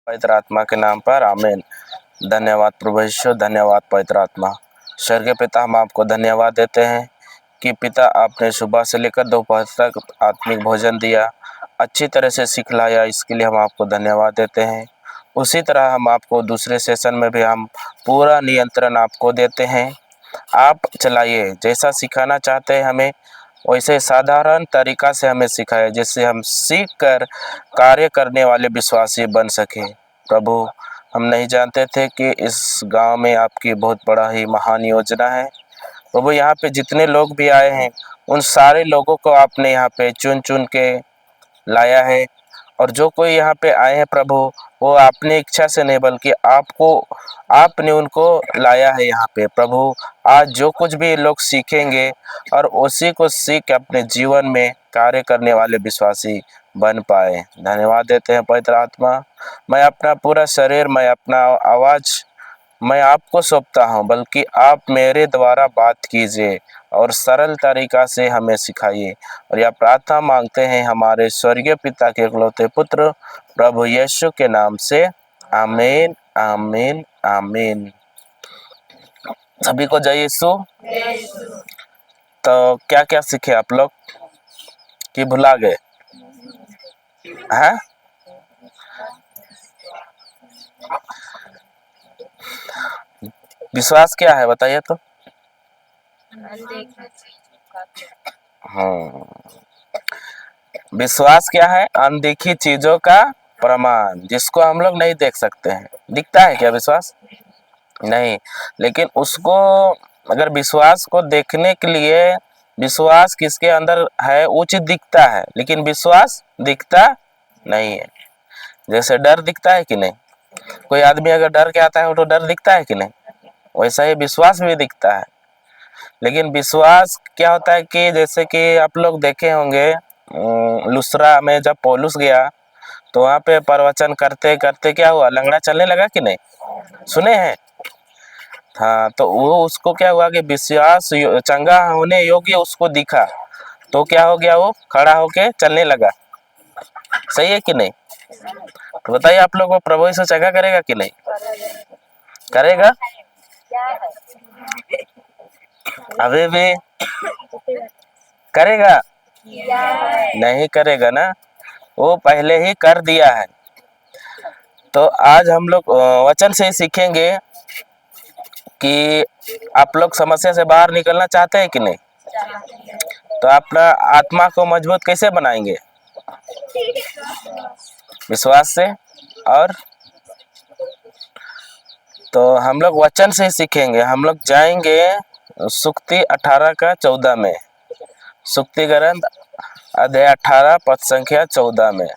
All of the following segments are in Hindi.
पवित्र आत्मा के नाम पर आमीन। धन्यवाद प्रभु यीशु, धन्यवाद पवित्र आत्मा। स्वर्गीय पिता, हम आपको धन्यवाद देते हैं कि पिता आपने सुबह से लेकर दोपहर तक आत्मिक भोजन दिया, अच्छी तरह से सिखलाया, इसके लिए हम आपको धन्यवाद देते हैं। उसी तरह हम आपको दूसरे सेशन में भी हम पूरा नियंत्रण आपको देते हैं। आप चलाइए, जैसा सिखाना चाहते हैं हमें वैसे साधारण तरीका से हमें सिखाएं, जिससे हम सीख कर कार्य करने वाले विश्वासी बन सकें। प्रभु, हम नहीं जानते थे कि इस गांव में आपकी बहुत बड़ा ही महान योजना है। प्रभु, यहाँ पे जितने लोग भी आए हैं उन सारे लोगों को आपने यहाँ पे चुन चुन के लाया है, और जो कोई यहाँ पे आए हैं प्रभु, वो अपनी इच्छा से नहीं बल्कि आपने उनको लाया है यहाँ पे। प्रभु, आज जो कुछ भी लोग सीखेंगे और उसी को सीख के अपने जीवन में कार्य करने वाले विश्वासी बन पाए। धन्यवाद देते हैं पवित्र आत्मा। मैं अपना पूरा शरीर, मैं अपना आवाज़ मैं आपको सौंपता हूँ, बल्कि आप मेरे द्वारा बात कीजिए और सरल तरीका से हमें सिखाइए। और यह प्रार्थना मांगते हैं हमारे स्वर्गीय पिता के इकलौते पुत्र प्रभु यीशु के नाम से, आमीन आमीन आमीन। सभी को जय यीशु। तो क्या क्या सीखे आप लोग कि भुला गए हैं? विश्वास क्या है बताइए तो। विश्वास क्या है? अनदेखी चीजों का प्रमाण, जिसको हम लोग नहीं देख सकते हैं। दिखता है क्या विश्वास? नहीं, लेकिन उसको अगर विश्वास को देखने के लिए विश्वास किसके अंदर है वो चीज दिखता है, लेकिन विश्वास दिखता नहीं है। जैसे डर दिखता है कि नहीं? कोई आदमी अगर डर के आता है तो डर दिखता है कि नहीं? वैसा ही विश्वास भी दिखता है। लेकिन विश्वास क्या होता है कि जैसे कि आप लोग देखे होंगे लुस्त्रा में जब पौलुस गया तो वहाँ पे प्रवचन करते करते क्या हुआ, लंगड़ा चलने लगा कि नहीं? सुने हैं? हाँ, तो वो उसको क्या हुआ कि विश्वास चंगा होने योग्य उसको दिखा, तो क्या हो गया, वो खड़ा होके चलने लगा। सही है कि नहीं? तो बताइए आप लोग, वो प्रभु यीशु चंगा करेगा कि नहीं करेगा? अभी भी करेगा? नहीं करेगा ना, वो पहले ही कर दिया है। तो आज हम लोग वचन से ही सीखेंगे कि आप लोग समस्या से बाहर निकलना चाहते हैं कि नहीं? तो अपना आत्मा को मजबूत कैसे बनाएंगे? विश्वास से। और तो हम लोग वचन से ही सीखेंगे। हम लोग जाएंगे सुक्ति 18 का 14 में, सुक्ति ग्रंथ अध्याय 18 पद संख्या 14 में।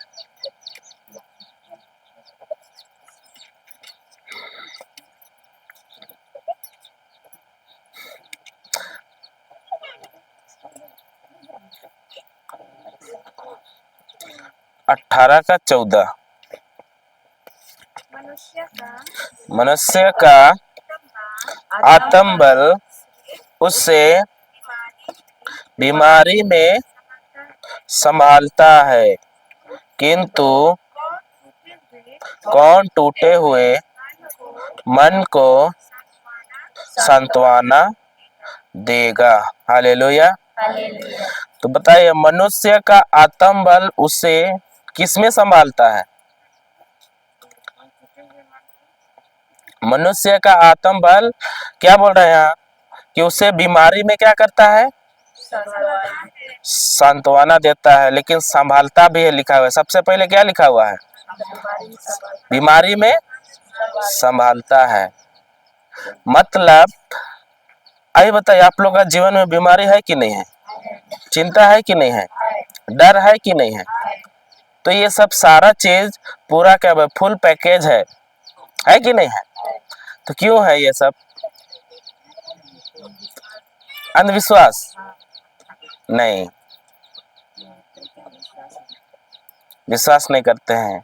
अठारह का 14। मनुष्य का आत्म बल उससे बीमारी में संभालता है, किंतु कौन टूटे हुए मन को सांत्वना देगा? हालेलुया। तो बताइए, मनुष्य का आत्म बल उसे किसमें संभालता है? मनुष्य का आत्म बल क्या बोल रहे हैं यहाँ कि उसे बीमारी में क्या करता है? सांत्वना देता है, लेकिन संभालता भी है लिखा हुआ है। सबसे पहले क्या लिखा हुआ है? बीमारी में संभालता है। मतलब आइए बताइए, आप लोग का जीवन में बीमारी है कि नहीं है? चिंता है कि नहीं है? डर है कि नहीं है? तो ये सब सारा चीज पूरा क्या है? फुल पैकेज है कि नहीं है? तो क्यों है ये सब? अंधविश्वास नहीं, विश्वास नहीं करते हैं,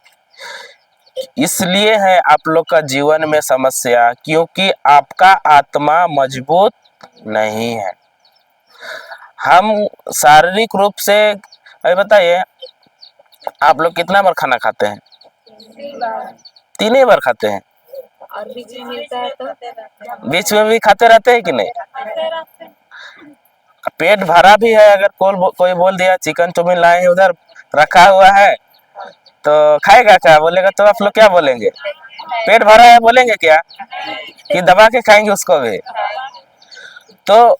इसलिए है आप लोग का जीवन में समस्या, क्योंकि आपका आत्मा मजबूत नहीं है। हम शारीरिक रूप से, अभी बताइए, आप लोग कितना बार खाना खाते हैं? 3 ही बार खाते हैं। और बीच में मिलता है तो बीच में भी खाते रहते हैं कि नहीं? खाते रहते हैं। पेट भरा भी है, अगर कोई बोल दिया चिकन चाउमीन लाए हैं उधर रखा हुआ है तो खाएगा क्या? बोलेगा तो आप लोग क्या बोलेंगे? पेट भरा है बोलेंगे क्या कि दबा के खाएंगे उसको भी? तो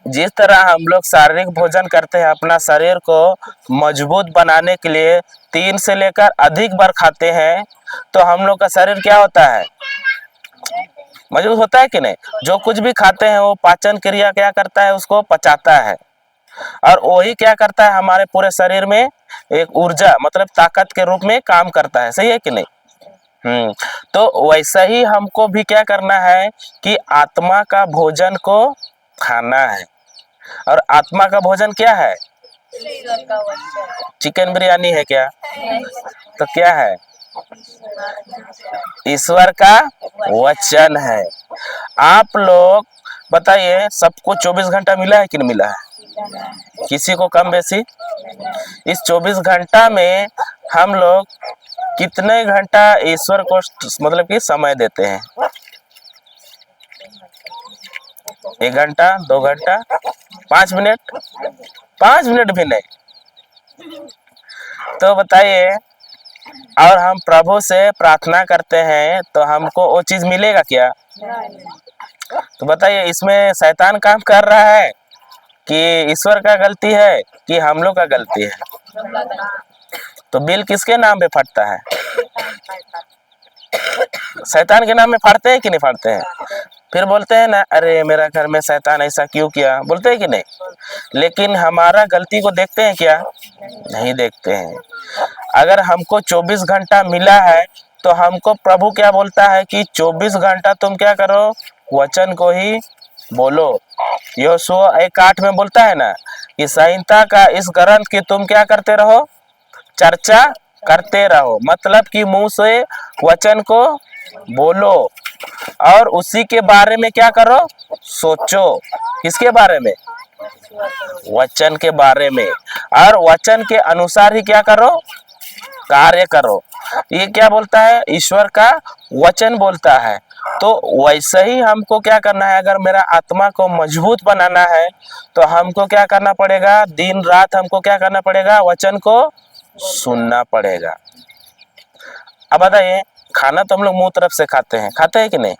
जिस तरह हम लोग शारीरिक भोजन करते हैं अपना शरीर को मजबूत बनाने के लिए 3 से लेकर अधिक बार खाते हैं, तो हम लोग का शरीर क्या होता है? मजबूत होता है कि नहीं? जो कुछ भी खाते हैं वो पाचन क्रिया क्या करता है? उसको पचाता है, और वही क्या करता है? हमारे पूरे शरीर में एक ऊर्जा मतलब ताकत के रूप में काम करता है। सही है कि नहीं? तो वैसा ही हमको भी क्या करना है कि आत्मा का भोजन को खाना है। और आत्मा का भोजन क्या है? चिकन बिरयानी है क्या? तो क्या है? ईश्वर का वचन है। आप लोग बताइए, सबको 24 घंटा मिला है कि नहीं मिला है? किसी को कम बेसी? इस 24 घंटा में हम लोग कितने घंटा ईश्वर को मतलब कि समय देते हैं? 1 घंटा, 2 घंटा, 5 मिनट? 5 मिनट भी नहीं। तो बताइए, और हम प्रभु से प्रार्थना करते हैं तो हमको वो चीज मिलेगा क्या? तो बताइए, इसमें शैतान काम कर रहा है कि ईश्वर का गलती है कि हम लोग का गलती है? तो बिल किसके नाम पे फटता है? शैतान के नाम में फाड़ते हैं कि नहीं फाड़ते हैं? फिर बोलते हैं ना, अरे मेरा घर में शैतान ऐसा क्यों किया, बोलते हैं कि नहीं? लेकिन हमारा गलती को देखते हैं क्या? नहीं देखते हैं। अगर हमको 24 घंटा मिला है तो हमको प्रभु क्या बोलता है कि 24 घंटा तुम क्या करो? वचन को ही बोलो। यहोशुआ 1:8 में बोलता है ना कि संहिता का इस ग्रंथ की तुम क्या करते रहो? चर्चा करते रहो। मतलब कि मुंह से वचन को बोलो और उसी के बारे में क्या करो? सोचो। किसके बारे में? वचन के बारे में। और वचन के अनुसार ही क्या करो? कार्य करो। ये क्या बोलता है? ईश्वर का वचन बोलता है। तो वैसे ही हमको क्या करना है? अगर मेरा आत्मा को मजबूत बनाना है तो हमको क्या करना पड़ेगा? दिन रात हमको क्या करना पड़ेगा? वचन को सुनना पड़ेगा। अब बताइए, खाना तो हम लोग मुंह तरफ से खाते हैं कि नहीं?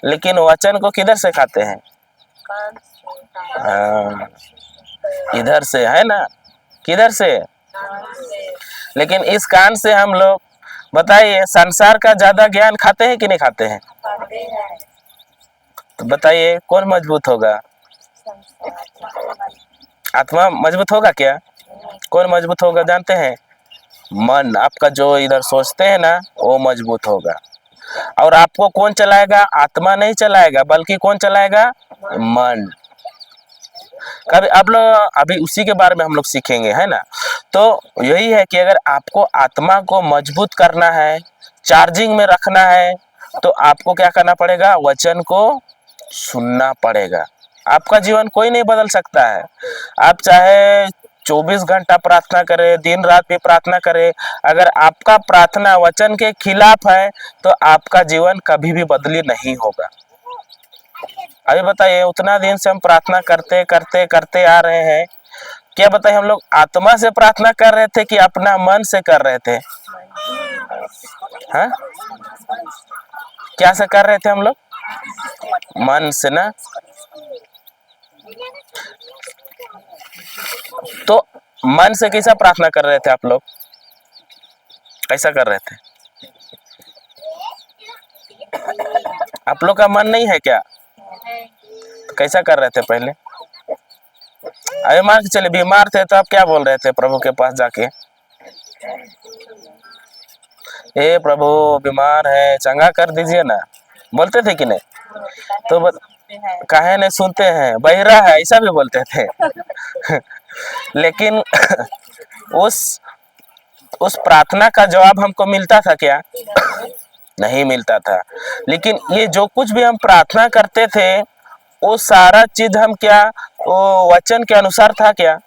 लेकिन वचन को किधर से खाते हैं? इधर से, है ना? किधर से? लेकिन इस कान से हम लोग बताइए संसार का ज्यादा ज्ञान खाते हैं कि नहीं खाते हैं? तो बताइए कौन मजबूत होगा? आत्मा मजबूत होगा क्या? कौन मजबूत होगा जानते हैं? मन। आपका जो इधर सोचते हैं ना वो मजबूत होगा। और आपको कौन चलाएगा? आत्मा नहीं चलाएगा, बल्कि कौन चलाएगा? मन। कभी आप लोग अभी उसी के बारे में हम लोग सीखेंगे, है ना? तो यही है कि अगर आपको आत्मा को मजबूत करना है, चार्जिंग में रखना है, तो आपको क्या करना पड़ेगा? वचन को सुनना पड़ेगा। आपका जीवन कोई नहीं बदल सकता है। आप चाहे 24 घंटा प्रार्थना करें, दिन रात भी प्रार्थना करें, अगर आपका प्रार्थना वचन के खिलाफ है तो आपका जीवन कभी भी बदली नहीं होगा। अभी बताइए, उतना दिन से हम प्रार्थना करते करते करते आ रहे हैं, क्या बताइए हम लोग आत्मा से प्रार्थना कर रहे थे कि अपना मन से कर रहे थे? हाँ, क्या से कर रहे थे हम लोग? मन से ना। तो मन से कैसा प्रार्थना कर रहे थे आप लोग? कैसा कर रहे थे? आप लोग का मन नहीं है क्या? तो कैसा कर रहे थे पहले? अरे मान के चले बीमार थे तो आप क्या बोल रहे थे प्रभु के पास जाके? ए प्रभु बीमार है, चंगा कर दीजिए ना, बोलते थे कि नहीं? तो काहे नहीं सुनते हैं, बहिरा है, ऐसा भी बोलते थे। लेकिन उस प्रार्थना का जवाब हमको मिलता था क्या? नहीं मिलता था। लेकिन ये जो कुछ भी हम प्रार्थना करते थे वो सारा चीज हम क्या वो वचन के अनुसार था क्या?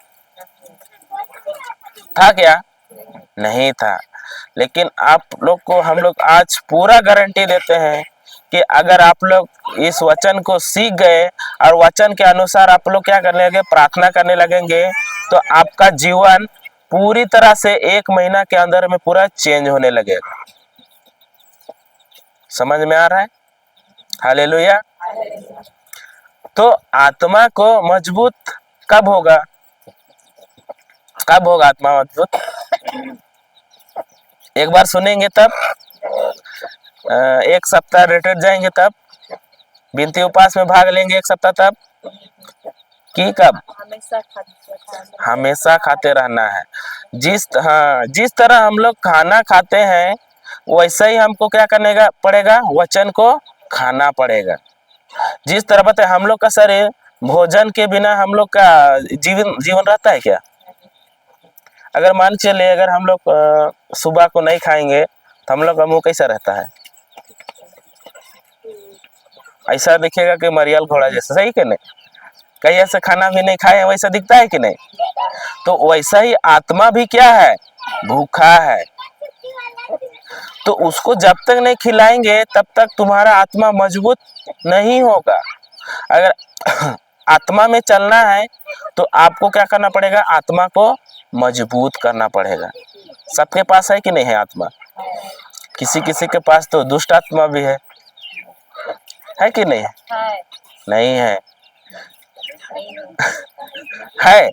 था क्या? नहीं था। लेकिन आप लोग को हम लोग आज पूरा गारंटी देते हैं कि अगर आप लोग इस वचन को सीख गए और वचन के अनुसार आप लोग क्या करने लगे, प्रार्थना करने लगेंगे, तो आपका जीवन पूरी तरह से 1 महीना के अंदर में पूरा चेंज होने लगेगा। समझ में आ रहा है? हालेलुया। तो आत्मा को मजबूत कब होगा? कब होगा आत्मा मजबूत? एक बार सुनेंगे तब, 1 सप्ताह रिट्रीट जाएंगे तब, विनती उपास में भाग लेंगे 1 सप्ताह तब, कि कब? हमेशा खाते रहना है। जिस तरह हम लोग खाना खाते हैं वैसा ही हमको क्या करने का पड़ेगा, वचन को खाना पड़ेगा। जिस तरह बताए हम लोग का शरीर भोजन के बिना हम लोग का जीवन रहता है क्या? अगर मान चले अगर हम लोग सुबह को नहीं खाएंगे तो हम लोग का मुंह कैसा रहता है? ऐसा दिखेगा कि मरियल घोड़ा जैसा, सही कि नहीं? कहीं ऐसा खाना भी नहीं खाए वैसा दिखता है कि नहीं? तो वैसा ही आत्मा भी क्या है, भूखा है। तो उसको जब तक नहीं खिलाएंगे तब तक तुम्हारा आत्मा मजबूत नहीं होगा। अगर आत्मा में चलना है तो आपको क्या करना पड़ेगा, आत्मा को मजबूत करना पड़ेगा। सबके पास है कि नहीं है आत्मा? किसी किसी के पास तो दुष्ट आत्मा भी है कि नहीं है? नहीं है। है।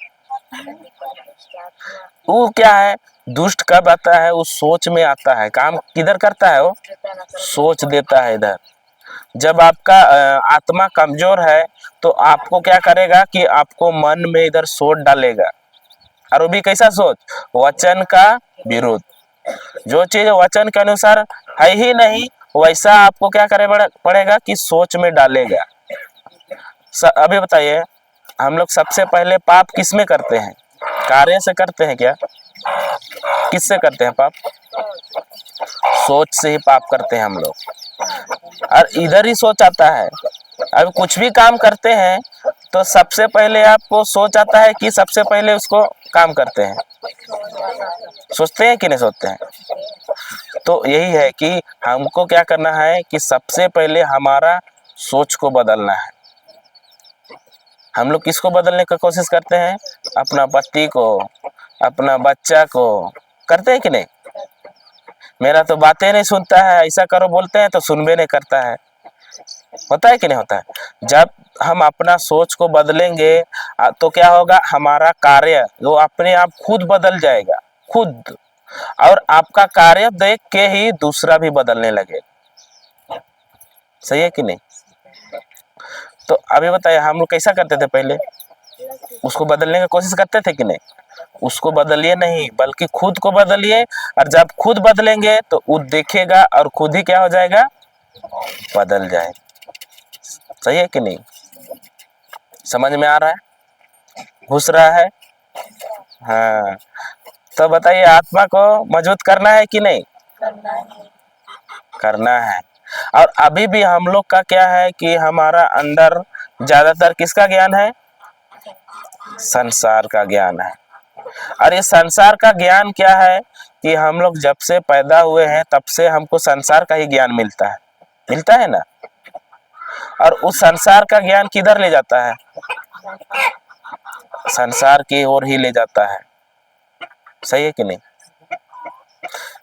वो क्या है, दुष्ट कब आता है? वो सोच में आता है। काम किधर करता है? वो सोच देता है इधर। जब आपका आत्मा कमजोर है तो आपको क्या करेगा कि आपको मन में इधर सोच डालेगा, और वो भी कैसा सोच? वचन का विरुद्ध। जो चीज वचन के अनुसार है ही नहीं वैसा आपको क्या करे पड़ेगा कि सोच में डालेगा। अभी बताइए, हम लोग सबसे पहले पाप किस में करते हैं? कार्य से करते हैं क्या? किससे करते हैं पाप? सोच से ही पाप करते हैं हम लोग, और इधर ही सोच आता है। अब कुछ भी काम करते हैं तो सबसे पहले आपको सोच आता है कि सबसे पहले उसको काम करते हैं। सोचते हैं कि नहीं सोचते हैं? तो यही है कि हमको क्या करना है कि सबसे पहले हमारा सोच को बदलना है। हम लोग किसको बदलने की कोशिश करते हैं? अपना पति को, अपना बच्चा को। करते हैं कि नहीं? मेरा तो बातें नहीं सुनता है, ऐसा करो बोलते हैं तो सुनबे नहीं करता है। होता है कि नहीं होता है? जब हम अपना सोच को बदलेंगे तो क्या होगा, हमारा कार्य वो अपने आप खुद बदल जाएगा, खुद। और आपका कार्य देख के ही दूसरा भी बदलने लगे। सही है कि नहीं? तो अभी बताइए, हम लोग कैसा करते थे पहले? उसको बदलने की कोशिश करते थे कि नहीं? उसको बदलिए नहीं, बल्कि खुद को बदलिए। और जब खुद बदलेंगे तो वो देखेगा और खुद ही क्या हो जाएगा, बदल जाएगा। सही है कि नहीं? समझ में आ रहा है? घुस रहा है? हाँ। तो बताइए, आत्मा को मजबूत करना है कि नहीं? करना है। और अभी भी हम लोग का क्या है कि हमारा अंदर ज्यादातर किसका ज्ञान है? संसार का ज्ञान है। और ये संसार का ज्ञान क्या है कि हम लोग जब से पैदा हुए हैं तब से हमको संसार का ही ज्ञान मिलता है ना। और उस संसार का ज्ञान किधर ले जाता है? संसार की ओर ही ले जाता है। सही है कि नहीं?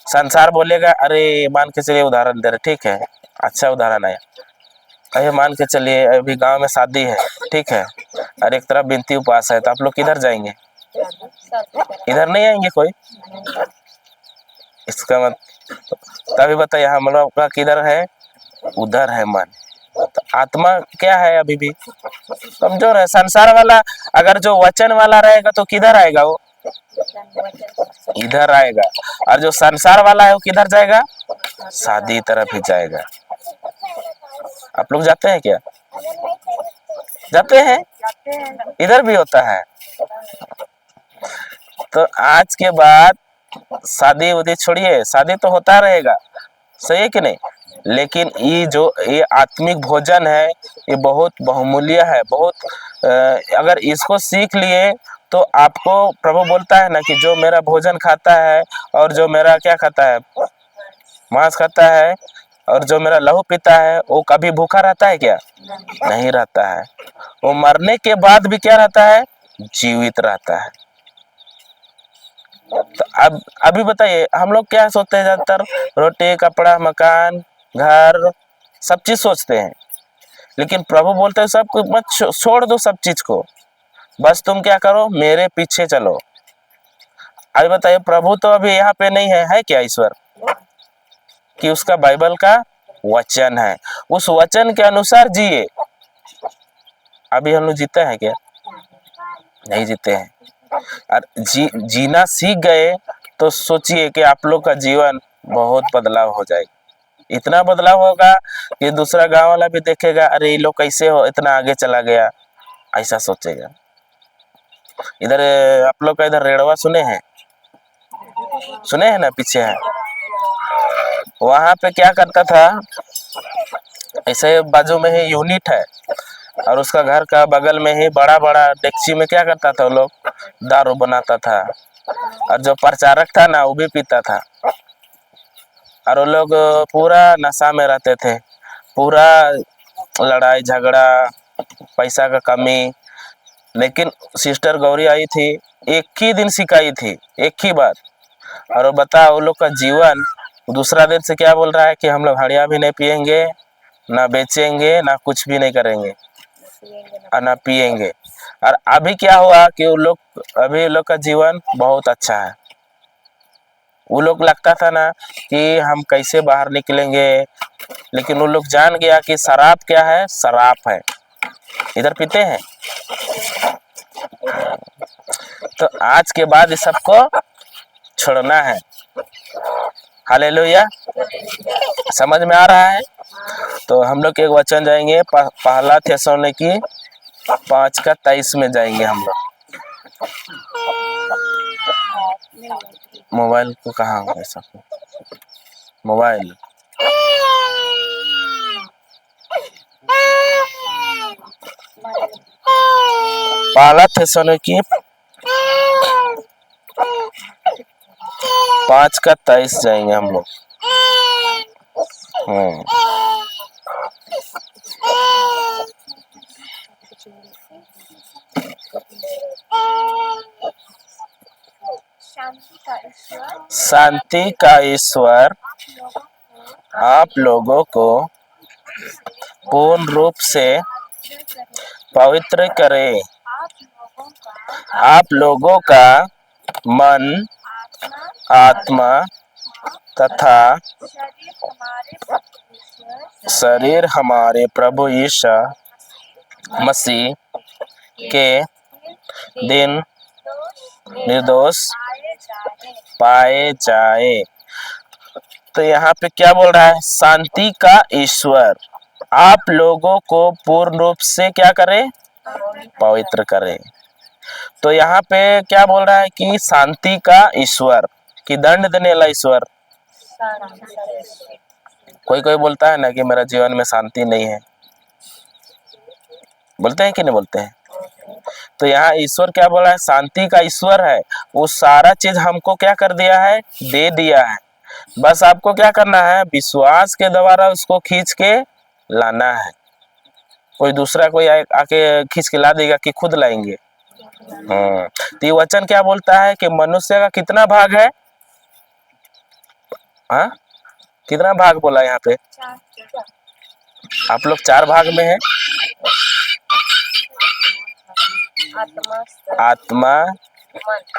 संसार बोलेगा, अरे मान के चलिए उदाहरण दे रहे, ठीक है, अच्छा उदाहरण है। अरे मान के चलिए अभी गांव में शादी है, ठीक है, और एक तरफ विनती उपास है, तो आप लोग किधर जाएंगे? इधर नहीं आएंगे कोई? इसका मतलब तभी बताइए, हम लोग का किधर है? उधर है मन। तो आत्मा क्या है? अभी भी कमजोर है। संसार वाला अगर जो वचन वाला रहेगा तो किधर आएगा? वो इधर आएगा। और जो संसार वाला है वो किधर जाएगा? शादी तरफ ही जाएगा। आप लोग जाते हैं क्या? जाते हैं? इधर भी होता है। तो आज के बाद शादी उदी छोड़िए, शादी तो होता रहेगा, सही है कि नहीं? लेकिन ये आत्मिक भोजन है, ये बहुत बहुमूल्य है। बहुत अगर इसको सीख लिए तो आपको प्रभु बोलता है ना कि जो मेरा भोजन खाता है और जो मेरा क्या खाता है, मांस खाता है, और जो मेरा लहू पीता है, वो कभी भूखा रहता है क्या? नहीं रहता है। वो मरने के बाद भी क्या रहता है? जीवित रहता है। तो अब अभी बताइए, हम लोग क्या सोचते हैं ज्यादातर? रोटी, कपड़ा, मकान, घर, सब चीज सोचते हैं। लेकिन प्रभु बोलते हैं सब कुछ मत छोड़ दो, सब चीज को, बस तुम क्या करो, मेरे पीछे चलो। अभी बताइए, प्रभु तो अभी यहाँ पे नहीं है क्या ईश्वर? कि उसका बाइबल का वचन है, उस वचन के अनुसार जिए। अभी हम लोग जीते हैं क्या? नहीं जीते हैं। और जीना सीख गए तो सोचिए कि आप लोग का जीवन बहुत बदलाव हो जाएगा। इतना बदलाव होगा कि दूसरा गांव वाला भी देखेगा, अरे ये लोग कैसे हो इतना आगे चला गया, ऐसा सोचेगा। इधर आप लोग का इधर रेड़वा सुने हैं ना, पीछे है, वहां पे क्या करता था, ऐसे बाजू में ही यूनिट है और उसका घर का बगल में ही बड़ा बड़ा डेक्ची में क्या करता था, वो लोग दारू बनाता था। और जो प्रचारक था ना, वो भी पीता था। और वो लोग पूरा नशा में रहते थे, पूरा लड़ाई झगड़ा, पैसा का कमी। लेकिन सिस्टर गौरी आई थी, एक ही दिन सिखाई थी, एक ही बार। और वो बता, वो लोग का जीवन दूसरा दिन से क्या बोल रहा है कि हम लोग हड़िया भी नहीं पियेंगे, ना बेचेंगे, ना कुछ भी नहीं करेंगे, और ना पियेंगे। और अभी क्या हुआ कि वो लोग, अभी लोग का जीवन बहुत अच्छा है। वो लोग लगता था ना कि हम कैसे बाहर निकलेंगे, लेकिन वो लोग जान गया कि शराब क्या है, शराब है। इधर पीते हैं। तो आज के बाद इस सबको छोड़ना है। हालेलुया। समझ में आ रहा है? तो हम लोग एक वचन जाएंगे, पहला थिस्सलुनीकी 5:23 में जाएंगे हम लोग। मोबाइल को कहाँ ऐसा, मोबाइल पहला थिस्सलुनीकी 5:23 जाएंगे हम लोग। शांति का ईश्वर आप लोगों को पूर्ण रूप से पवित्र करे। आप लोगों का मन, आत्मा तथा शरीर हमारे प्रभु यीशु मसीह के दिन निर्दोष पाए जाए। तो यहाँ पे क्या बोल रहा है? शांति का ईश्वर आप लोगों को पूर्ण रूप से क्या करे? पवित्र करे। तो यहाँ पे क्या बोल रहा है कि शांति का ईश्वर, कि दंड देने वाला ईश्वर। कोई कोई बोलता है ना कि मेरा जीवन में शांति नहीं है, बोलते हैं कि नहीं बोलते हैं? तो यहाँ ईश्वर क्या बोला है? शांति का ईश्वर है। वो सारा चीज हमको क्या कर दिया है? दे दिया है। बस आपको क्या करना है? विश्वास के द्वारा उसको खींच के लाना है। कोई दूसरा कोई आके खींच के ला देगा कि खुद लाएंगे? तो ये वचन क्या बोलता है कि मनुष्य का कितना भाग है? हाँ, कितना भाग बोला यहाँ पे? आप लोग 4 भाग में है। आत्मा,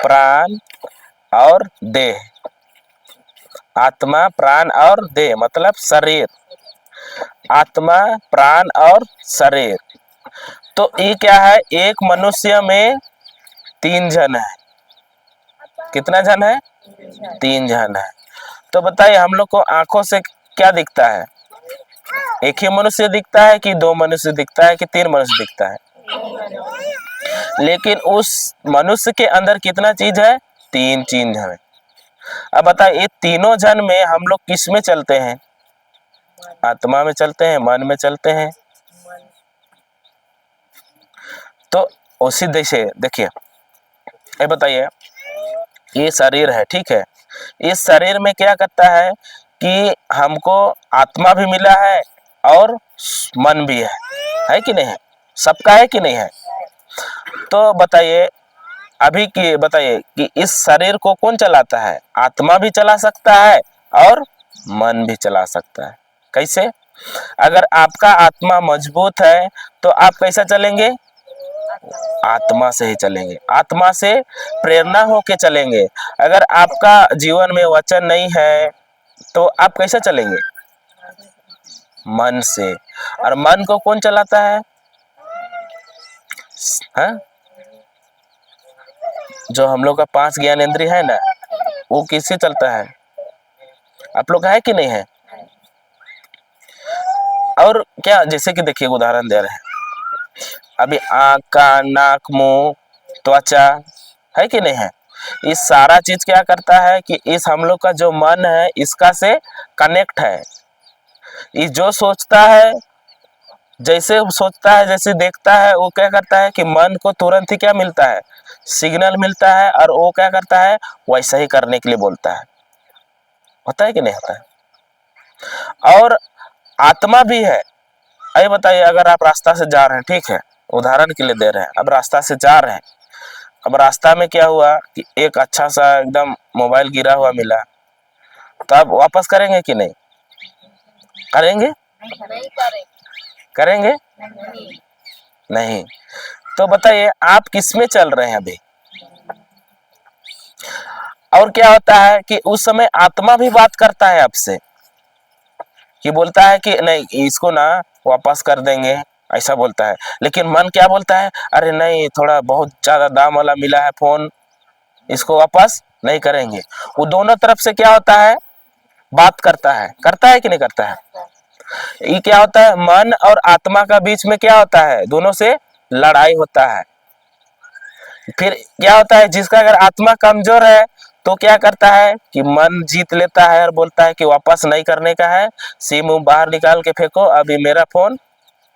प्राण और देह। आत्मा, प्राण और देह मतलब शरीर। आत्मा, प्राण और शरीर। तो ये क्या है? एक मनुष्य में 3 जन है। कितना जन है? 3 जन है। तो बताइए, हम लोग को आंखों से क्या दिखता है? एक ही मनुष्य दिखता है कि 2 मनुष्य दिखता है कि 3 मनुष्य दिखता है? लेकिन उस मनुष्य के अंदर कितना चीज है? 3 चीज है। अब बताइए, ये तीनों जन में हम लोग किस में चलते हैं? आत्मा में चलते हैं, मन में चलते हैं। तो उसी जैसे देखिए, ये बताइए, ये शरीर है, ठीक है। इस शरीर में क्या करता कि हमको आत्मा भी मिला है और मन भी है कि नहीं है? सबका है कि नहीं है? तो बताइए, अभी की बताइए कि इस शरीर को कौन चलाता है? आत्मा भी चला सकता है और मन भी चला सकता है। कैसे? अगर आपका आत्मा मजबूत है तो आप कैसा चलेंगे? आत्मा से ही चलेंगे, आत्मा से प्रेरणा होके चलेंगे। अगर आपका जीवन में वचन नहीं है तो आप कैसे चलेंगे? मन से। और मन को कौन चलाता है? हाँ? जो हम लोग का 5 ज्ञानेंद्रिय है ना, वो किससे चलता है? आप लोग है कि नहीं है? और क्या, जैसे कि देखिए उदाहरण दे रहे हैं, अभी आँख, कान, नाक, मुंह, त्वचा, है कि नहीं है? इस सारा चीज क्या करता है कि इस हम लोग का जो मन है इसका से कनेक्ट है। ये जो सोचता है, जैसे सोचता है, जैसे देखता है, वो क्या करता है कि मन को तुरंत ही क्या मिलता है? सिग्नल मिलता है, और वो क्या करता है? वैसा ही करने के लिए बोलता है। होता है कि नहीं होता है? और आत्मा भी है। अरे बताइए, अगर आप रास्ता से जा रहे हैं, ठीक है, उदाहरण के लिए दे रहे हैं, अब रास्ता से जा रहे हैं, अब रास्ता में क्या हुआ कि एक अच्छा सा एकदम मोबाइल गिरा हुआ मिला, तो आप वापस करेंगे कि नहीं? करेंगे? नहीं करेंगे। करेंगे? नहीं। नहीं। तो बताइए, आप किस में चल रहे हैं अभी? और क्या होता है कि उस समय आत्मा भी बात करता है आपसे, कि बोलता है कि नहीं, इसको ना वापस कर देंगे, ऐसा बोलता है। लेकिन मन क्या बोलता है? अरे नहीं, थोड़ा बहुत ज़्यादा दाम वाला मिला है फ़ोन, इसको वापस नहीं करेंगे। वो दोनों तरफ से क्या होता है? बात करता है कि नहीं करता है? ये क्या होता है? मन और आत्मा का बीच में क्या होता है? दोनों से लड़ाई होता है। फिर क्या होता है? जिसका अगर आत्मा कमजोर है तो क्या करता है कि मन जीत लेता है और बोलता है कि वापस नहीं करने का है, सिम बाहर निकाल के फेंको, अभी मेरा फोन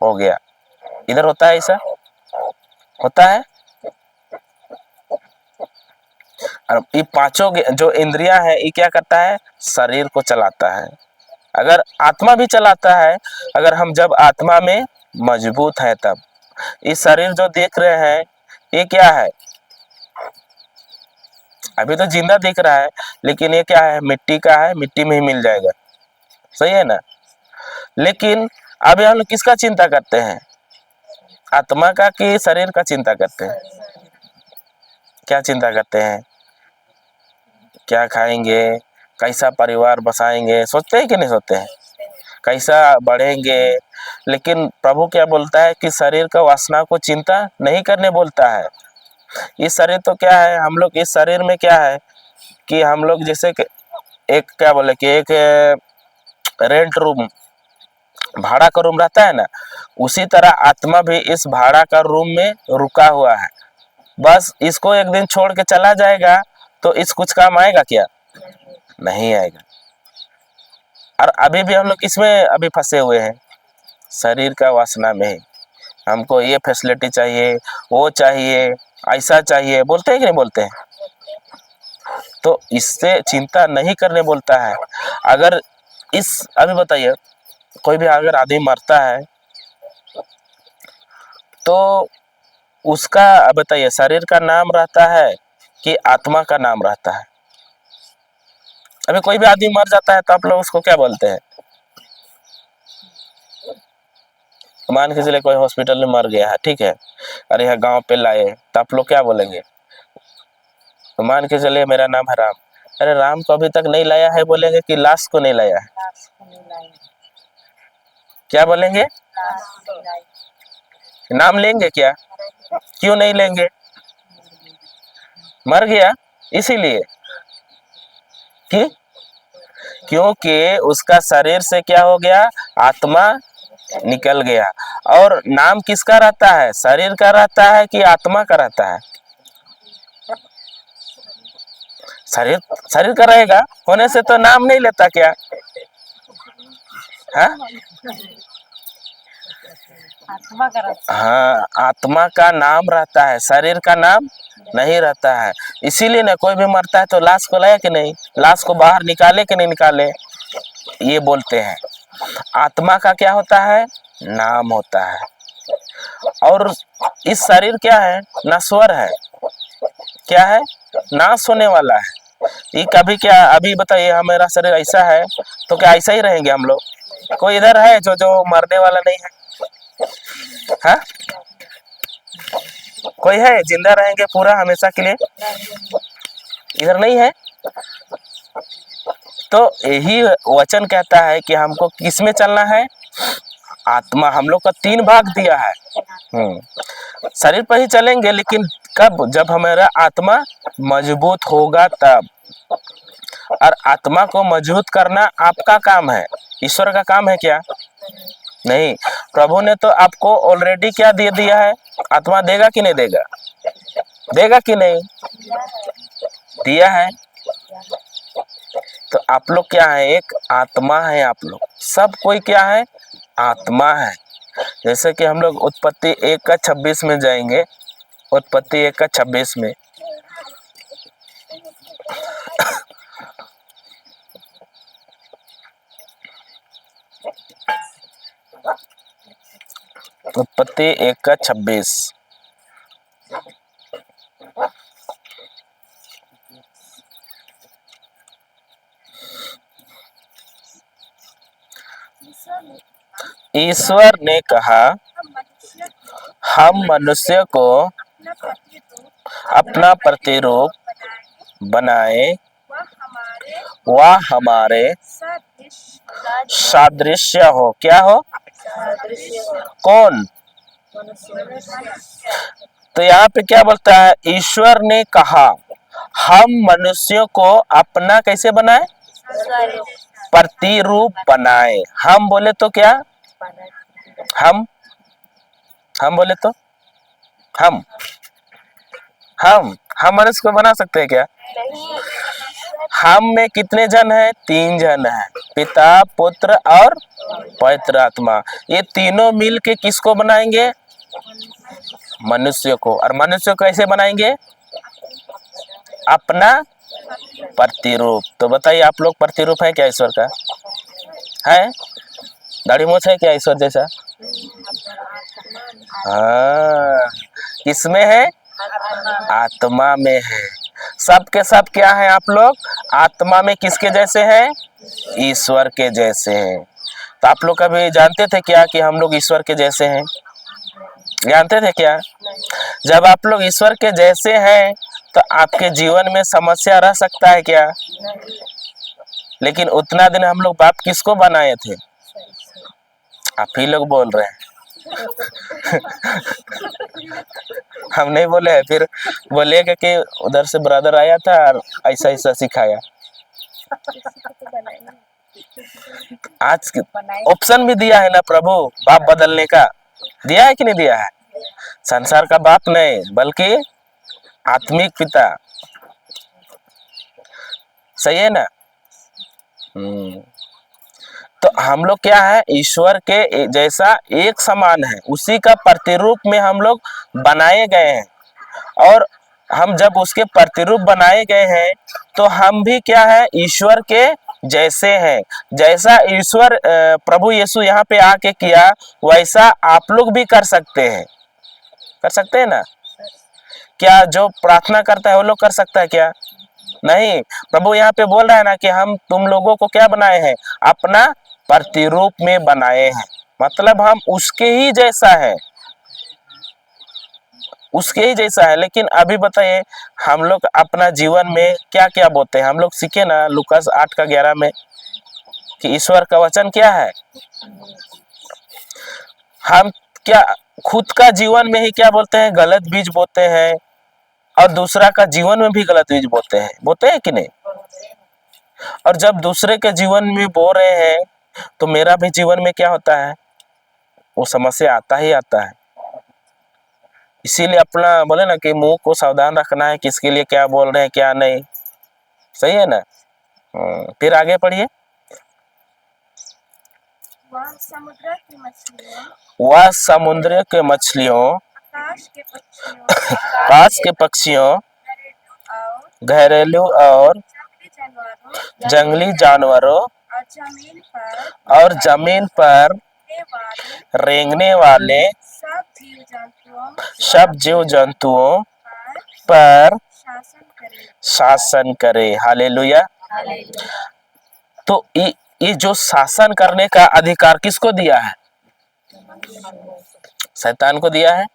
हो गया। इधर होता है ऐसा? होता है? और ये पांचों जो इंद्रियां हैं, ये क्या करता है? शरीर को चलाता है। अगर आत्मा भी चलाता है, अगर हम जब आत्मा में मजबूत है तब। ये शरीर जो देख रहे हैं, ये क्या है? अभी तो जिंदा दिख रहा है, लेकिन ये क्या है? मिट्टी का है, मिट्टी में ही मिल जाएगा। सही है ना? लेकिन अभी हम लोग किसका चिंता करते हैं? आत्मा का कि शरीर का चिंता करते हैं? क्या चिंता करते हैं? क्या खाएंगे, कैसा परिवार बसाएंगे, सोचते हैं कि नहीं सोचते हैं? कैसा बढ़ेंगे। लेकिन प्रभु क्या बोलता है कि शरीर का वासना को चिंता नहीं करने बोलता है। इस शरीर तो क्या है, हम लोग इस शरीर में क्या है कि हम लोग जैसे कि एक क्या बोले कि एक रेंट रूम, भाड़ा का रूम रहता है ना, उसी तरह आत्मा भी इस भाड़ा का रूम में रुका हुआ है। बस इसको एक दिन छोड़ के चला जाएगा तो इस कुछ काम आएगा क्या? नहीं आएगा। और अभी भी हम लोग इसमें अभी फंसे हुए हैं, शरीर का वासना में। हमको ये फैसिलिटी चाहिए, वो चाहिए, ऐसा चाहिए, बोलते हैं कि नहीं बोलते हैं? तो इससे चिंता नहीं करने बोलता है। अगर इस अभी बताइए, कोई भी अगर आदमी मरता है तो उसका बताइए शरीर का नाम रहता है कि आत्मा का नाम रहता है? अभी कोई भी आदमी मर जाता है तो आप लोग उसको क्या बोलते हैं? मान के चले कोई हॉस्पिटल में मर गया है, ठीक है, अरे यहाँ गांव पे लाए, तो आप लोग क्या बोलेंगे? तो मान के चले मेरा नाम है राम, अरे राम को अभी तक नहीं लाया है, बोलेंगे कि लाश को नहीं लाया है? क्या बोलेंगे? नाम लेंगे क्या? क्यों नहीं लेंगे? मर गया इसीलिए कि क्योंकि उसका शरीर से क्या हो गया? आत्मा निकल गया। और नाम किसका रहता है? शरीर का रहता है कि आत्मा का रहता है? शरीर, शरीर का रहेगा होने से तो नाम नहीं लेता क्या? हाँ, आत्मा का रहता हाँ, आत्मा का नाम रहता है, शरीर का नाम नहीं रहता है। इसीलिए ना कोई भी मरता है तो लाश को लाए कि नहीं, लाश को बाहर निकाले कि नहीं निकाले, ये बोलते हैं। आत्मा का क्या होता है, नाम होता है। और इस शरीर क्या है, नश्वर है, क्या है, नाश होने वाला है। ये कभी क्या, अभी बताइए हमारा शरीर ऐसा है तो क्या ऐसा ही रहेंगे हम लोग? कोई इधर है जो मरने वाला नहीं है? हाँ, कोई है जिंदा रहेंगे पूरा हमेशा के लिए? इधर नहीं है। तो यही वचन कहता है कि हमको किस में चलना है, आत्मा। हम लोग का 3 भाग दिया है। शरीर पर ही चलेंगे, लेकिन कब, जब हमारा आत्मा मजबूत होगा तब। और आत्मा को मजबूत करना आपका काम है, ईश्वर का काम है क्या? नहीं। प्रभु ने तो आपको ऑलरेडी क्या दे दिया है, आत्मा देगा कि नहीं देगा, देगा कि नहीं, दिया है। तो आप लोग क्या है, एक आत्मा है। आप लोग सब कोई क्या है, आत्मा है। जैसे कि हम लोग उत्पत्ति 1:26 में जाएंगे, उत्पत्ति 1:26 में। उत्पत्ति 1:26। ईश्वर ने कहा, हम मनुष्य को अपना प्रतिरूप बनाए, वह हमारे सादृश्य हो। क्या हो, कौन? तो यहाँ पे क्या बोलता है, ईश्वर ने कहा हम मनुष्यों को अपना कैसे बनाए, प्रतिरूप बनाए। हम बोले तो क्या, हम बोले तो हम मनुष्य को बना सकते हैं क्या? हम में कितने जन है, 3 जन है, पिता, पुत्र और पवित्र आत्मा। ये तीनों मिल के किसको बनाएंगे, मनुष्य को। और मनुष्य को कैसे बनाएंगे, अपना प्रतिरूप। तो बताइए आप लोग प्रतिरूप है क्या ईश्वर का? है, दाढ़ी मूछ है क्या ईश्वर जैसा? हाँ, किसमें है, आत्मा में है। सब के सब क्या है आप लोग, आत्मा में किसके जैसे हैं, ईश्वर के जैसे हैं। तो आप लोग कभी जानते थे क्या कि हम लोग ईश्वर के जैसे हैं? जानते थे क्या? जब आप लोग ईश्वर के जैसे हैं तो आपके जीवन में समस्या रह सकता है क्या? लेकिन उतना दिन हम लोग बाप किसको बनाए थे? आप ही लोग बोल रहे हैं। हम नहीं बोले हैं। फिर बोलिएगा कि उधर से ब्रदर आया था और ऐसा ऐसा सिखाया। आज ऑप्शन भी दिया है ना प्रभु, बाप बदलने का दिया है कि नहीं दिया है? संसार का बाप नहीं, बल्कि आत्मिक पिता। सही है ना? तो हम लोग क्या है, ईश्वर के जैसा एक समान है, उसी का प्रतिरूप में हम लोग बनाए गए हैं। और हम जब उसके प्रतिरूप बनाए गए हैं तो हम भी क्या है, ईश्वर के जैसे हैं। जैसा ईश्वर प्रभु यीशु यहाँ पे आके किया, वैसा आप लोग भी कर सकते हैं। कर सकते हैं ना? क्या जो प्रार्थना करता है वो लोग कर सकता है क्या? नहीं। प्रभु यहाँ पे बोल रहा है ना कि हम तुम लोगों को क्या बनाए हैं, अपना प्रतिरूप में बनाए हैं। मतलब हम उसके ही जैसा है, उसके ही जैसा है। लेकिन अभी बताइए हम लोग अपना जीवन में क्या क्या बोलते हैं? हम लोग सीखे ना लूकास 8:11 में कि ईश्वर का वचन क्या है। हम क्या खुद का जीवन में ही क्या बोलते हैं, गलत बीज बोते हैं, और दूसरा का जीवन में भी गलत बीज बोते हैं कि नहीं? और जब दूसरे के जीवन में बो रहे हैं तो मेरा भी जीवन में क्या होता है, वो समस्या आता ही आता है। इसीलिए अपना बोले ना कि मुंह को सावधान रखना है, किसके लिए क्या बोल रहे हैं क्या नहीं। सही है ना? फिर आगे पढ़िए। वह समुद्र की मछलियों वह समुद्र के मछलियों काश के पक्षियों, घरेलू और जंगली जानवरों और जमीन पर रेंगने वाले सब जीव जंतुओं पर शासन करे। हालेलुया। तो ये जो शासन करने का अधिकार किसको दिया है? शैतान को दिया है।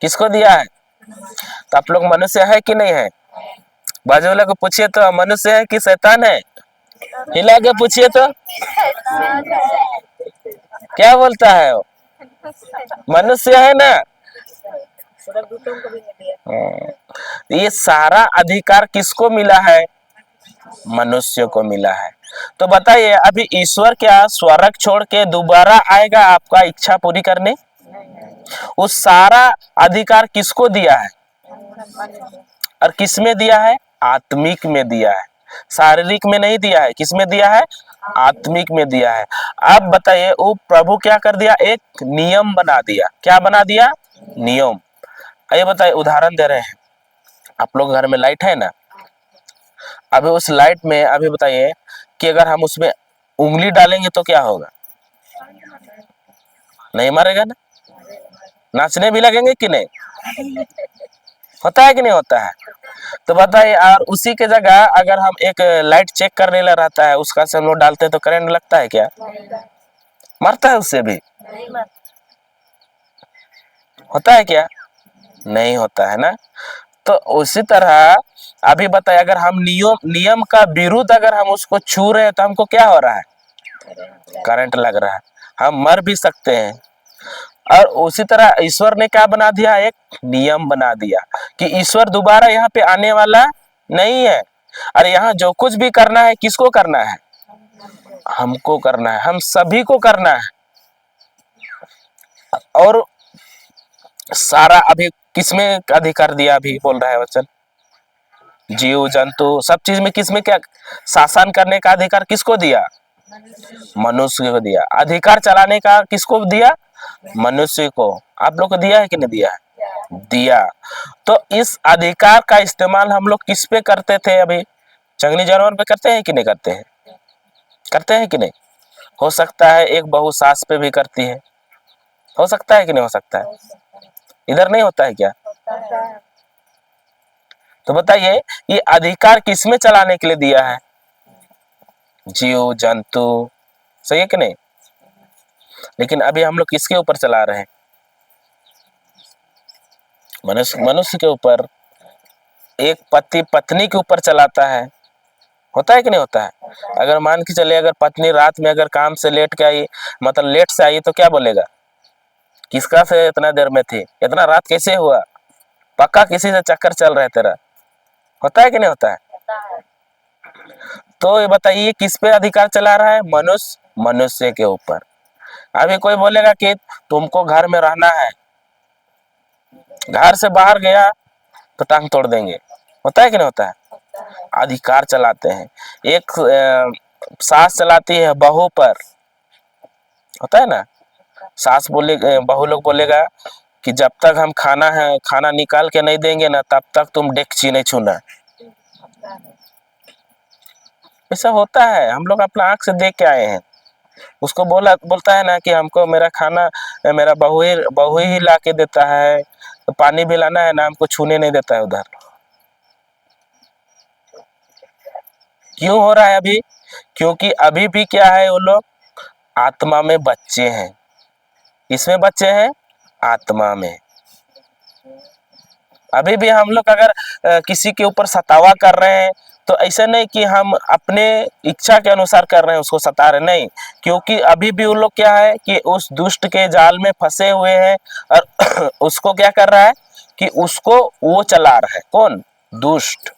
किसको दिया है? तो आप लोग मनुष्य है कि नहीं है? बाजू वाले को पूछिए तो मनुष्य है कि शैतान है? हिला के पूछिए तो क्या बोलता है वो? मनुष्य है ना। ये सारा अधिकार किसको मिला है? मनुष्य को मिला है। तो बताइए अभी ईश्वर क्या स्वर्ग छोड़ के दोबारा आएगा आपका इच्छा पूरी करने? उस सारा अधिकार किसको दिया है और किस में दिया है? आत्मिक में दिया है, शारीरिक में नहीं दिया है। किस में दिया है? आत्मिक में दिया है। अब बताइए वो प्रभु क्या कर दिया? एक नियम बना दिया। क्या बना दिया? नियम। ये बताइए, उदाहरण दे रहे हैं। आप लोग घर में लाइट है ना, अभी उस लाइट में अभी बताइए कि अगर हम उसमें उंगली डालेंगे तो क्या होगा? नहीं मारेगा ना। नाचने भी लगेंगे कि नहीं? होता है कि नहीं होता है? तो बताइए, और उसी के जगह अगर हम एक लाइट चेक करने लगा रहता है उसका से हम लोग डालते हैं तो करंट लगता है क्या? मरता है उससे भी? होता है क्या? नहीं होता है ना। तो उसी तरह अभी बताइए अगर हम नियम का विरुद्ध अगर हम उसको छू रहे हैं तो हमको क्या हो रहा है? करंट लग रहा है, हम मर भी सकते हैं। और उसी तरह ईश्वर ने क्या बना दिया? एक नियम बना दिया कि ईश्वर दोबारा यहाँ पे आने वाला नहीं है। अरे यहाँ जो कुछ भी करना है किसको करना है? हमको करना है, हम सभी को करना है। और सारा अभी किसमें अधिकार दिया? अभी बोल रहा है वचन, जीव जंतु सब चीज में किसमें क्या शासन करने का अधिकार किसको दिया? मनुष्य को दिया। अधिकार चलाने का किसको दिया? मनुष्य को। आप लोग को दिया है कि नहीं दिया है? दिया। तो इस अधिकार का इस्तेमाल हम लोग किस पे करते थे? अभी जंगली जानवर पे करते हैं कि नहीं करते हैं? करते हैं कि नहीं? हो सकता है एक बहू सास पे भी करती है। हो सकता है कि नहीं हो सकता है? इधर नहीं होता है क्या? तो बताइए ये अधिकार किसमें चलाने के लिए दिया है? जीव जंतु, सही है कि नहीं? लेकिन अभी हम लोग किसके ऊपर चला रहे हैं? मनुष्य के ऊपर। एक पति पत्नी के ऊपर चलाता है। होता है कि नहीं होता है? अगर मान के चले अगर पत्नी रात में अगर काम से लेट के आई, मतलब लेट से आई, तो क्या बोलेगा? किसका से इतना देर में थी, इतना रात कैसे हुआ? पक्का किसी से चक्कर चल रहा है तेरा। होता है कि नहीं होता है? तो ये बताइए किस पे अधिकार चला रहा है? मनुष्य के ऊपर। अभी कोई बोलेगा कि तुमको घर में रहना है, घर से बाहर गया तो टांग तोड़ देंगे। होता है कि नहीं होता है? अधिकार चलाते हैं। एक सास चलाती है बहू पर। होता है ना, सास बोले, बहू लोग बोलेगा कि जब तक हम खाना निकाल के नहीं देंगे ना तब तक तुम डेगची नहीं छूना। ऐसा होता है, हम लोग अपना आंख से देख के आए हैं। उसको बोलता है ना कि हमको मेरा खाना मेरा बहू ही ला के देता है, तो पानी भी लाना है ना हमको छूने नहीं देता है उधर। क्यों हो रहा है अभी? क्योंकि अभी भी क्या है, वो लोग आत्मा में बच्चे हैं। इसमें बच्चे हैं आत्मा में। अभी भी हम लोग अगर किसी के ऊपर सतावा कर रहे हैं तो ऐसा नहीं कि हम अपने इच्छा के अनुसार कर रहे हैं उसको सता रहे, नहीं। क्योंकि अभी भी वो लोग क्या है कि उस दुष्ट के जाल में फंसे हुए हैं और उसको क्या कर रहा है कि उसको वो चला रहा है। कौन? दुष्ट।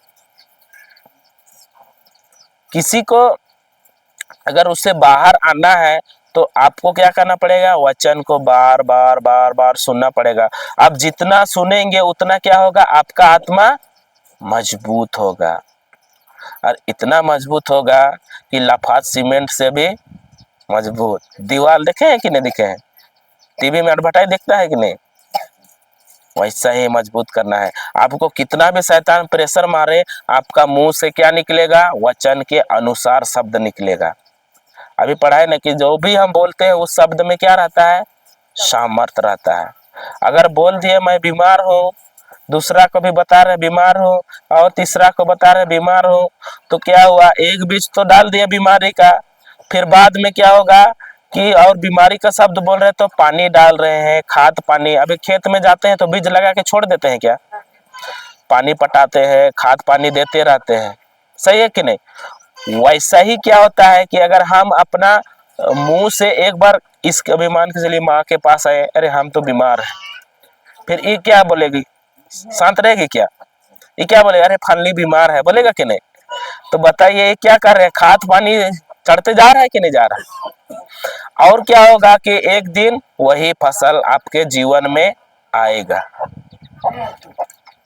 किसी को अगर उससे बाहर आना है तो आपको क्या करना पड़ेगा? वचन को बार बार बार बार सुनना पड़ेगा। आप जितना सुनेंगे उतना क्या होगा? आपका आत्मा मजबूत होगा। और इतना मजबूत होगा कि लफात सीमेंट से भी मजबूत। दीवार देखे हैं कि नहीं देखे हैं? टीवी में एडवर्टाइज देखता है कि नहीं? वैसा ही मजबूत करना है। आपको कितना भी शैतान प्रेशर मारे, आपका मुंह से क्या निकलेगा? वचन के अनुसार शब्द निकलेगा। अभी पढ़ा है ना कि जो भी हम बोलते हैं उस शब्द में क्या रहता है? सामर्थ रहता है। अगर बोल दिए मैं बीमार हूँ, दूसरा को भी बता रहे बीमार हो, और तीसरा को बता रहे बीमार हो, तो क्या हुआ? एक बीज तो डाल दिया बीमारी का, फिर बाद में क्या होगा कि और बीमारी का शब्द बोल रहे तो पानी डाल रहे हैं, खाद पानी। अभी खेत में जाते हैं तो बीज लगा के छोड़ देते हैं क्या? पानी पटाते हैं, खाद पानी देते रहते हैं, सही है कि नहीं? वैसा ही क्या होता है कि अगर हम अपना मुंह से एक बार इसके अभिमान के चलिए माँ के पास आए, अरे हम तो बीमार हैं, फिर ये क्या बोलेगी? शांत रहेगी क्या? ये क्या बोलेगा? अरे फलनी बीमार है, बोलेगा कि नहीं? तो बताइए ये क्या कर रहे हैं? खाद पानी चढ़ते जा रहा है कि नहीं जा रहा है? और क्या होगा कि एक दिन वही फसल आपके जीवन में आएगा।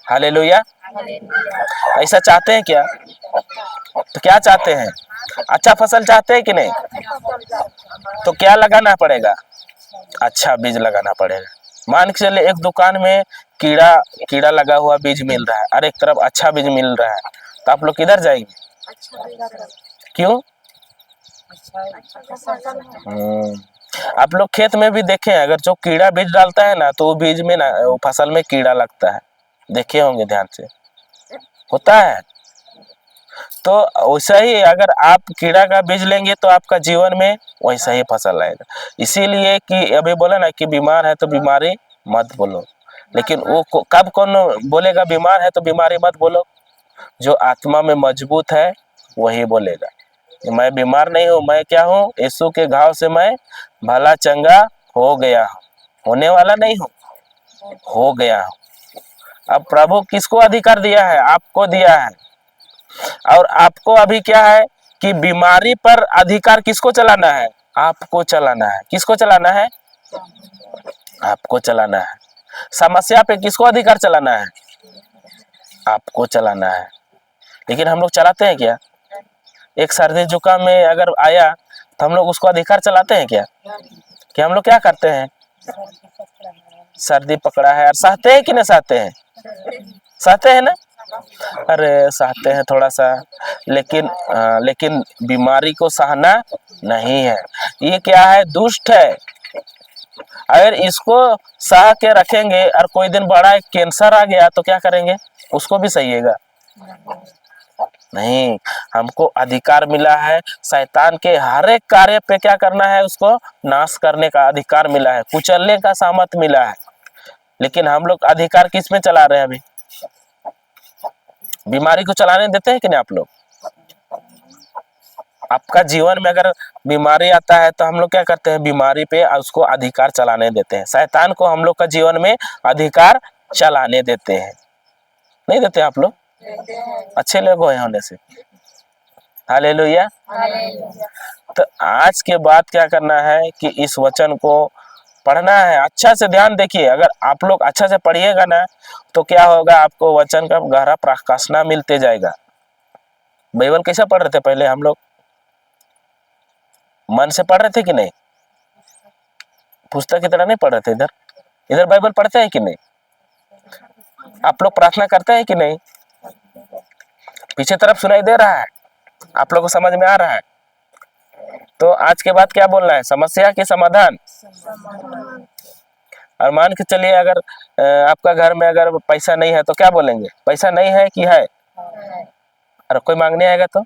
हालेलुया। ऐसा चाहते हैं क्या? तो क्या चाहते हैं? अच्छा फसल चाहते हैं कि नहीं? तो क्या लगाना पड़ेगा? अच्छा बीज लगाना पड़ेगा। मान के चले एक दुकान में कीड़ा कीड़ा लगा हुआ बीज मिल रहा है और एक तरफ अच्छा बीज मिल रहा है, तो आप लोग किधर जाएंगे? क्यों? आप लोग खेत में भी देखे हैं, अगर जो कीड़ा बीज डालता है ना तो वो बीज में ना, वो फसल में कीड़ा लगता है, देखे होंगे ध्यान से, होता है। तो वैसा ही अगर आप कीड़ा का बीज लेंगे तो आपका जीवन में वैसा ही फसल आएगा। इसीलिए कि अभी बोला ना कि बीमार है तो बीमारी मत बोलो, लेकिन वो कब कौन बोलेगा बीमार है तो बीमारी मत बोलो? जो आत्मा में मजबूत है वही बोलेगा कि मैं बीमार नहीं हूँ, मैं क्या हूँ? यीशु के घाव से मैं भला चंगा हो गया हूँ, होने वाला नहीं हूँ, हो गया हूँ। अब प्रभु किसको अधिकार दिया है? आपको दिया है। और आपको अभी क्या है कि बीमारी पर अधिकार किसको चलाना है? आपको चलाना है। किसको चलाना है? आपको चलाना है। समस्या पे किसको अधिकार चलाना है? आपको चलाना है। लेकिन हम लोग चलाते हैं क्या? एक सर्दी जुकाम में अगर आया तो हम लोग उसको अधिकार चलाते हैं क्या? कि हम लोग क्या करते हैं? सर्दी पकड़ा है और सहते हैं कि नहीं सहते हैं? सहते हैं ना? अरे सहते हैं थोड़ा सा, लेकिन बीमारी को सहना नहीं है। ये क्या है? दुष्ट है। अगर इसको सह के रखेंगे और कोई दिन बड़ा कैंसर आ गया तो क्या करेंगे? उसको भी सहिएगा? नहीं। हमको अधिकार मिला है शैतान के हर एक कार्य पे क्या करना है? उसको नाश करने का अधिकार मिला है, कुचलने का सामर्थ मिला है। लेकिन हम लोग अधिकार किस में चला रहे हैं? अभी बीमारी को चलाने देते हैं कि नहीं आप लोग? आपका जीवन में अगर बीमारी आता है तो हम लोग क्या करते हैं? बीमारी पे उसको अधिकार चलाने देते हैं। शैतान को हम लोग का जीवन में अधिकार चलाने देते हैं, नहीं देते आप लोग? अच्छे लोग हैं होने से। हालेलुया। तो आज के बाद क्या करना है कि इस वचन को पढ़ना है। अच्छा से ध्यान देखिए, अगर आप लोग अच्छा से पढ़िएगा ना तो क्या होगा? आपको वचन का गहरा प्रकाशना मिलते जाएगा। बाइबल कैसा पढ़ रहे थे पहले हम लोग? मन से पढ़ रहे थे कि नहीं? पुस्तक की तरह नहीं पढ़ रहे थे। इधर बाइबल पढ़ते हैं कि नहीं? आप लोग प्रार्थना करते हैं कि नहीं? पीछे तरफ सुनाई दे रहा है? आप लोग को समझ में आ रहा है? तो आज के बाद क्या बोलना है? समस्या के समाधान। और मान के चलिए अगर आपका घर में अगर पैसा नहीं है तो क्या बोलेंगे? पैसा नहीं है कि है? और कोई मांगने आएगा तो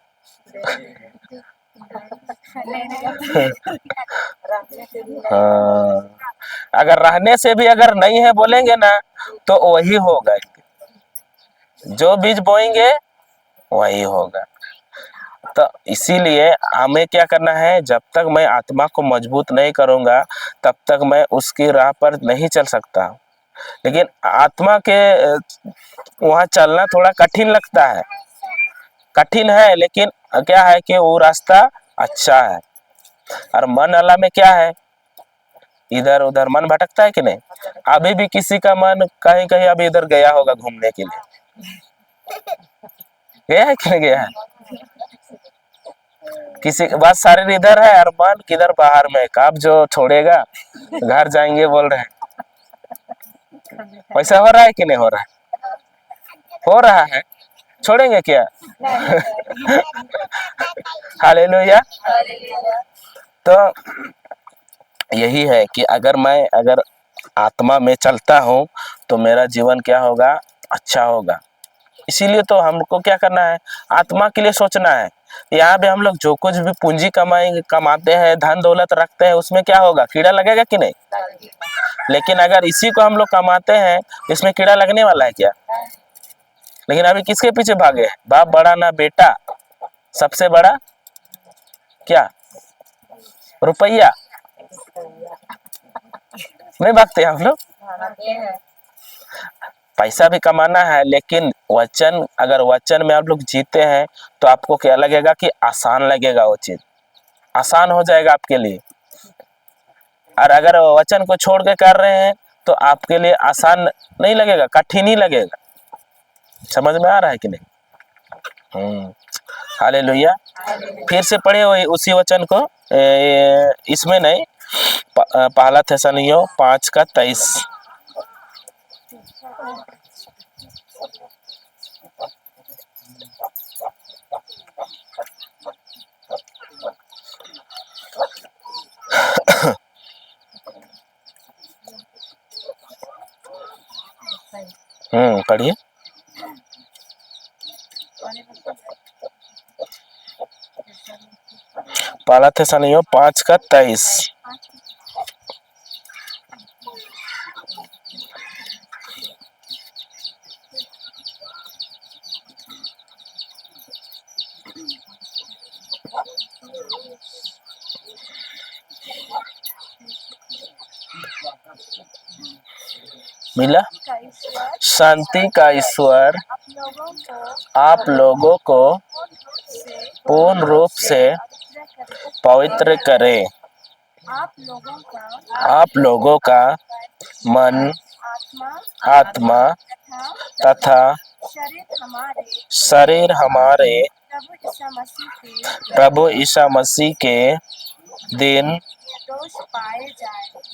हाँ, अगर रहने से भी अगर नहीं है बोलेंगे ना तो वही होगा। जो बीज बोएंगे वही होगा। तो इसीलिए हमें क्या करना है? जब तक मैं आत्मा को मजबूत नहीं करूंगा तब तक मैं उसकी राह पर नहीं चल सकता। लेकिन आत्मा के वहाँ चलना थोड़ा कठिन लगता है, कठिन है, लेकिन क्या है कि वो रास्ता अच्छा है। और मन वाला में क्या है? इधर उधर मन भटकता है कि नहीं? अभी भी किसी का मन कहीं कहीं अभी इधर गया होगा घूमने के लिए, गया है कि नहीं गया है? किसी के बाद शरीर इधर है और मन किधर बाहर में। कब जो छोड़ेगा घर जाएंगे बोल रहे हैं। वैसा हो रहा है कि नहीं हो रहा है? हो रहा है, छोड़ेंगे क्या? हालेलुया। हालेलुया। तो यही है कि अगर आत्मा में चलता हूँ तो मेरा जीवन क्या होगा? अच्छा होगा। इसीलिए तो हमको क्या करना है? आत्मा के लिए सोचना है। यहाँ पे हम लोग जो कुछ भी पूंजी कमाते हैं, धन दौलत रखते हैं, उसमें क्या होगा? कीड़ा लगेगा कि नहीं? लेकिन अगर इसी को हम लोग कमाते हैं, इसमें कीड़ा लगने वाला है क्या? लेकिन अभी किसके पीछे भागे हैं? बाप बड़ा ना बेटा, सबसे बड़ा क्या? रुपया। नहीं भागते हम लोग? भागते हैं। पैसा भी कमाना है, लेकिन अगर वचन में आप लोग जीते हैं तो आपको क्या लगेगा? कि आसान लगेगा, वो चीज आसान हो जाएगा आपके लिए। और अगर वचन को छोड़ के कर रहे हैं तो आपके लिए आसान नहीं लगेगा, कठिन ही लगेगा। समझ में आ रहा है कि नहीं? हालेलुया। फिर से पढ़े वही उसी वचन को, इसमें नहीं, पहला थिस्सलुनीकियों 5:23। पढ़िए। पहला थिस्सलुनीकियों 5:23। मिला? शांति का ईश्वर आप लोगों को पूर्ण रूप से पवित्र करे। आप लोगों का मन, आत्मा तथा शरीर हमारे प्रभु ईसा मसीह के दिन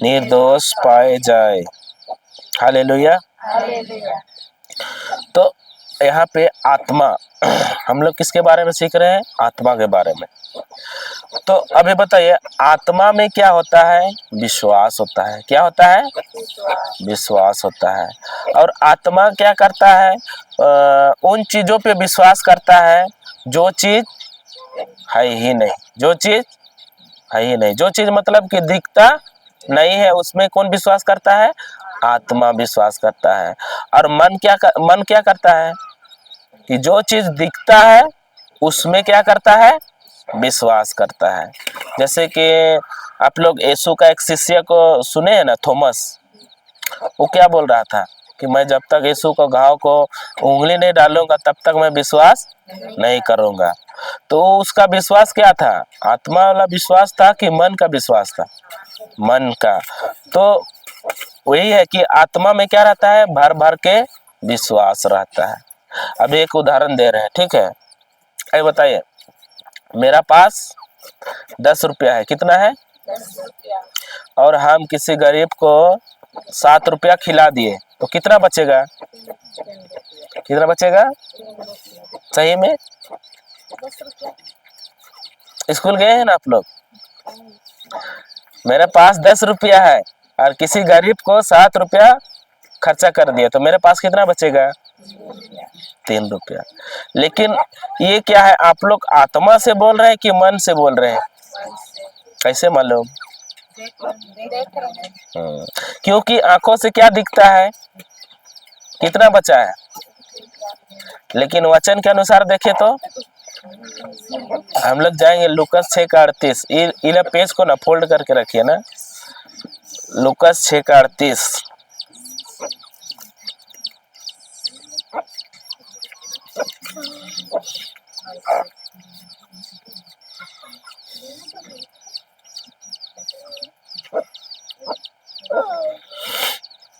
निर्दोष पाए जाए। हालेलुया। हालेलुया। तो यहाँ पे आत्मा, हम लोग किसके बारे में सीख रहे हैं? आत्मा के बारे में। तो अभी बताइए, आत्मा में क्या होता है? विश्वास होता है। क्या होता है? विश्वास होता है। और आत्मा क्या करता है? उन चीजों पे विश्वास करता है जो चीज है ही नहीं। जो चीज है ही नहीं, जो चीज मतलब कि दिखता नहीं है, उसमें कौन विश्वास करता है? आत्मा विश्वास करता है। और मन क्या करता है? कि जो चीज दिखता है उसमें क्या करता है? विश्वास करता है। जैसे कि आप लोग यीशु का एक शिष्य को सुने हैं ना, थॉमस। वो क्या बोल रहा था? कि मैं जब तक यीशु को घाव को उंगली नहीं डालूंगा तब तक मैं विश्वास नहीं करूंगा। तो उसका विश्वास क्या था? आत्मा वाला विश्वास था कि मन का विश्वास था? मन का। तो वही है कि आत्मा में क्या रहता है? भर भर के विश्वास रहता है। अभी एक उदाहरण दे रहे हैं, ठीक है? अरे बताइए, मेरा पास 10 रुपया है। कितना है? 10 रुपया। और हम किसी गरीब को 7 रुपया खिला दिए तो कितना बचेगा? कितना बचेगा? सही में? 10 रुपया। स्कूल गए हैं ना आप लोग? मेरे पास 10 रुपया है और किसी गरीब को 7 रुपया खर्चा कर दिया तो मेरे पास कितना बचेगा? 3 रुपया। लेकिन ये क्या है? आप लोग आत्मा से बोल रहे हैं कि मन से बोल रहे हैं? कैसे मालूम? देख रहे हैं। क्योंकि आंखों से क्या दिखता है? कितना बचा है? लेकिन वचन के अनुसार देखें तो हम लोग जाएंगे लूकस 6:38। इले पेज को ना फोल्ड करके रखिए ना। लूकस 6:38।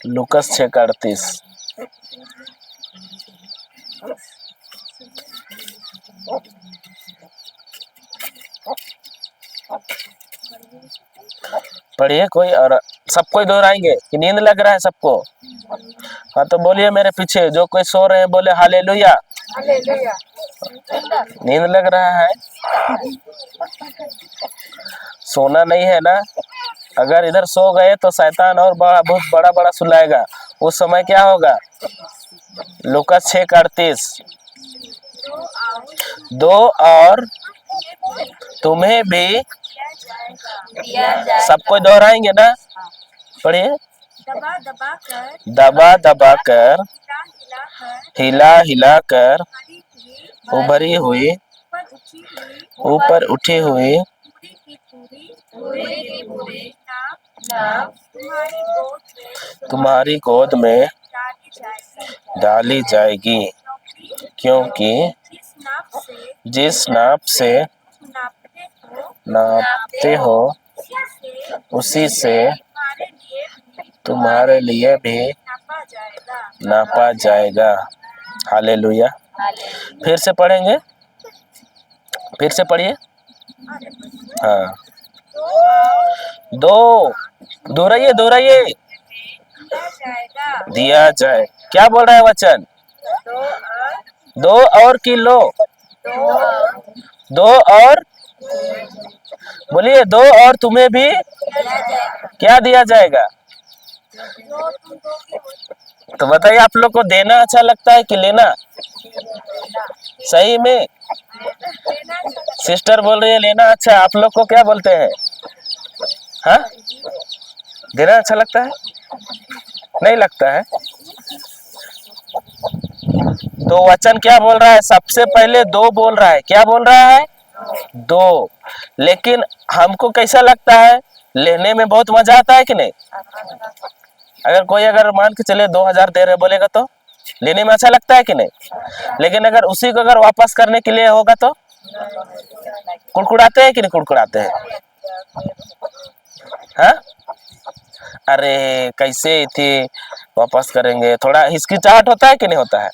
लूकस 6:38। पढ़िए कोई, और सबको दोहराएंगे कि नींद लग रहा है सबको? हाँ तो बोलिए मेरे पीछे, जो कोई सो रहे हैं बोले हालेलुया। हालेलुया। नींद लग रहा है, सोना नहीं है ना। अगर इधर सो गए तो शैतान और बहुत बड़ा बड़ा सुलाएगा। उस समय क्या होगा? लूका 6:38, दो और तुम्हें भी, दिया जाएगा। सबको दोहराएंगे ना, पढ़िए। दबा दबा कर, दबा दबा कर, हिला हिला कर, हिला हिला कर, उभरी हुई, ऊपर उठी हुई, पूरी की पूरी नाव तुम्हारी गोद में डाली जाएगी, क्योंकि जिस नाप से नापते हो उसी से तुम्हारे लिए भी नापा जाएगा। हालेलुया। फिर से पढ़ेंगे, फिर से पढ़िए। हाँ, दो, दोहराइए दोहराइए। दिया जाए, क्या बोल रहा है वचन? दो और की लो, दो और, बोलिए, दो और तुम्हें भी क्या दिया जाएगा? तो बताइए, आप लोग को देना अच्छा लगता है कि लेना? सही में सिस्टर बोल रही है लेना अच्छा, आप लोग को क्या बोलते हैं? हाँ, देना अच्छा लगता है? नहीं लगता है? तो वचन क्या बोल रहा है? सबसे पहले दो बोल रहा है। क्या बोल रहा है? दो। लेकिन हमको कैसा लगता है? लेने में बहुत मजा आता है कि नहीं? अगर कोई अगर मान के चले 2000 दे रहे बोलेगा तो लेने में अच्छा लगता है कि नहीं? लेकिन अगर उसी को अगर वापस करने के लिए होगा तो कुड़कुड़ाते हैं कि नहीं कुड़कुड़ाते हैं? हाँ? अरे कैसे थी वापस करेंगे, थोड़ा हिचकिचाहट होता है कि नहीं होता है?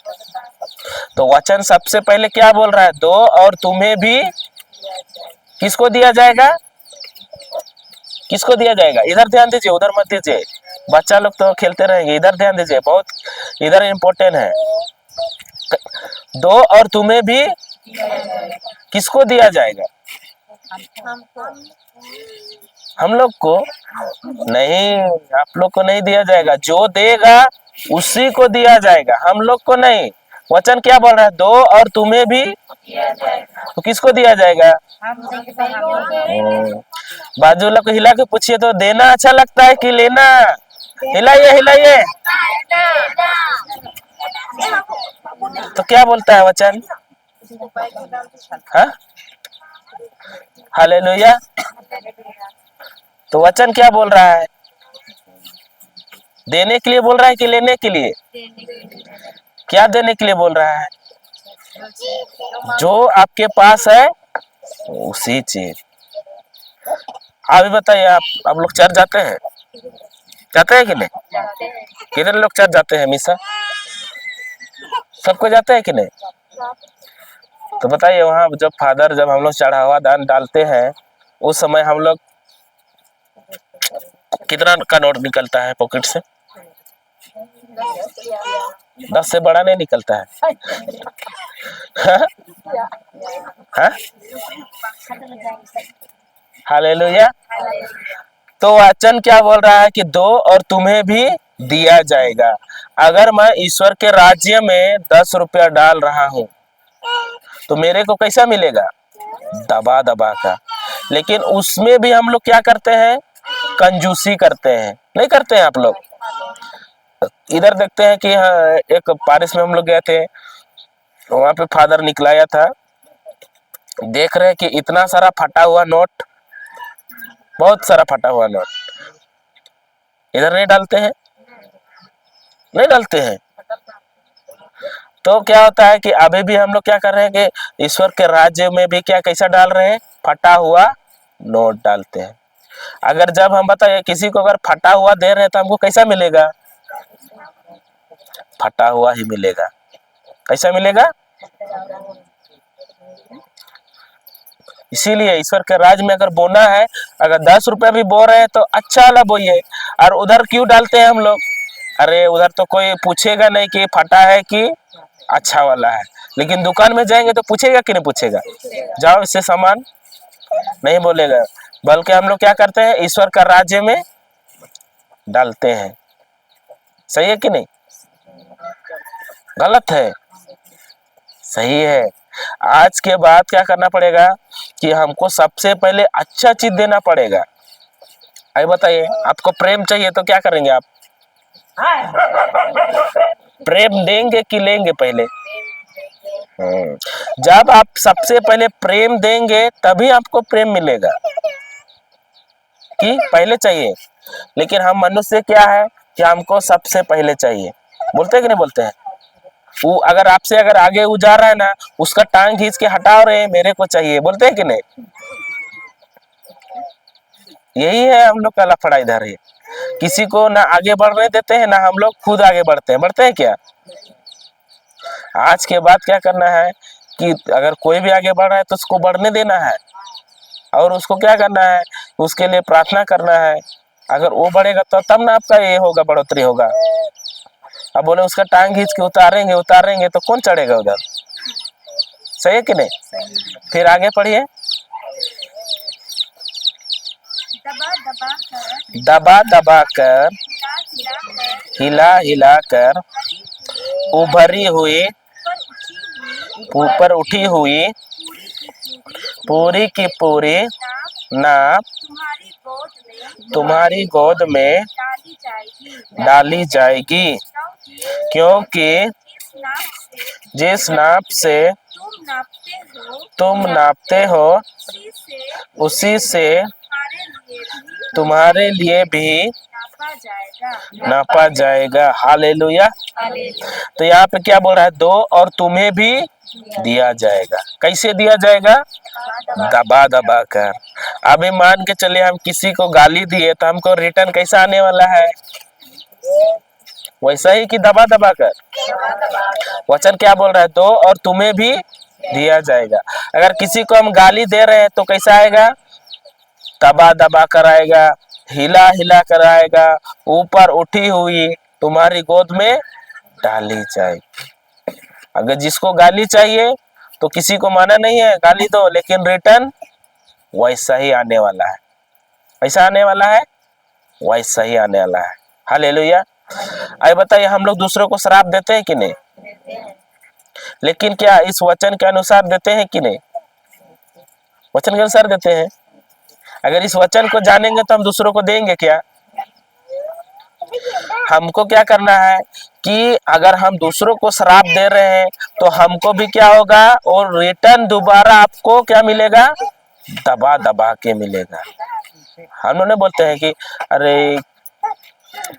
तो वचन सबसे पहले क्या बोल रहा है? दो और तुम्हें भी किसको दिया जाएगा? किसको दिया जाएगा? इधर ध्यान दीजिए, उधर मत दीजिए। बच्चा लोग तो खेलते रहेंगे, इधर ध्यान दीजिए, बहुत इधर इम्पोर्टेंट है। दो और तुम्हें भी किसको दिया जाएगा? हम लोग को नहीं, आप लोग को नहीं दिया जाएगा। जो देगा उसी को दिया जाएगा, हम लोग को नहीं। वचन क्या बोल रहा है? दो और तुम्हें भी तो किसको दिया जाएगा? बाजू वाला को हिला के पूछिए तो, देना अच्छा लगता है कि लेना? हिलाइए हिलाइए। तो क्या बोलता है वचन? हाँ, हालेलुया। तो वचन क्या बोल रहा है? देने के लिए बोल रहा है कि लेने के लिए? क्या देने के लिए बोल रहा है? जो आपके पास है उसी चीज। अभी बताइए, आप लोग चर्च जाते हैं? जाते हैं कि नहीं? कितने लोग चर्च जाते हैं? हमेशा सबको जाते हैं कि नहीं? तो बताइए, वहाँ जब फादर, जब हम लोग चढ़ावा दान डालते हैं उस समय हम लोग कितना का नोट निकलता है पॉकेट से? 10 से बड़ा नहीं निकलता है। हाँ? हाँ? हालेलुया। तो वचन क्या बोल रहा है कि दो और तुम्हें भी दिया जाएगा। अगर मैं ईश्वर के राज्य में 10 रुपया डाल रहा हूं तो मेरे को कैसा मिलेगा? दबा दबा का। लेकिन उसमें भी हम लोग क्या करते हैं? कंजूसी करते हैं। नहीं करते हैं आप लोग? इधर देखते हैं कि हाँ, एक पारिस में हम लोग गए थे, वहां पे फादर निकलाया था, देख रहे हैं कि इतना सारा फटा हुआ नोट, बहुत सारा फटा हुआ नोट। इधर नहीं डालते हैं? नहीं डालते हैं। तो क्या होता है कि अभी भी हम लोग क्या कर रहे हैं कि ईश्वर के राज्य में भी क्या कैसा डाल रहे हैं? फटा हुआ नोट डालते हैं। अगर जब हम बताइए किसी को अगर फटा हुआ दे रहे हैं तो हमको कैसा मिलेगा? फटा हुआ ही मिलेगा। कैसा मिलेगा? इसीलिए ईश्वर के राज में अगर बोना है, अगर 10 रुपया भी बो रहे हैं तो अच्छा वाला बोइए। और उधर क्यों डालते हैं हम लोग? अरे उधर तो कोई पूछेगा नहीं कि फटा है कि अच्छा वाला है, लेकिन दुकान में जाएंगे तो पूछेगा कि नहीं पूछेगा, जाओ इससे सामान, नहीं बोलेगा। बल्कि हम लोग क्या करते हैं, ईश्वर का राज्य में डालते हैं। सही है कि नहीं, गलत है, सही है। आज के बाद क्या करना पड़ेगा कि हमको सबसे पहले अच्छा चीज देना पड़ेगा। अरे बताइए, आपको प्रेम चाहिए तो क्या करेंगे आप, प्रेम देंगे कि लेंगे पहले? जब आप सबसे पहले प्रेम देंगे तभी आपको प्रेम मिलेगा, कि पहले चाहिए। लेकिन हम मनुष्य क्या है कि हमको सबसे पहले चाहिए, बोलते हैं कि नहीं बोलते हैं? वो अगर आपसे अगर आगे वो जा रहा है ना, उसका टांग खींच के हटाओ रहे, मेरे को चाहिए, बोलते हैं कि नहीं? यही है हम लोग का लफड़ा इधर है, किसी को ना आगे बढ़ने देते हैं, ना हम लोग खुद आगे बढ़ते हैं। बढ़ते हैं क्या? आज के बाद क्या करना है कि अगर कोई भी आगे बढ़ रहा है तो उसको बढ़ने देना है, और उसको क्या करना है, उसके लिए प्रार्थना करना है। अगर वो बढ़ेगा तो तब ना आपका ये होगा, बढ़ोतरी होगा। अब बोले उसका टांग खींच के उतारेंगे उतारेंगे तो कौन चढ़ेगा उधर? सही है कि नहीं? फिर आगे पढ़िए। दबा दबा कर, दबा दबा कर, हिला हिला कर, हिला हिला कर, उभरी हुई, ऊपर उठी हुई, ऊपर उठी हुई, पूरी की पूरी पूरी की पूरी नाप तुम्हारी गोद में तुम्हारी गोद में डाली जाएगी, डाली जाएगी, क्योंकि क्योंकि जिस नाप से जिस नाप से तुम नापते हो, तुम नापते हो उसी से उसी से तुम्हारे लिए भी तुम्हारे लिए भी नापा जाएगा। नापा जाएगा। हालेलुया। हालेलुया। तो यहाँ पे क्या बोल रहा है, दो और तुम्हें भी दिया जाएगा। कैसे दिया जाएगा? दबा दबा कर। अभी मान के चलिए हम किसी को गाली दिए तो हमको रिटर्न कैसा आने वाला है? वैसा ही कि दबा दबा कर। वचन क्या बोल रहा है? दो और तुम्हें भी दिया जाएगा। अगर किसी को हम गाली दे रहे हैं तो कैसा आएगा? दबा दबा कर आएगा, हिला हिला कर आएगा, ऊपर उठी हुई तुम्हारी गोद में डाली जाएगी। अगर जिसको गाली चाहिए तो किसी को माना नहीं है गाली दो, लेकिन रिटर्न वैसा ही आने वाला है। ऐसा आने वाला है, वैसा ही आने वाला है। हालेलुया। आइए बताइए, हम लोग दूसरों को श्राप देते हैं कि नहीं? लेकिन क्या इस वचन के अनुसार देते हैं कि नहीं? वचन के अनुसार देते हैं। अगर इस वचन को जानेंगे तो हम दूसरों को देंगे क्या? हमको क्या करना है कि अगर हम दूसरों को श्राप दे रहे हैं तो हमको भी क्या होगा, और रिटर्न दोबारा आपको क्या मिलेगा? दबा दबा के मिलेगा। हम लोग नहीं बोलते हैं कि अरे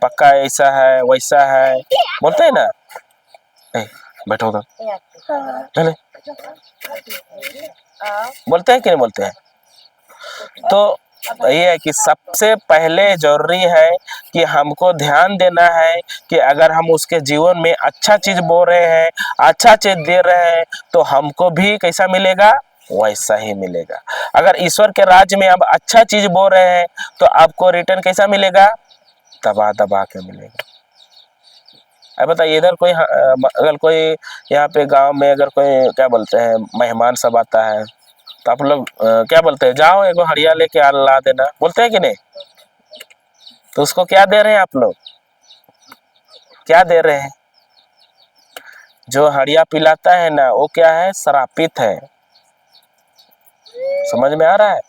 पक्का ऐसा है वैसा है, बोलते हैं ना? बैठो उधर, चले, बोलते हैं कि नहीं बोलते हैं? तो ये है कि सबसे पहले जरूरी है कि हमको ध्यान देना है कि अगर हम उसके जीवन में अच्छा चीज बोल रहे हैं, अच्छा चीज दे रहे हैं, तो हमको भी कैसा मिलेगा? वैसा ही मिलेगा। अगर ईश्वर के राज्य में आप अच्छा चीज बोल रहे हैं तो आपको रिटर्न कैसा मिलेगा? दबा दबा के मिलेगा। अब बताइए, इधर कोई अगर कोई यहाँ पे गांव में अगर कोई क्या बोलते हैं मेहमान सब आता है तो आप लोग क्या बोलते हैं? जाओ एगो हड़िया लेके ला देना, बोलते हैं कि नहीं? तो उसको क्या दे रहे हैं आप लोग? क्या दे रहे हैं? जो हड़िया पिलाता है ना, वो क्या है? श्रापित है। समझ में आ रहा है?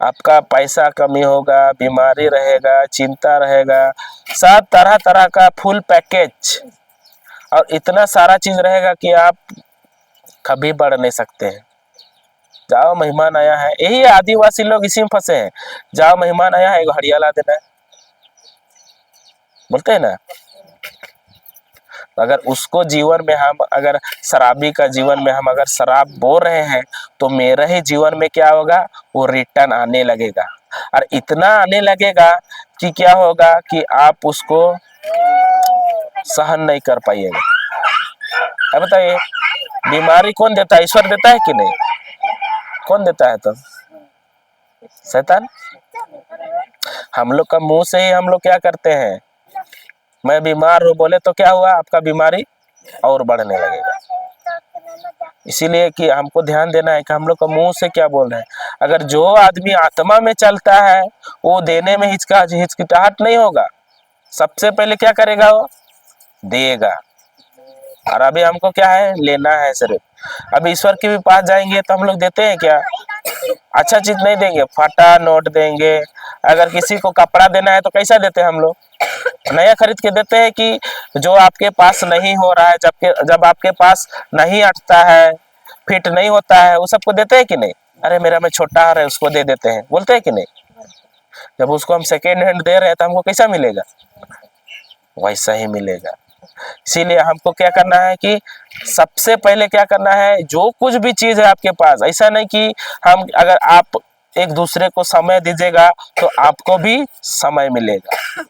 आपका पैसा कमी होगा, बीमारी रहेगा, चिंता रहेगा, सब तरह तरह का फुल पैकेज, और इतना सारा चीज रहेगा कि आप कभी बढ़ नहीं सकते हैं। जाओ मेहमान आया है, यही आदिवासी लोग इसी में फंसे हैं। जाओ मेहमान आया है, एगो हड़िया ला देना है, बोलते हैं ना? अगर उसको जीवन में हम अगर शराबी का जीवन में हम अगर शराब बोल रहे हैं तो मेरे ही जीवन में क्या होगा? वो रिटर्न आने लगेगा, और इतना आने लगेगा कि क्या होगा कि आप उसको सहन नहीं कर पाइएगा। अब बताइए, बीमारी कौन देता है? ईश्वर देता है कि नहीं? कौन देता है? तो शैतान। हम लोग का मुंह से ही हम लोग क्या करते हैं? मैं बीमार हूँ बोले तो क्या हुआ, आपका बीमारी और बढ़ने लगेगा। इसीलिए कि हमको ध्यान देना है कि हम लोग का मुंह से क्या बोल रहे हैं। अगर जो आदमी आत्मा में चलता है वो देने में हिचकिचाहट नहीं होगा, सबसे पहले क्या करेगा, वो देगा। और अभी हमको क्या है, लेना है सिर्फ। अब ईश्वर के भी पास जाएंगे तो हम लोग देते हैं क्या, अच्छा चीज नहीं देंगे, फटा नोट देंगे। अगर किसी को कपड़ा देना है तो कैसा देते हैं हम लोग, नया खरीद के देते हैं कि जो आपके पास नहीं हो रहा है, जब आपके पास नहीं अटता है, फिट नहीं होता है, वो सबको देते हैं कि नहीं। अरे मेरा में छोटा आ रहा है उसको दे देते हैं, बोलते हैं कि नहीं। जब उसको हम सेकेंड हैंड दे रहे हैं तो हमको कैसा मिलेगा, वैसा ही मिलेगा। इसीलिए हमको क्या करना है कि सबसे पहले क्या करना है, जो कुछ भी चीज है आपके पास, ऐसा नहीं कि हम, अगर आप एक दूसरे को समय दीजिएगा तो आपको भी समय मिलेगा।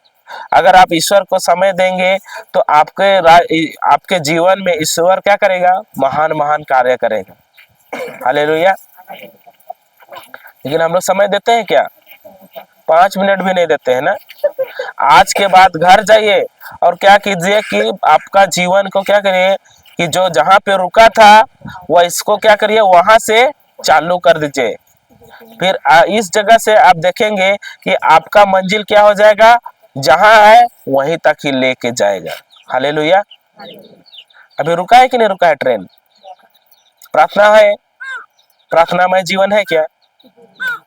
अगर आप ईश्वर को समय देंगे तो आपके जीवन में ईश्वर क्या करेगा, महान महान कार्य करेगा। हालेलुया। लेकिन हम लोग समय देते हैं क्या, 5 मिनट भी नहीं देते हैं ना। आज के बाद घर जाइए और क्या कीजिए कि आपका जीवन को क्या करिए कि जो जहाँ पे रुका था वह इसको क्या करिए, वहां से चालू कर दीजिए। फिर इस जगह से आप देखेंगे कि आपका मंजिल क्या हो जाएगा, जहां है वहीं तक ही लेके जाएगा। हालेलुया। अभी रुका है कि नहीं रुका है ट्रेन, प्रार्थना है, प्रार्थनामय जीवन है क्या,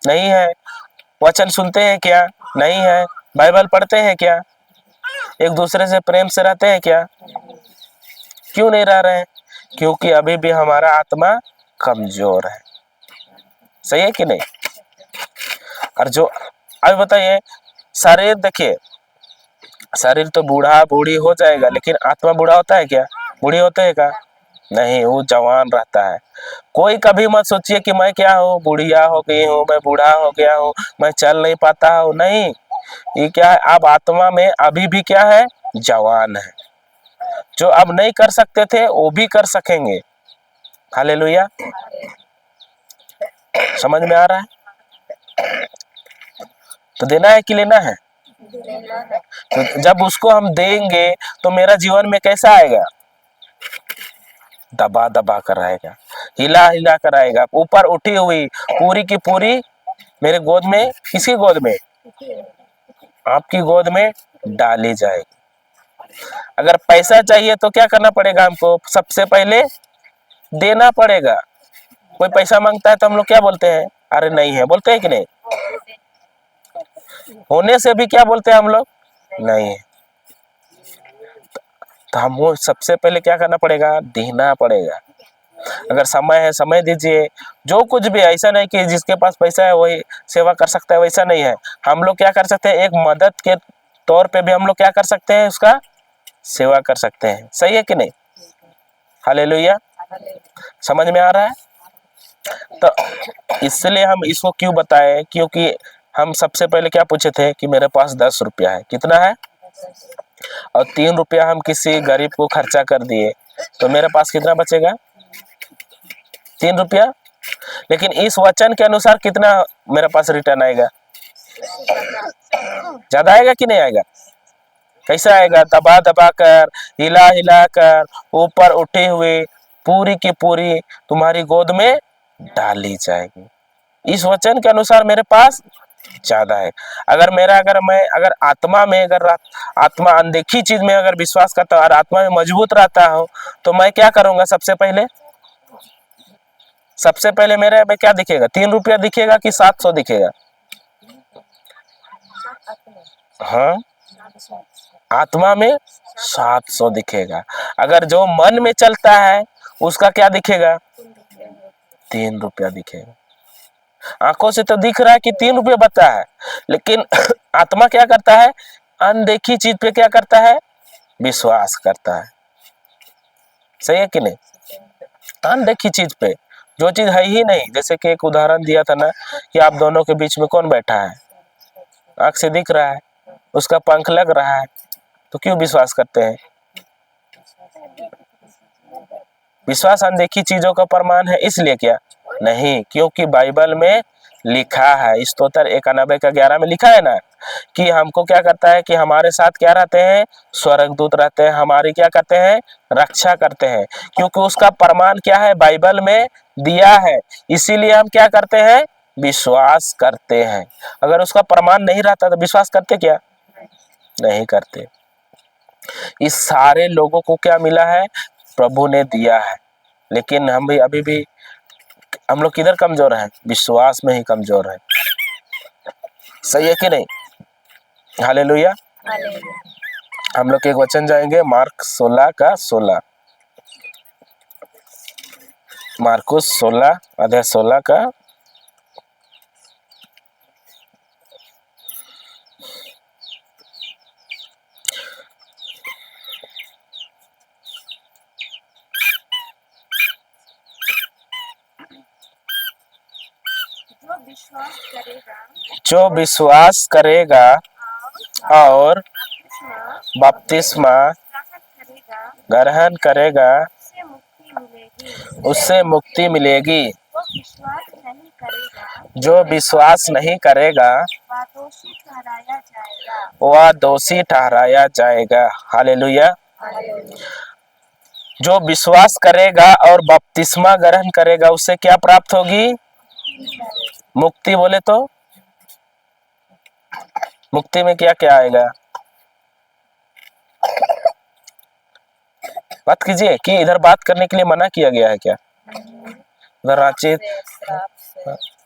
नहीं है। वचन सुनते हैं क्या, नहीं है। बाइबल पढ़ते हैं क्या, एक दूसरे से प्रेम से रहते हैं क्या, क्यों नहीं रह रहे हैं, क्योंकि अभी भी हमारा आत्मा कमजोर है। सही है कि नहीं। और जो अभी बताइए, शरीर देखिए, शरीर तो बूढ़ा बूढ़ी हो जाएगा, लेकिन आत्मा बूढ़ा होता है क्या, बूढ़ी होते है क्या, नहीं, वो जवान रहता है। कोई कभी मत सोचिए कि मैं क्या हूँ, बुढ़िया हो गई हूँ, मैं बूढ़ा हो गया हूँ, मैं चल नहीं पाता हूँ, नहीं। ये क्या है, आप आत्मा में अभी भी क्या है, जवान है। जो अब नहीं कर सकते थे वो भी कर सकेंगे। हालेलुया। समझ में आ रहा है। तो देना है कि लेना है, तो जब उसको हम देंगे तो मेरा जीवन में कैसा आएगा, दबा दबा कर आएगा, हिला हिला कर आएगा, ऊपर उठी हुई पूरी की पूरी मेरे गोद में, किसकी गोद में, आपकी गोद में डाली जाएगी। अगर पैसा चाहिए तो क्या करना पड़ेगा हमको, सबसे पहले देना पड़ेगा। कोई पैसा मांगता है तो हम लोग क्या बोलते हैं, अरे नहीं है, बोलते हैं कि नहीं। होने से भी क्या बोलते हैं हम लोग, नहीं है। तो हमको सबसे पहले क्या करना पड़ेगा, देना पड़ेगा। अगर समय है समय दीजिए। जो कुछ भी, ऐसा नहीं कि जिसके पास पैसा है वही सेवा कर सकता है, वैसा नहीं है। हम लोग क्या कर सकते हैं, एक मदद के तौर पे भी हम लोग क्या कर सकते हैं, उसका सेवा कर सकते हैं। सही है कि नहीं। हालेलुया। समझ में आ रहा है। तो इसलिए हम इसको क्यों बताए, क्योंकि हम सबसे पहले क्या पूछे थे कि मेरे पास 10 रुपया है, कितना है, और 3 रुपया हम किसी गरीब को खर्चा कर दिए, तो मेरे पास कितना बचेगा, 3 रुपया। लेकिन इस वचन के अनुसार कितना मेरे पास रिटर्न आएगा, ज्यादा आएगा कि नहीं आएगा, कैसा आएगा, दबा दबा कर, हिला हिला कर, ऊपर उठे हुए पूरी की पूरी तुम्हारी गोद में डाली जाएगी। इस वचन के अनुसार मेरे पास ज्यादा है। अगर आत्मा में, अगर आत्मा अनदेखी चीज में अगर विश्वास करता हूँ और आत्मा में मजबूत रहता हूँ, तो मैं क्या करूंगा, सबसे पहले मेरे में क्या दिखेगा, 3 रुपया दिखेगा कि 700 दिखेगा, हाँ, आत्मा में 700 दिखेगा। अगर जो मन में चलता है उसका क्या दिखेगा, 3 रुपया दिखेगा। आंखों से तो दिख रहा है कि 3 रुपया बचा है, लेकिन आत्मा क्या करता है, अनदेखी चीज पे क्या करता है, विश्वास करता है। सही है कि नहीं। अनदेखी चीज पे, जो चीज है ही नहीं। जैसे कि एक उदाहरण दिया था ना कि आप दोनों के बीच में कौन बैठा है, आंख से दिख रहा है, उसका पंख लग रहा है, तो क्यों विश्वास करते हैं। विश्वास अनदेखी चीजों का प्रमाण है, इसलिए क्या नहीं, क्योंकि बाइबल में लिखा है, स्तोत्र 91 का 11 में लिखा है ना कि हमको क्या करता है कि हमारे साथ क्या रहते हैं, स्वर्गदूत रहते हैं, हमारी क्या करते हैं, रक्षा करते हैं, क्योंकि उसका प्रमाण क्या है, बाइबल में दिया है। इसीलिए हम क्या करते हैं, विश्वास करते हैं। अगर उसका प्रमाण नहीं रहता तो विश्वास करते क्या, नहीं करते। इस सारे लोगों को क्या मिला है, प्रभु ने दिया है, लेकिन हम भी अभी भी हम लोग किधर कमजोर हैं, विश्वास में ही कमजोर है। सही है कि नहीं? हालेलुया। हम लोग एक वचन जाएंगे, मार्क 16 का 16, मार्कुस 16 अध्याय 16 का जो विश्वास करेगा जो विश्वास करेगा और बपतिस्मा ग्रहण करेगा उससे मुक्ति मिलेगी। उससे मुक्ति मिलेगी। जो विश्वास नहीं करेगा जो विश्वास नहीं करेगा वह दोषी ठहराया जाएगा। वह दोषी ठहराया जाएगा। हालेलुया। जो विश्वास करेगा और बपतिस्मा ग्रहण करेगा उससे क्या प्राप्त होगी, मुक्ति। बोले तो मुक्ति में क्या क्या आएगा, बात कीजिए कि इधर बात करने के लिए मना किया गया है क्या? उधर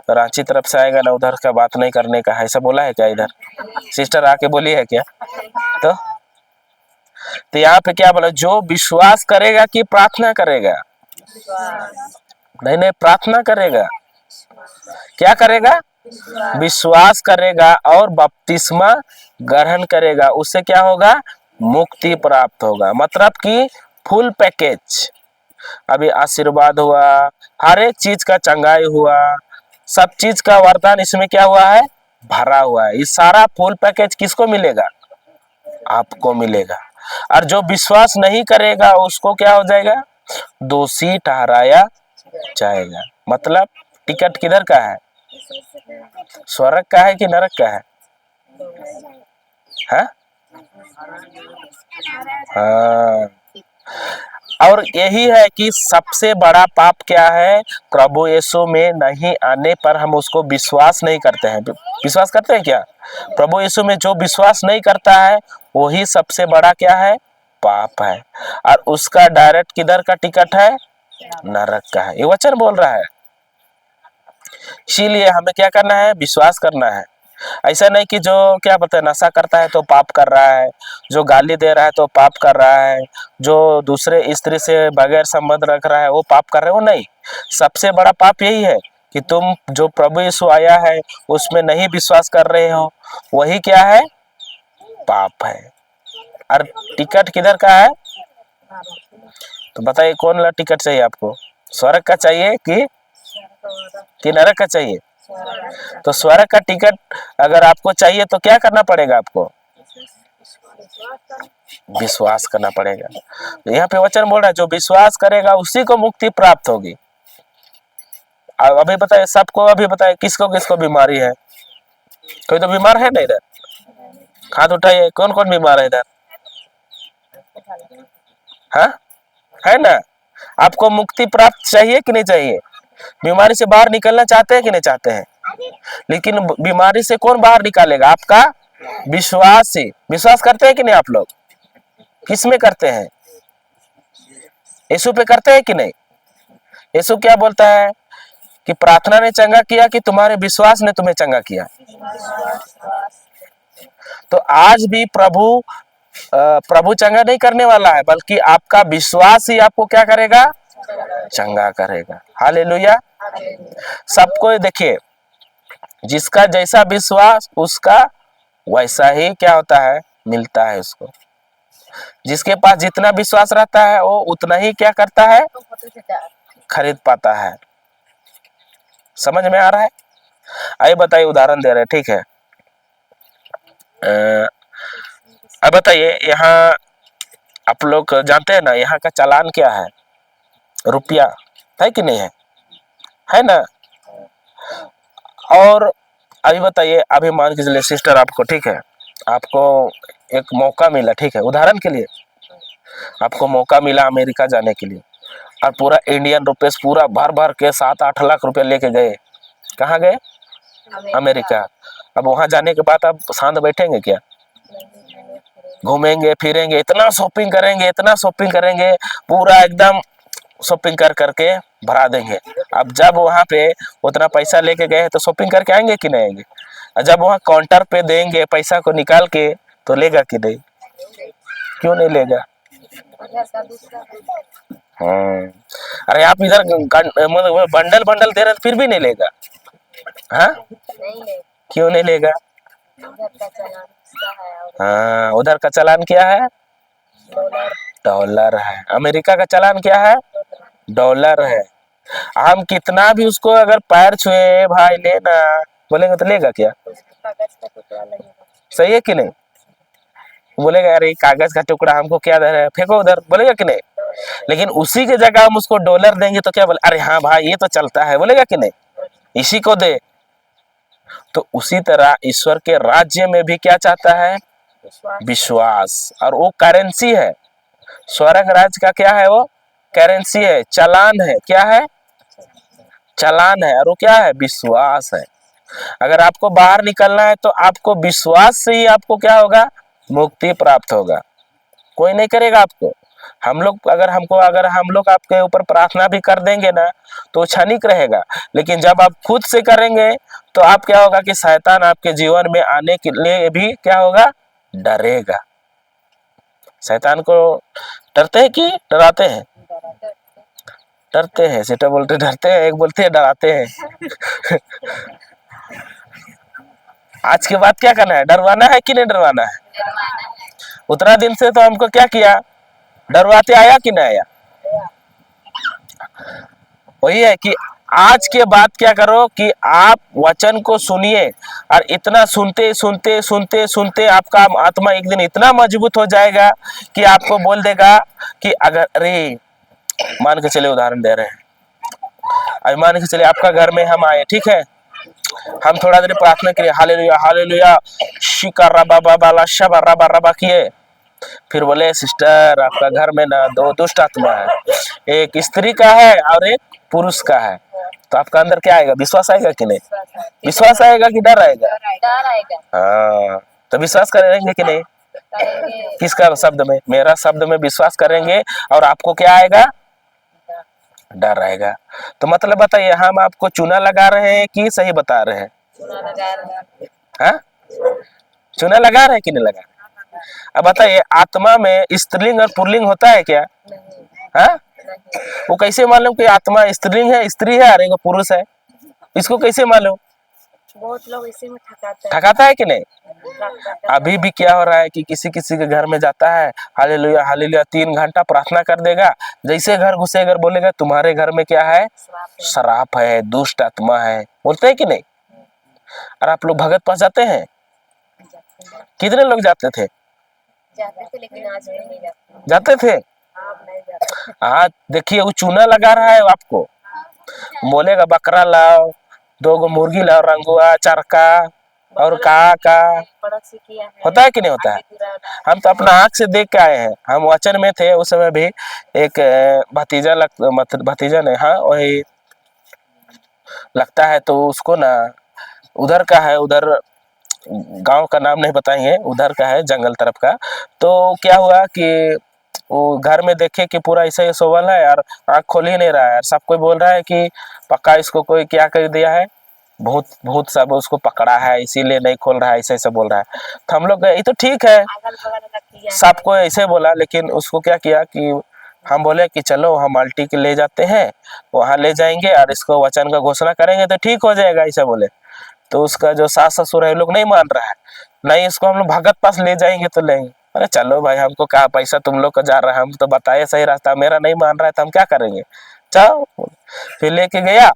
रांची तरफ से आएगा ना, उधर का बात नहीं करने का है, ऐसा बोला है क्या? इधर सिस्टर आके बोली है क्या? तो यहाँ पे क्या बोला, जो विश्वास करेगा कि प्रार्थना करेगा, नहीं प्रार्थना करेगा, क्या करेगा, विश्वास करेगा और बपतिस्मा ग्रहण करेगा, उससे क्या होगा, मुक्ति प्राप्त होगा। मतलब कि फुल पैकेज, अभी आशीर्वाद हुआ, हर एक चीज का चंगाई हुआ, सब चीज का वरदान इसमें क्या हुआ है, भरा हुआ है। ये सारा फुल पैकेज किसको मिलेगा, आपको मिलेगा। और जो विश्वास नहीं करेगा उसको क्या हो जाएगा, दोषी ठहराया जाएगा। मतलब टिकट किधर का है, स्वर्ग का है कि नरक का है? हाँ। और यही है कि सबसे बड़ा पाप क्या है, प्रभु यीशु में नहीं आने पर हम उसको विश्वास नहीं करते हैं। विश्वास करते हैं क्या? प्रभु यीशु में जो विश्वास नहीं करता है वही सबसे बड़ा क्या है, पाप है। और उसका डायरेक्ट किधर का टिकट है, नरक का है। ये वचन बोल रहा है। इसीलिए हमें क्या करना है, विश्वास करना है। ऐसा नहीं कि जो क्या पता है नशा करता है तो पाप कर रहा है, जो गाली दे रहा है तो पाप कर रहा है, जो दूसरे स्त्री से बगैर संबंध रख रहा है वो पाप कर रहे हो, नहीं। सबसे बड़ा पाप यही है कि तुम जो प्रभु यीशु आया है उसमें नहीं विश्वास कर रहे हो, वही क्या है, पाप है। और टिकट किधर का है, तो बताइए कौन ला टिकट चाहिए आपको, स्वर्ग का चाहिए कि नरक का चाहिए? तो स्वर्ग का टिकट अगर आपको चाहिए तो क्या करना पड़ेगा, आपको विश्वास करना पड़ेगा। यहाँ पे वचन बोल रहा है जो विश्वास करेगा उसी को मुक्ति प्राप्त होगी। अब अभी बताइए सबको, अभी बताइए किसको किसको बीमारी है, कोई तो बीमार है ना इधर, हाथ उठाइए, कौन कौन बीमार है इधर? हाँ है ना? आपको मुक्ति प्राप्त चाहिए कि नहीं चाहिए? बीमारी से बाहर निकलना चाहते हैं कि नहीं चाहते हैं? लेकिन बीमारी से कौन बाहर निकालेगा, आपका विश्वास से। विश्वास करते हैं कि नहीं आप लोग? किस में करते हैं, यीशु पे करते हैं कि नहीं? यीशु क्या बोलता है कि प्रार्थना ने चंगा किया कि तुम्हारे विश्वास ने तुम्हें चंगा किया? तो आज भी प्रभु चंगा नहीं करने वाला है, बल्कि आपका विश्वास ही आपको क्या करेगा, चंगा करेगा। हालेलुया। सबको देखिए, जिसका जैसा विश्वास उसका वैसा ही क्या होता है, मिलता है उसको। जिसके पास जितना विश्वास रहता है वो उतना ही क्या करता है, खरीद पाता है। समझ में आ रहा है? आइए बताइए, उदाहरण दे रहे हैं, ठीक है। अब बताइए, यहाँ आप लोग जानते हैं ना यहाँ का चालान क्या है, रुपया है कि नहीं है, है ना? और अभी बताइए, अभी मान के चलिए सिस्टर आपको, ठीक है, आपको एक मौका मिला, ठीक है, उदाहरण के लिए आपको मौका मिला अमेरिका जाने के लिए, और पूरा इंडियन रुपीस पूरा भर भर के 7-8 लाख रुपए लेके गए। कहाँ गए? अमेरिका। अब वहां जाने के बाद आप शांत बैठेंगे क्या? घूमेंगे फिरेंगे, इतना शॉपिंग करेंगे, इतना शॉपिंग करेंगे, पूरा एकदम शॉपिंग कर करके भरा देंगे। अब जब वहां पे उतना पैसा लेके गए तो शॉपिंग करके आएंगे कि नहीं आएंगे? और जब वहां काउंटर पे देंगे पैसा को निकाल के तो लेगा कि नहीं? क्यों नहीं लेगा? हाँ, अरे आप इधर मतलब बंडल बंडल दे रहे फिर भी नहीं लेगा। हाँ, क्यों नहीं लेगा? हाँ, उधर का चालान क्या है? डॉलर है। अमेरिका का चालान क्या है? डॉलर है। हम कितना भी उसको अगर पैर छुए भाई लेना बोलेंगे तो लेगा क्या? सही है कि नहीं? बोलेगा अरे कागज का टुकड़ा हमको क्या दे रहा है, फेंको उधर, बोलेगा कि नहीं? लेकिन उसी के जगह हम उसको डॉलर देंगे तो क्या बोले, अरे हाँ भाई ये तो चलता है, बोलेगा कि नहीं? इसी को दे। तो उसी तरह ईश्वर के राज्य में भी क्या चाहता है? विश्वास। और वो करेंसी है। स्वर्ग राज्य का क्या है? वो करेंसी है, चालान है। क्या है? चालान है। और वो क्या है? विश्वास है। अगर आपको बाहर निकलना है तो आपको विश्वास से ही आपको क्या होगा? मुक्ति प्राप्त होगा। कोई नहीं करेगा आपको। हम लोग अगर हम लोग आपके ऊपर प्रार्थना भी कर देंगे ना तो क्षणिक रहेगा, लेकिन जब आप खुद से करेंगे तो आप क्या होगा कि शैतान आपके जीवन में आने के लिए भी क्या होगा? डरेगा। शैतान को डरते हैं कि डराते हैं? डरते हैं। सीटा बोलते डरते हैं, एक बोलते हैं डराते हैं। आज के बाद क्या करना है? डरवाना है कि नहीं डरवाना है? उतना दिन से तो हमको क्या किया? डरवाते आया कि नहीं आया? वही है कि आज के बाद क्या करो कि आप वचन को सुनिए, और इतना सुनते सुनते सुनते सुनते आपका आत्मा एक दिन इतना मजबूत हो जाएगा कि आपको बोल देगा कि अगर, अरे मान के चले उदाहरण दे रहे हैं, अभी मान के चले आपका घर में हम आए, ठीक है, हम थोड़ा देर प्रार्थना करिए, हालेलुया हालेलुया शिका रबा बाबा ला शबा रबा रबा किए, फिर बोले सिस्टर आपका घर में ना 2 दुष्ट आत्मा है, एक स्त्री का है और एक पुरुष का है, तो आपका अंदर क्या आएगा? विश्वास आएगा कि नहीं? विश्वास आएगा कि डर आएगा? हाँ, तो विश्वास करेंगे कि नहीं? किसका शब्द में? मेरा शब्द में विश्वास करेंगे और आपको क्या आएगा? डर आएगा। तो मतलब बताइए, हम आपको चूना लगा रहे हैं कि सही बता रहे हैं? हाँ, चूना लगा रहे हैं कि नहीं लगा रहे? अब बताइए, आत्मा में स्त्रीलिंग और पुल्लिंग होता है क्या? हाँ, वो कैसे मालूम कि आत्मा स्त्रीलिंग है, स्त्री है और एक पुरुष है? इसको कैसे मालूम? बहुत लोग इसी में ठकाता है कि नहीं? अभी भी क्या हो रहा है कि किसी किसी के घर में जाता है, हालेलुया हालेलुया 3 घंटा प्रार्थना कर देगा, जैसे घर घुसेगा बोलेगा तुम्हारे घर में क्या है? शराब है, दुष्ट आत्मा है, बोलते हैं कि नहीं? और आप लोग भगत पास जाते हैं? कितने लोग जाते थे? लेकिन आज नहीं जाते थे। हाँ, देखिए वो चूना लगा रहा है आपको, बोलेगा बकरा लाओ, 2 गो मुर्गी लाओ, रंगुआ चरका और का होता है कि नहीं होता है? हम तो अपना आंख से देख के आए हैं। हम वचन में थे उस समय भी, एक भतीजा ने, हाँ वही लगता है, तो उसको ना उधर का है, उधर गांव का नाम नहीं बताएंगे, उधर का है जंगल तरफ का। तो क्या हुआ कि वो घर में देखे कि पूरा ऐसा ही सोवल है और आँख खोल ही नहीं रहा है, सब कोई बोल रहा है कि पक्का इसको कोई क्या कर दिया है, भूत भूत सब उसको पकड़ा है इसीलिए नहीं खोल रहा है, ऐसे ऐसे बोल रहा है। तो हम लोग ये तो ठीक है, सबको ऐसे बोला, लेकिन उसको क्या किया कि हम बोले कि चलो हम माल्टी के ले जाते हैं, वहां ले जाएंगे और इसको वचन का घोषणा करेंगे तो ठीक हो जाएगा, ऐसा बोले। तो उसका जो सास ससुर है लोग नहीं मान रहा है, नहीं इसको हम लोग भगत पास ले जाएंगे तो लेंगे। अरे चलो भाई, हमको कहा पैसा तुम लोग का जा रहा है, हम तो बताए सही रास्ता, मेरा नहीं मान रहा है तो हम क्या करेंगे, चलो। फिर लेके गया,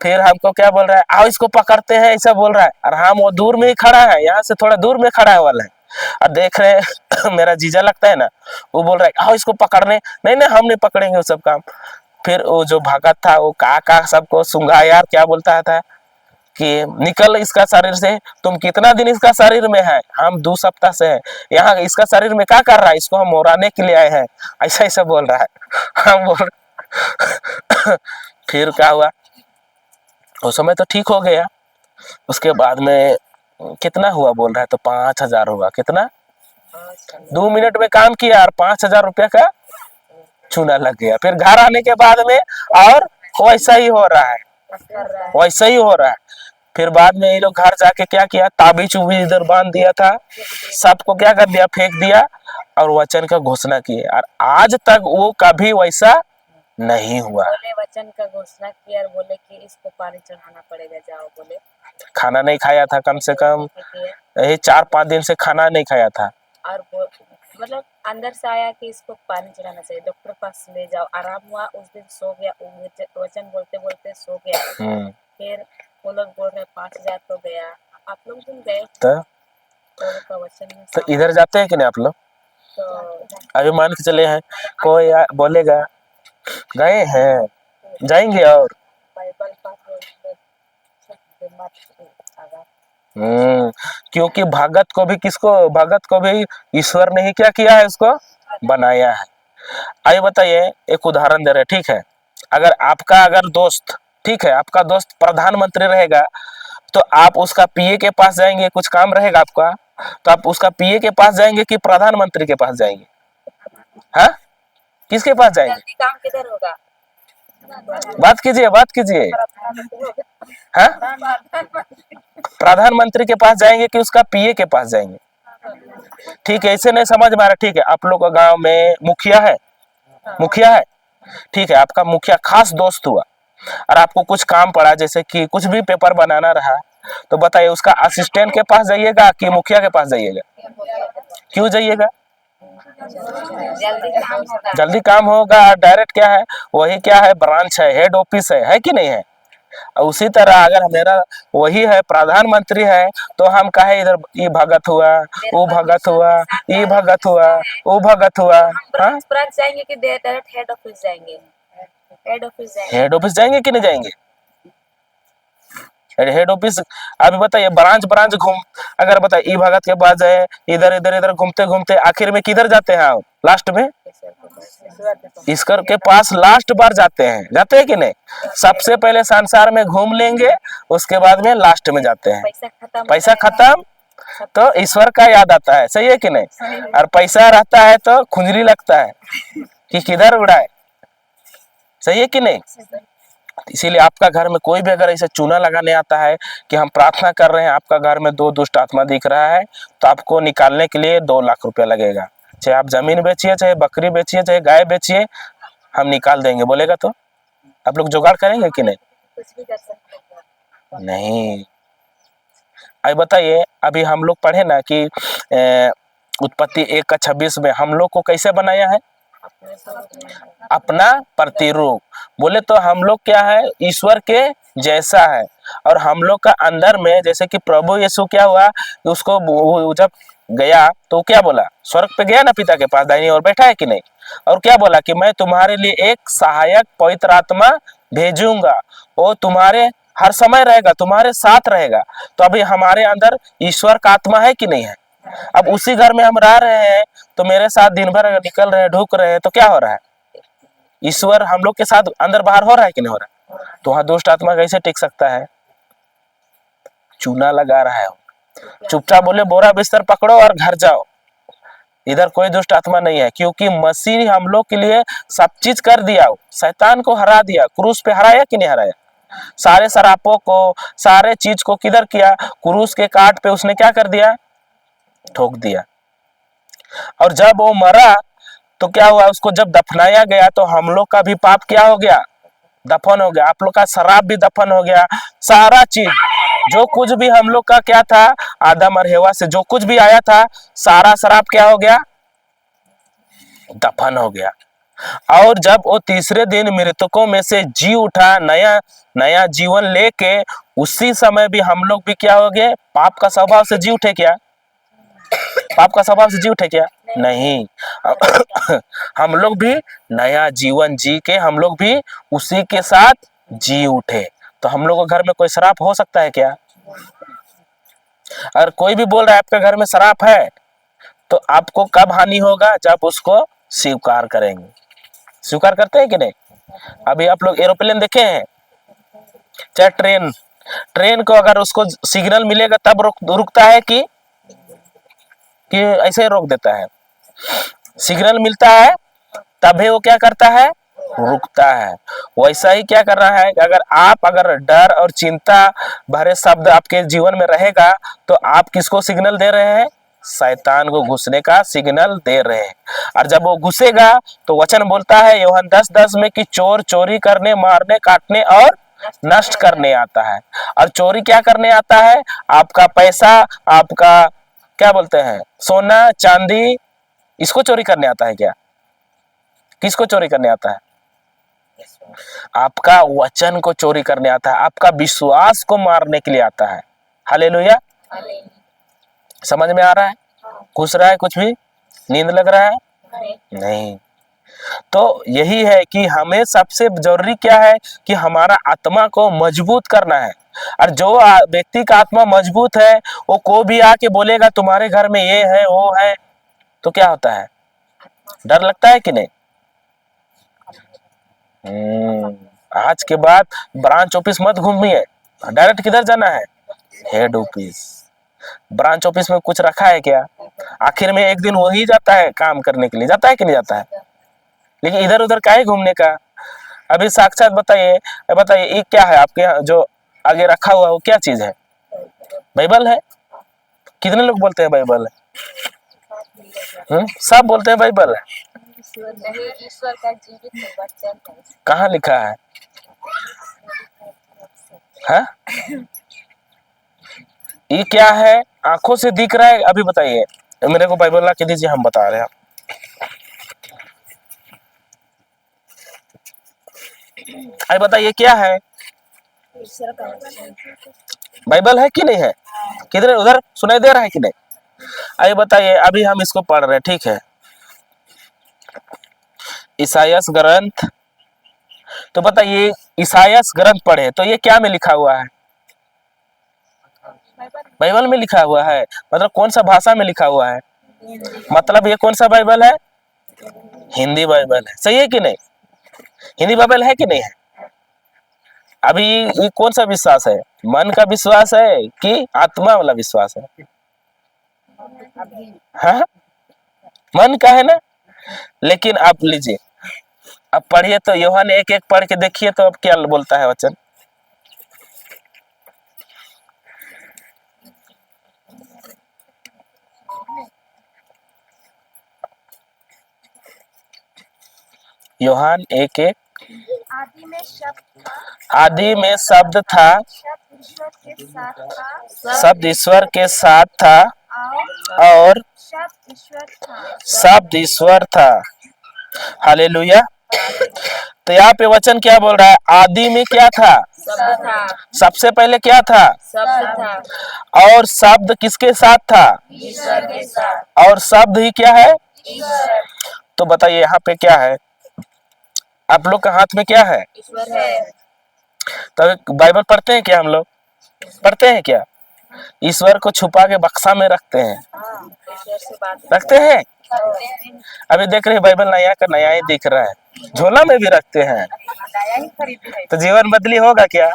फिर हमको क्या बोल रहा है, आओ इसको पकड़ते हैं, ऐसा बोल रहा है, और हम वो दूर में ही खड़ा है, यहाँ से थोड़ा दूर में खड़ा है वाला है, और देख रहे हैं मेरा जीजा लगता है ना, वो बोल रहा है आओ इसको पकड़ने, नहीं नहीं हम नहीं पकड़ेंगे वो सब काम। फिर वो जो भगत था वो का सबको सुंगा यार क्या बोलता था, कि निकल इसका शरीर से, तुम कितना दिन इसका शरीर में है, हम 2 सप्ताह से है यहाँ, इसका शरीर में क्या कर रहा है, इसको हम मोराने के लिए आए हैं, ऐसा ऐसा बोल रहा है। हम बोल फिर क्या हुआ, उस समय तो ठीक हो गया। उसके बाद में कितना हुआ बोल रहा है, तो 5,000 हुआ। कितना? 2 मिनट में काम किया और 5,000 रुपया का चूना लग गया। फिर घर आने के बाद में और वैसा ही हो रहा है, वैसा ही हो रहा है। फिर बाद में ये लोग घर जाके क्या किया, ताबीज उबीज इधर बांध दिया था, सबको क्या कर दिया, फेंक दिया और वचन का घोषणा किए, और आज तक वो कभी वैसा नहीं हुआ। बोले वचन का घोषणा किया और बोले कि इसको पानी चढ़ाना पड़ेगा, जाओ बोले। खाना नहीं खाया था, कम से कम यही 4-5 दिन से खाना नहीं खाया था। और मतलब अंदर से आया कि इसको पानी चढ़ाना चाहिए, डॉक्टर पास ले जाओ। आराम हुआ, उस दिन सो गया, वचन बोलते बोलते सो गया। फिर वो लोग बोल रहे 5,000 तो गया। आप लोग दिन गए तो वचन में तो इधर जाते हैं कि नहीं आप लोग? तो अभी मान के चले हैं, कोई बोलेगा गए हैं, जाएंगे और बाइबल पास क्योंकि भगत को भी किसको, भगत को भी ईश्वर ने ही क्या किया है, उसको बनाया है। आइए बताइए, एक उदाहरण दे रहे, ठीक है, अगर आपका अगर दोस्त, ठीक है, आपका दोस्त प्रधानमंत्री रहेगा, तो आप उसका पीए के पास जाएंगे, कुछ काम रहेगा आपका, तो आप उसका पीए के पास जाएंगे कि प्रधानमंत्री के पास जाएंगे? हाँ, किसके पास जाएंगे? काम किधर होगा? बात कीजिए, बात कीजिए। हाँ, प्रधानमंत्री के पास जाएंगे कि उसका पीए के पास जाएंगे? ठीक है, इसे नहीं समझ में आ रहा, ठीक है, आप लोग का गांव में मुखिया है, मुखिया है, ठीक है, आपका मुखिया खास दोस्त हुआ और आपको कुछ काम पड़ा, जैसे कि कुछ भी पेपर बनाना रहा, तो बताइए उसका असिस्टेंट के पास जाइएगा कि मुखिया के पास जाइएगा? क्यों जाइएगा? जल्दी काम होगा। डायरेक्ट क्या है, वही क्या है, ब्रांच है, हेड ऑफिस है कि नहीं है? उसी तरह अगर मेरा वही है, प्रधानमंत्री है, तो हम कहे इधर ये भगत हुआ, वो भगत हुआ, ये भगत हुआ, वो भगत हुआ। हाँ, ब्रांच जाएंगे कि डायरेक्ट हेड ऑफिस जाएंगे? हेड ऑफिस जाएंगे। हेड ऑफिस जाएंगे कि नहीं जाएंगे? Head office. अभी बताइए, ब्रांच ब्रांच घूम, अगर बताइए ई भगत के पास जाए, इधर इधर इधर घूमते घूमते आखिर में किधर जाते हैं आप? लास्ट में ईश्वर के पास लास्ट बार जाते हैं, जाते हैं कि नहीं? सबसे पहले संसार में घूम लेंगे, उसके बाद में लास्ट में जाते हैं। पैसा खत्म तो ईश्वर का याद आता है, सही है कि नहीं? और पैसा रहता है तो खुंजली लगता है कि किधर उड़ाए, सही है कि नहीं? इसीलिए आपका घर में कोई भी अगर ऐसे चूना लगाने आता है कि हम प्रार्थना कर रहे हैं, आपका घर में 2 दुष्ट आत्मा दिख रहा है, तो आपको निकालने के लिए 2 लाख रुपया लगेगा। चाहे आप जमीन बेचिए, चाहे बकरी बेचिए, चाहे गाय बेचिए, हम निकाल देंगे। बोलेगा तो आप लोग जुगाड़ करेंगे कि नहीं? कुछ भी कर सकते हैं। नहीं। अब बताइए, अभी हम लोग पढ़े ना कि उत्पत्ति 1:26 में हम लोग को कैसे बनाया है? अपना प्रतिरूप। बोले तो हम लोग क्या है, ईश्वर के जैसा है। और हम लोग का अंदर में, जैसे कि प्रभु यीशु क्या हुआ, उसको जब गया तो क्या बोला, स्वर्ग पे गया ना, पिता के पास दाहिनी ओर बैठा है कि नहीं, और क्या बोला कि मैं तुम्हारे लिए एक सहायक पवित्र आत्मा भेजूंगा, वो तुम्हारे हर समय रहेगा, तुम्हारे साथ रहेगा। तो अभी हमारे अंदर ईश्वर का आत्मा है कि नहीं है? अब उसी घर में हम रह रहे हैं, तो मेरे साथ दिन भर निकल रहे हैं, ढूक रहे हैं, तो क्या हो रहा है, ईश्वर हम लोग के साथ अंदर बाहर हो रहा है कि नहीं हो रहा है? तो वहां दुष्ट आत्मा कैसे टिक सकता है? चूना लगा रहा है। चुपचाप बोले बोरा बिस्तर पकड़ो और घर जाओ, इधर कोई दुष्ट आत्मा नहीं है, क्योंकि मसीह हम लोग के लिए सब चीज कर दिया, शैतान को हरा दिया, क्रूस पे हराया कि नहीं हराया? सारे सरापों को, सारे चीज को किधर किया, क्रूस के काट पे उसने क्या कर दिया, ठोक दिया। और जब वो मरा तो क्या हुआ, उसको जब दफनाया गया तो हम लोग का भी पाप क्या हो गया, दफन हो गया। आप लोग का शराब भी दफन हो गया, सारा चीज जो कुछ भी हम लोग का क्या था, आदम और हेवा से जो कुछ भी आया था, सारा शराब क्या हो गया, दफन हो गया। और जब वो तीसरे दिन मृतकों में से जी उठा, नया नया जीवन लेके, उसी समय भी हम लोग भी क्या हो गए, पाप का स्वभाव से जी उठे क्या? पाप का स्वभाव से जी उठे क्या? नहीं। हम लोग भी नया जीवन जी के हम लोग भी उसी के साथ जी उठे। तो हम लोग के घर में कोई श्राप हो सकता है क्या? अगर कोई भी बोल रहा है आपके घर में श्राप है, तो आपको कब हानि होगा? जब उसको स्वीकार करेंगे। स्वीकार करते हैं कि नहीं? अभी आप लोग एरोप्लेन देखे हैं, चाहे ट्रेन को अगर उसको सिग्नल मिलेगा तब रुकता है कि ऐसे ही रोक देता है? सिग्नल मिलता है तभी वो क्या करता है? रुकता है। वैसा ही क्या कर रहा है, अगर डर और चिंता भरे शब्द आपके जीवन में रहेगा, तो आप किसको सिग्नल दे रहे हैं? शैतान को घुसने का सिग्नल दे रहे हैं। और जब वो घुसेगा तो वचन बोलता है यूहन्ना 10:10 में कि चोर चोरी करने, मारने, काटने और नष्ट करने आता है। और चोरी क्या करने आता है? आपका पैसा, आपका क्या बोलते हैं, सोना चांदी, इसको चोरी करने आता है क्या? किसको चोरी करने आता है? आपका वचन को चोरी करने आता है, आपका विश्वास को मारने के लिए आता है। हालेलुया। समझ में आ रहा है? घुस रहा है कुछ भी? नींद लग रहा है? नहीं। तो यही है कि हमें सबसे जरूरी क्या है कि हमारा आत्मा को मजबूत करना है। और जो व्यक्ति का आत्मा मजबूत है, वो कोई भी आके बोलेगा तुम्हारे घर में ये है वो है, तो क्या होता है? डर लगता है कि नहीं? आज के बाद ब्रांच ऑफिस मत घूमिए, डायरेक्ट किधर जाना है? Head office. ब्रांच ऑफिस में कुछ रखा है क्या? आखिर में एक दिन हो ही जाता है काम करने के लिए, जाता है कि नहीं जाता है? लेकिन इधर उधर काहे घूमने का? अभी साक्षात बताइए, ये क्या है आपके यहाँ जो आगे रखा हुआ, वो क्या चीज है? बाइबल है। कितने लोग बोलते हैं बाइबल है? सब बोलते हैं बाइबल है। ईश्वर का जीवित वचन है। कहाँ लिखा है? ये क्या है? आंखों से दिख रहा है? अभी बताइए मेरे को, बाइबल ला के दीजिए, हम बता रहे हैं। अरे बताइए क्या है? बाइबल है कि नहीं है? किधर उधर सुनाई दे रहा है कि नहीं? अरे बताइए, अभी हम इसको पढ़ रहे हैं, ठीक है? ईसायास ग्रंथ, तो बताइए ईसायास ग्रंथ पढ़े तो ये क्या में लिखा हुआ है? बाइबल में लिखा हुआ है। मतलब कौन सा भाषा में लिखा हुआ है? मतलब ये कौन सा बाइबल है? हिंदी बाइबल है। सही है कि नहीं? हिंदी बाइबल है कि नहीं है? अभी ये कौन सा विश्वास है? मन का विश्वास है कि आत्मा वाला विश्वास है? हाँ, मन का है ना। लेकिन आप लीजिए, अब पढ़िए तो यूहन्ना 1:1 पढ़ के देखिए तो अब क्या बोलता है वचन। यूहन्ना 1:1, आदि में शब्द था, शब्द ईश्वर के साथ था और शब्द ईश्वर था। हालेलुया। तो यहाँ पे वचन क्या बोल रहा है? आदि में क्या था? सबसे पहले क्या था? और शब्द किसके साथ था? ईश्वर के साथ। और शब्द ही क्या है? तो बताइए यहाँ पे क्या है? आप लोग के हाथ में क्या है? ईश्वर है। तो बाइबल पढ़ते हैं क्या? हम लोग पढ़ते हैं क्या? ईश्वर को छुपा के बक्सा में रखते हैं, रखते हैं। अभी देख रहे बाइबल नया का नया ही दिख रहा है, झोला में भी रखते हैं। तो जीवन बदली होगा क्या?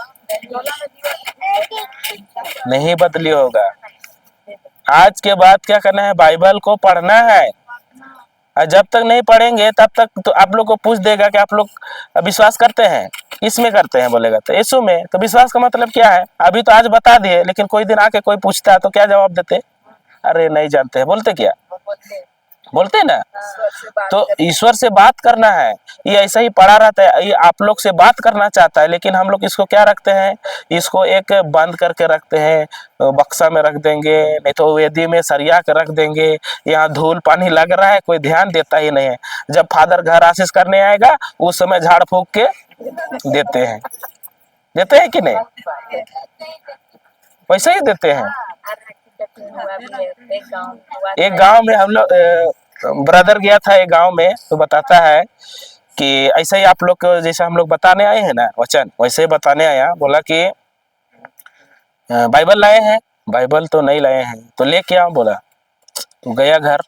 नहीं बदली होगा। आज के बाद क्या करना है? बाइबल को पढ़ना है। और जब तक नहीं पढ़ेंगे तब तक तो आप लोग को पूछ देगा कि आप लोग विश्वास करते हैं, इसमें करते हैं बोलेगा तो यीशु में। तो विश्वास का मतलब क्या है? अभी तो आज बता दिए, लेकिन कोई दिन आके कोई पूछता है तो क्या जवाब देते? अरे नहीं जानते हैं। बोलते क्या? बोलते ना। तो ईश्वर से बात करना है। ये ऐसा ही पड़ा रहता है, ये आप लोग से बात करना चाहता है, लेकिन हम लोग इसको क्या रखते हैं? इसको एक बंद करके रखते हैं, बक्सा में रख देंगे, नहीं तो वेदी में सरिया के रख देंगे। यहाँ धूल पानी लग रहा है, कोई ध्यान देता ही नहीं है। जब फादर घर आशीष करने आएगा उस समय झाड़ फूक के देते हैं। देते हैं कि नहीं? वैसे ही देते हैं। एक गांव में हम लोग ब्रदर गया था एक गांव में, तो बताता है कि ऐसा ही आप लोग को जैसा हम लोग बताने आए हैं ना वचन, वैसे ही बताने आया। बोला कि बाइबल लाए हैं, बाइबल तो नहीं लाए हैं, तो लेके आओ बोला। तो गया घर,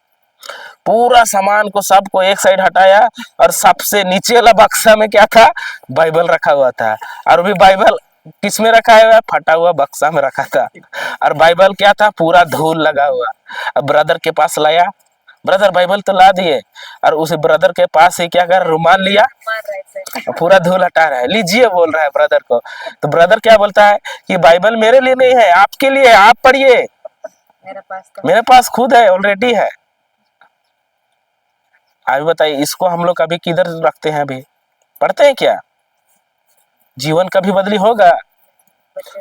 पूरा सामान को सबको एक साइड हटाया और सबसे नीचे वाला बक्सा में क्या था, बाइबल रखा हुआ था। और भी बाइबल किस में रखा हुआ, फटा हुआ बक्सा में रखा था। और बाइबल क्या था, पूरा धूल लगा हुआ। अब ब्रदर के पास लाया, ब्रदर बाइबल तो ला दिए, और उस ब्रदर के पास ही क्या कर, रुमाल लिया, पूरा धूल हटा रहा है, लीजिए बोल रहा है ब्रदर को। तो ब्रदर क्या बोलता है कि बाइबल मेरे लिए नहीं है, आपके लिए है, आप पढ़िए, मेरे पास खुद है, ऑलरेडी है। अभी बताइए, इसको हम लोग कभी किधर रखते हैं, अभी पढ़ते हैं क्या? जीवन कभी बदली होगा?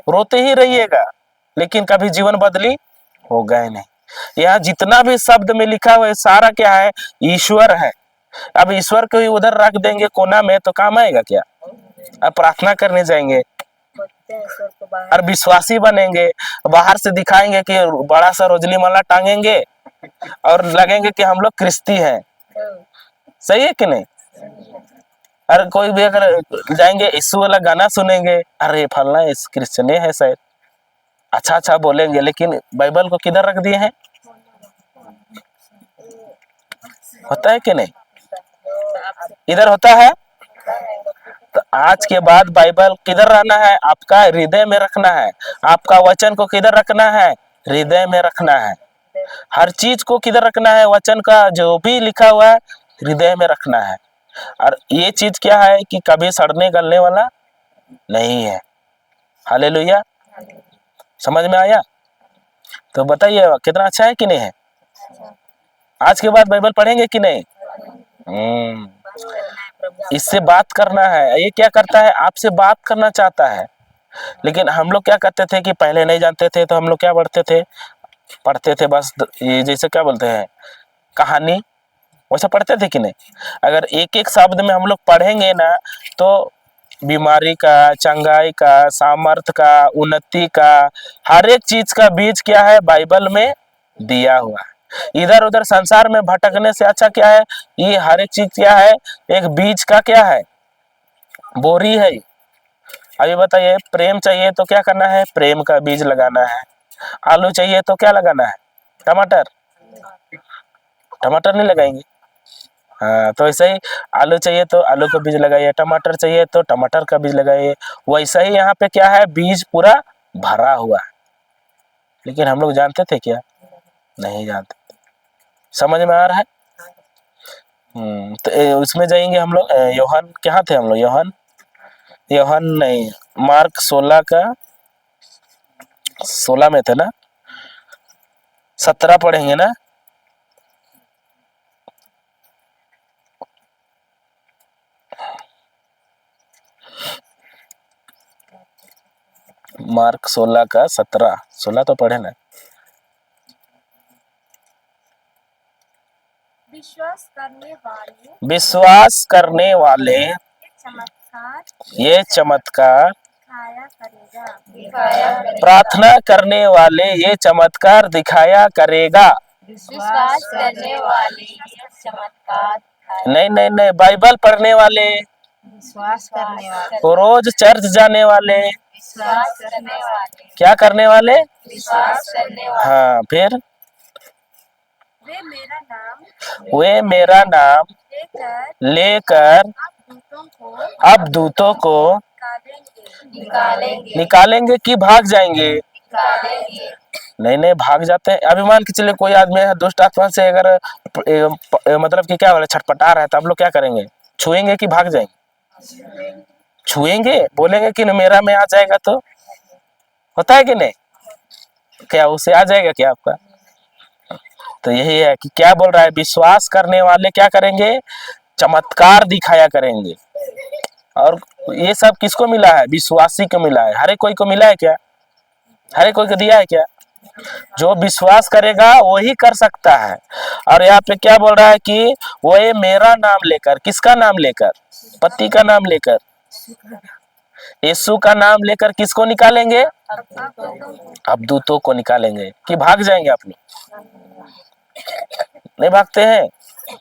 रोते ही रहिएगा, लेकिन कभी जीवन बदली होगा ही नहीं। यहाँ जितना भी शब्द में लिखा हुआ है सारा क्या है, ईश्वर है। अब ईश्वर को ही उधर रख देंगे कोना में तो काम आएगा क्या? अब प्रार्थना करने जाएंगे और विश्वासी बनेंगे, बाहर से दिखाएंगे कि बड़ा सा रोजली माला टांगेंगे और लगेंगे कि हम लोग क्रिस्ती हैं। सही है कि नहीं? अरे कोई भी अगर जाएंगे यीशु वाला गाना सुनेंगे, अरे फलना इस क्रिश्चियन है शायद, अच्छा अच्छा बोलेंगे, लेकिन बाइबल को किधर रख दिए हैं? होता है कि नहीं? इधर होता है। तो आज के बाद बाइबल किधर रहना है? आपका हृदय में रखना है। आपका वचन को किधर रखना है? हृदय में रखना है। हर चीज को किधर रखना है? वचन का जो भी लिखा हुआ है हृदय में रखना है। और ये चीज क्या है कि कभी सड़ने गलने वाला नहीं है। हालेलुया, समझ में आया? तो बताइए कितना अच्छा है कि नहीं है? आज के बाद बाइबल पढ़ेंगे कि नहीं? इससे बात करना है। ये क्या करता है? आपसे बात करना चाहता है। लेकिन हम लोग क्या करते थे कि पहले नहीं जानते थे तो हम लोग क्या पढ़ते थे बस, ये जैसे क्या बोलते हैं कहानी, वैसा पढ़ते थे कि नहीं? अगर एक एक शब्द में हम लोग पढ़ेंगे ना तो बीमारी का, चंगाई का, सामर्थ का, उन्नति का, हर एक चीज का बीज क्या है? बाइबल में दिया हुआ है। इधर उधर संसार में भटकने से अच्छा क्या है? ये हर एक चीज क्या है? एक बीज का क्या है? बोरी है। अभी बताइए, प्रेम चाहिए तो क्या करना है? प्रेम का बीज लगाना है। आलू चाहिए तो क्या लगाना है? टमाटर। टमाटर नहीं लगाएंगे? हाँ, तो ऐसे ही आलू चाहिए तो आलू का बीज लगाइए, टमाटर चाहिए तो टमाटर का बीज लगाइए। वैसा ही यहाँ पे क्या है? बीज पूरा भरा हुआ है। लेकिन हम लोग जानते थे क्या? नहीं जानते। समझ में आ रहा है? तो उसमें जाएंगे हम लोग। योहन कहाँ थे हम लोग? योहन नहीं, मार्क 16 का 16 में थे ना, 17 पढ़ेंगे ना। मार्क 16 का 17, 16 तो पढ़े ना। विश्वास करने वाले ये चमत्कार प्रार्थना करने वाले ये चमत्कार दिखाया करेगा। विश्वास करने वाले ये चमत्कार नहीं, बाइबल पढ़ने वाले, विश्वास करने वाले, रोज चर्च जाने वाले, विश्वास करने वाले, क्या करने वाले? विश्वास करने वाले। हाँ, फिर वे मेरा नाम लेकर अब दूतों को निकालेंगे कि भाग जाएंगे? नहीं, भाग जाते हैं। अभी मान के चले कोई आदमी दुष्ट आत्मा से अगर मतलब कि क्या बोले छटपटा रहा है तो आप लोग क्या करेंगे? छुएंगे कि भाग जाएंगे? छुएंगे, बोलेंगे कि मेरा में आ जाएगा तो होता है कि नहीं? क्या उसे आ जाएगा क्या आपका? तो यही है कि क्या बोल रहा है? विश्वास करने वाले क्या करेंगे? चमत्कार दिखाया करेंगे। और ये सब किसको मिला है? विश्वासी को मिला है। हर एक कोई को मिला है क्या? हर एक कोई को दिया है क्या? जो विश्वास करेगा वही कर सकता है। और यहाँ पे क्या बोल रहा है कि वो ये मेरा नाम लेकर, किसका नाम लेकर? पति का नाम लेकर, यीशु का नाम लेकर किसको निकालेंगे? अब दूतों को निकालेंगे कि भाग जाएंगे आप लोग? नहीं भागते हैं।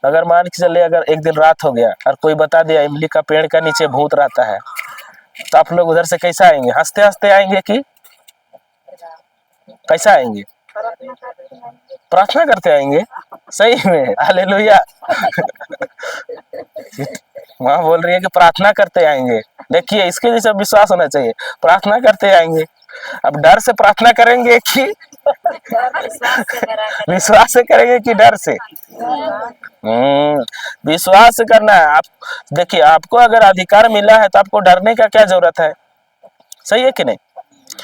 अगर मान के चले अगर एक दिन रात हो गया और कोई बता दिया इमली का पेड़ का नीचे भूत रहता है, तो आप लोग उधर से कैसा आएंगे? हंसते हंसते आएंगे कि कैसा आएंगे? प्रार्थना करते आएंगे। सही में हालेलुया। माँ बोल रही है कि प्रार्थना करते आएंगे। देखिए इसके जैसा विश्वास होना चाहिए, प्रार्थना करते आएंगे। अब डर से प्रार्थना करेंगे कि विश्वास से करेंगे कि डर से? विश्वास से करना है। आप देखिए, आपको अगर अधिकार मिला है तो आपको डरने का क्या जरूरत है? सही है कि नहीं?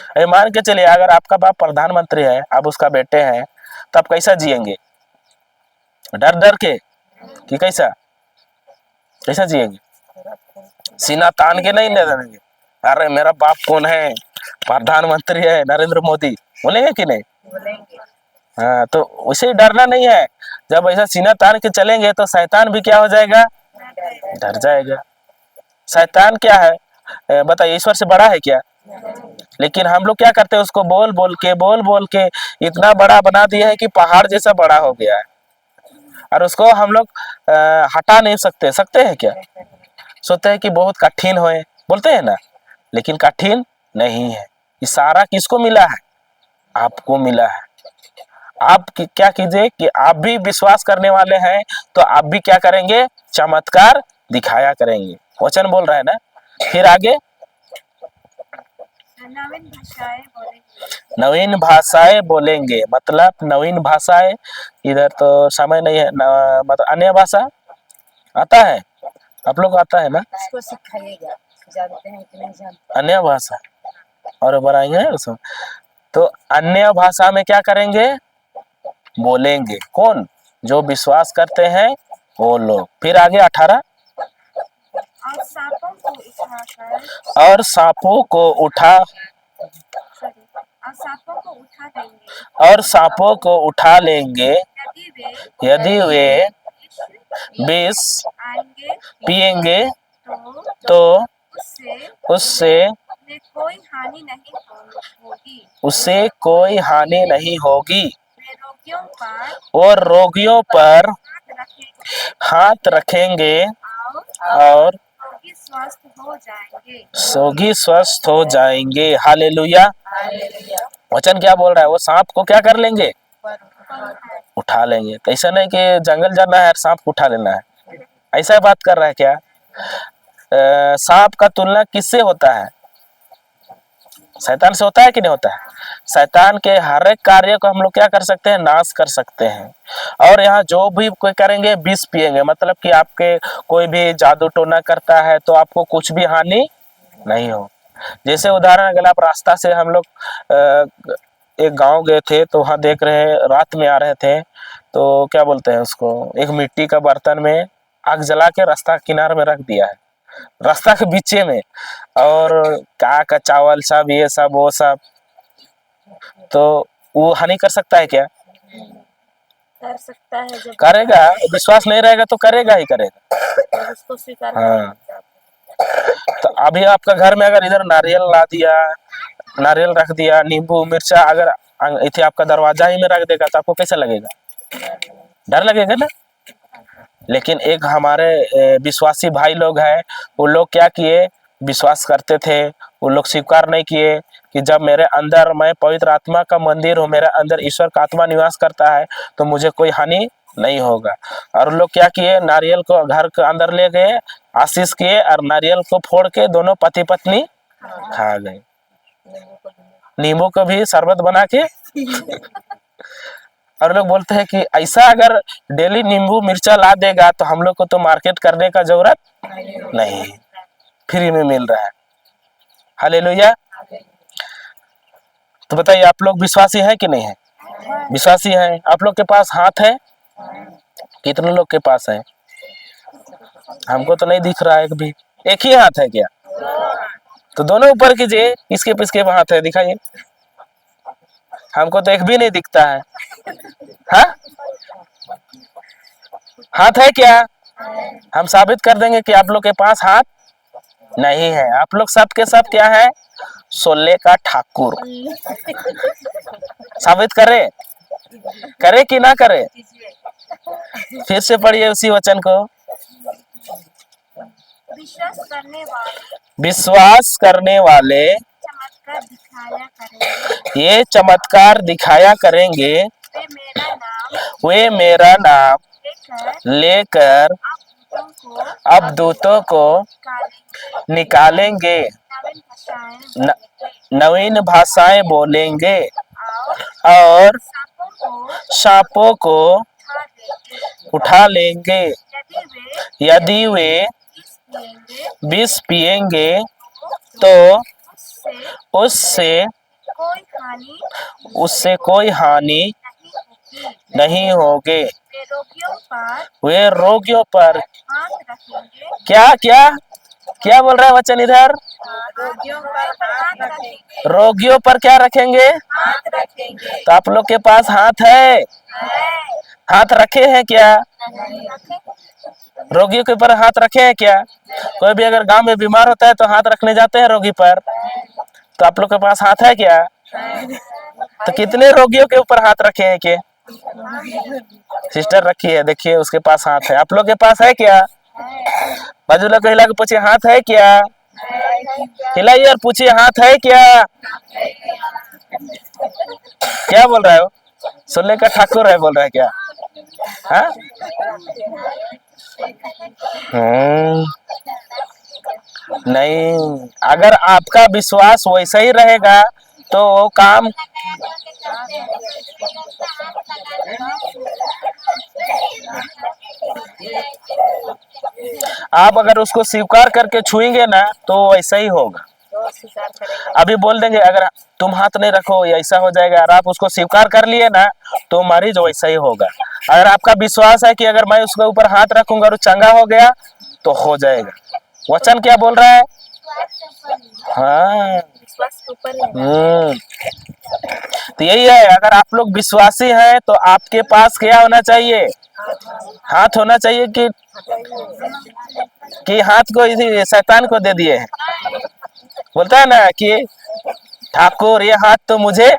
अरे मान के चलिए अगर आपका बाप प्रधानमंत्री है, आप उसका बेटे हैं, तो आप कैसा जिएंगे? डर डर के कि कैसा कैसा जिएंगे? सीना तान के नहीं रहेंगे। अरे मेरा बाप कौन है? प्रधानमंत्री है नरेंद्र मोदी, बोलेंगे कि नहीं? हाँ, तो उसे डरना नहीं है। जब ऐसा सीना तान के चलेंगे तो शैतान भी क्या हो जाएगा? डर जाएगा। शैतान क्या है बताइए? ईश्वर से बड़ा है क्या? लेकिन हम लोग क्या करते हैं? उसको बोल बोल के इतना बड़ा बना दिया है कि पहाड़ जैसा बड़ा हो गया है, और उसको हम लोग हटा नहीं सकते हैं क्या? सोचते हैं कि बहुत कठिन होए, बोलते हैं ना, लेकिन कठिन नहीं है। ये सारा किसको मिला है? आपको मिला है। आप क्या कीजिए कि आप भी विश्वास करने वाले हैं तो आप भी क्या करेंगे? चमत्कार दिखाया करेंगे। वचन बोल रहा है ना। फिर आगे नवीन भाषाएं बोलेंगे। मतलब नवीन भाषाएं, इधर तो समय नहीं है मतलब अन्य भाषा आता है? आप लोग आता है ना? इसको सिखाइएगा, जानते हैं कि नहीं जानते? अन्य भाषा और बनाएंगे उसमें। तो अन्य भाषा में क्या करेंगे? बोलेंगे। कौन? जो विश्वास करते हैं वो लोग। फिर आगे 18 और सांपों को उठाकर और सांपों को उठा और सांपों को उठा देंगे और सांपों को उठा लेंगे यदि वे विष आएंगे पिएंगे तो तो उससे उससे कोई हानि नहीं होगी। उससे कोई हानि नहीं होगी। वे और रोगियों पर हाथ रखेंगे और सोगी स्वस्थ हो जाएंगे। हालेलुया। वचन क्या बोल रहा है? वो सांप को क्या कर लेंगे? उठा लेंगे। तो ऐसा नहीं कि जंगल जाना है और सांप को उठा लेना है, ऐसा बात कर रहा है क्या? सांप का तुलना किससे होता है? शैतान से होता है कि नहीं होता है? शैतान के हर एक कार्य को हम लोग क्या कर सकते हैं? नाश कर सकते हैं। और यहाँ जो भी कोई करेंगे विष पिएंगे, मतलब कि आपके कोई भी जादू टोना करता है तो आपको कुछ भी हानि नहीं हो। जैसे उदाहरण, अगर आप रास्ता से हम लोग एक गांव गए थे तो वहाँ देख रहे, रात में आ रहे थे, तो क्या बोलते हैं उसको, एक मिट्टी का बर्तन में आग जला के रास्ता किनारे में रख दिया है, रास्ता के बीचे में, और का चावल सब ये सब वो सब, तो वो हानि कर सकता है क्या? कर सकता है। जब करेगा। विश्वास नहीं रहेगा तो करेगा ही करेगा। उसको स्वीकार हाँ। तो अभी आपका घर में अगर इधर नारियल ला दिया, नारियल रख दिया, नींबू मिर्चा अगर इथे आपका दरवाजा ही में रख देगा तो आपको कैसा लगेगा? डर लगेगा ना। लेकिन एक हमारे विश्वासी भाई लोग हैं, वो लोग क्या किए? विश्वास करते थे, वो लोग स्वीकार नहीं किए कि जब मेरे अंदर, मैं पवित्र आत्मा का मंदिर हूँ, मेरे अंदर ईश्वर का आत्मा निवास करता है, तो मुझे कोई हानि नहीं होगा। और लोग क्या किए? नारियल को घर के अंदर ले गए, आशीष किए, और नारियल को फोड़ के दोनों पति पत्नी खा गए। नींबू को भी शरबत बना के और लोग बोलते हैं कि ऐसा अगर डेली नींबू मिर्चा ला देगा तो हम लोग को तो मार्केट करने का जरूरत नहीं, फ्री में मिल रहा है। हालेलुया। तो बताइए, आप लोग विश्वासी हैं कि नहीं है? विश्वासी हैं। आप लोग के पास हाथ है? कितने लोग के पास है? हमको तो नहीं दिख रहा है भी। एक ही हाथ है क्या? तो दोनों ऊपर कीजिए, इसके पिसके हाथ है, दिखाइए। हमको तो एक भी नहीं दिखता है। हाँ? हाथ है क्या? हम साबित कर देंगे कि आप लोग के पास हाथ नहीं है। आप लोग सब के सब क्या है? सोले का ठाकुर। साबित करे कि ना करे? फिर से पढ़िए उसी वचन को। विश्वास करने वाले विश्वास करने वाले चमत्कार दिखाया करेंगे, ये चमत्कार दिखाया करेंगे, वे मेरा नाम लेकर लेकर अब दूतों को निकालेंगे, नवीन भाषाएं बोलेंगे और सांपों को उठा लेंगे। यदि वे विष पिएंगे तो उससे कोई हानि नहीं होगी। वे रोगियों पर क्या क्या क्या बोल रहा है वचन इधर? रोगियों पर क्या रखेंगे? तो आप लोग के पास हाथ है? हाथ रखे हैं क्या? रोगियों के ऊपर हाथ रखे हैं क्या? कोई भी अगर गांव में बीमार होता है तो हाथ रखने जाते हैं रोगी पर। तो आप लोग के पास हाथ है क्या? तो कितने रोगियों के ऊपर हाथ रखे हैं क्या? सिस्टर रखी है, देखिए उसके पास हाथ है। आप लोग के पास है क्या? बाजू लोग को हिला के पूछिए हाथ है क्या? हिलाइए और पूछिए हाथ है क्या? क्या बोल रहा है वो? सुनने का ठाकुर है बोल रहा है क्या? हाँ? नहीं, अगर आपका विश्वास वैसा ही रहेगा तो वो काम आप अगर उसको स्वीकार करके छुएंगे ना तो वैसा ही होगा। अभी बोल देंगे अगर तुम हाथ नहीं रखो या ऐसा हो जाएगा, और आप उसको स्वीकार कर लिए ना तो मरीज वैसा ही होगा। अगर आपका विश्वास है कि अगर मैं उसके ऊपर हाथ रखूंगा और चंगा हो गया तो हो जाएगा। वचन क्या बोल रहा है? हाँ, तो यही है, अगर आप लोग विश्वासी हैं तो आपके पास क्या होना चाहिए? हाथ होना चाहिए कि हाथ को इसी शैतान को दे दिए हैं। बोलता है ना कि ठाकुर ये हाथ तो मुझे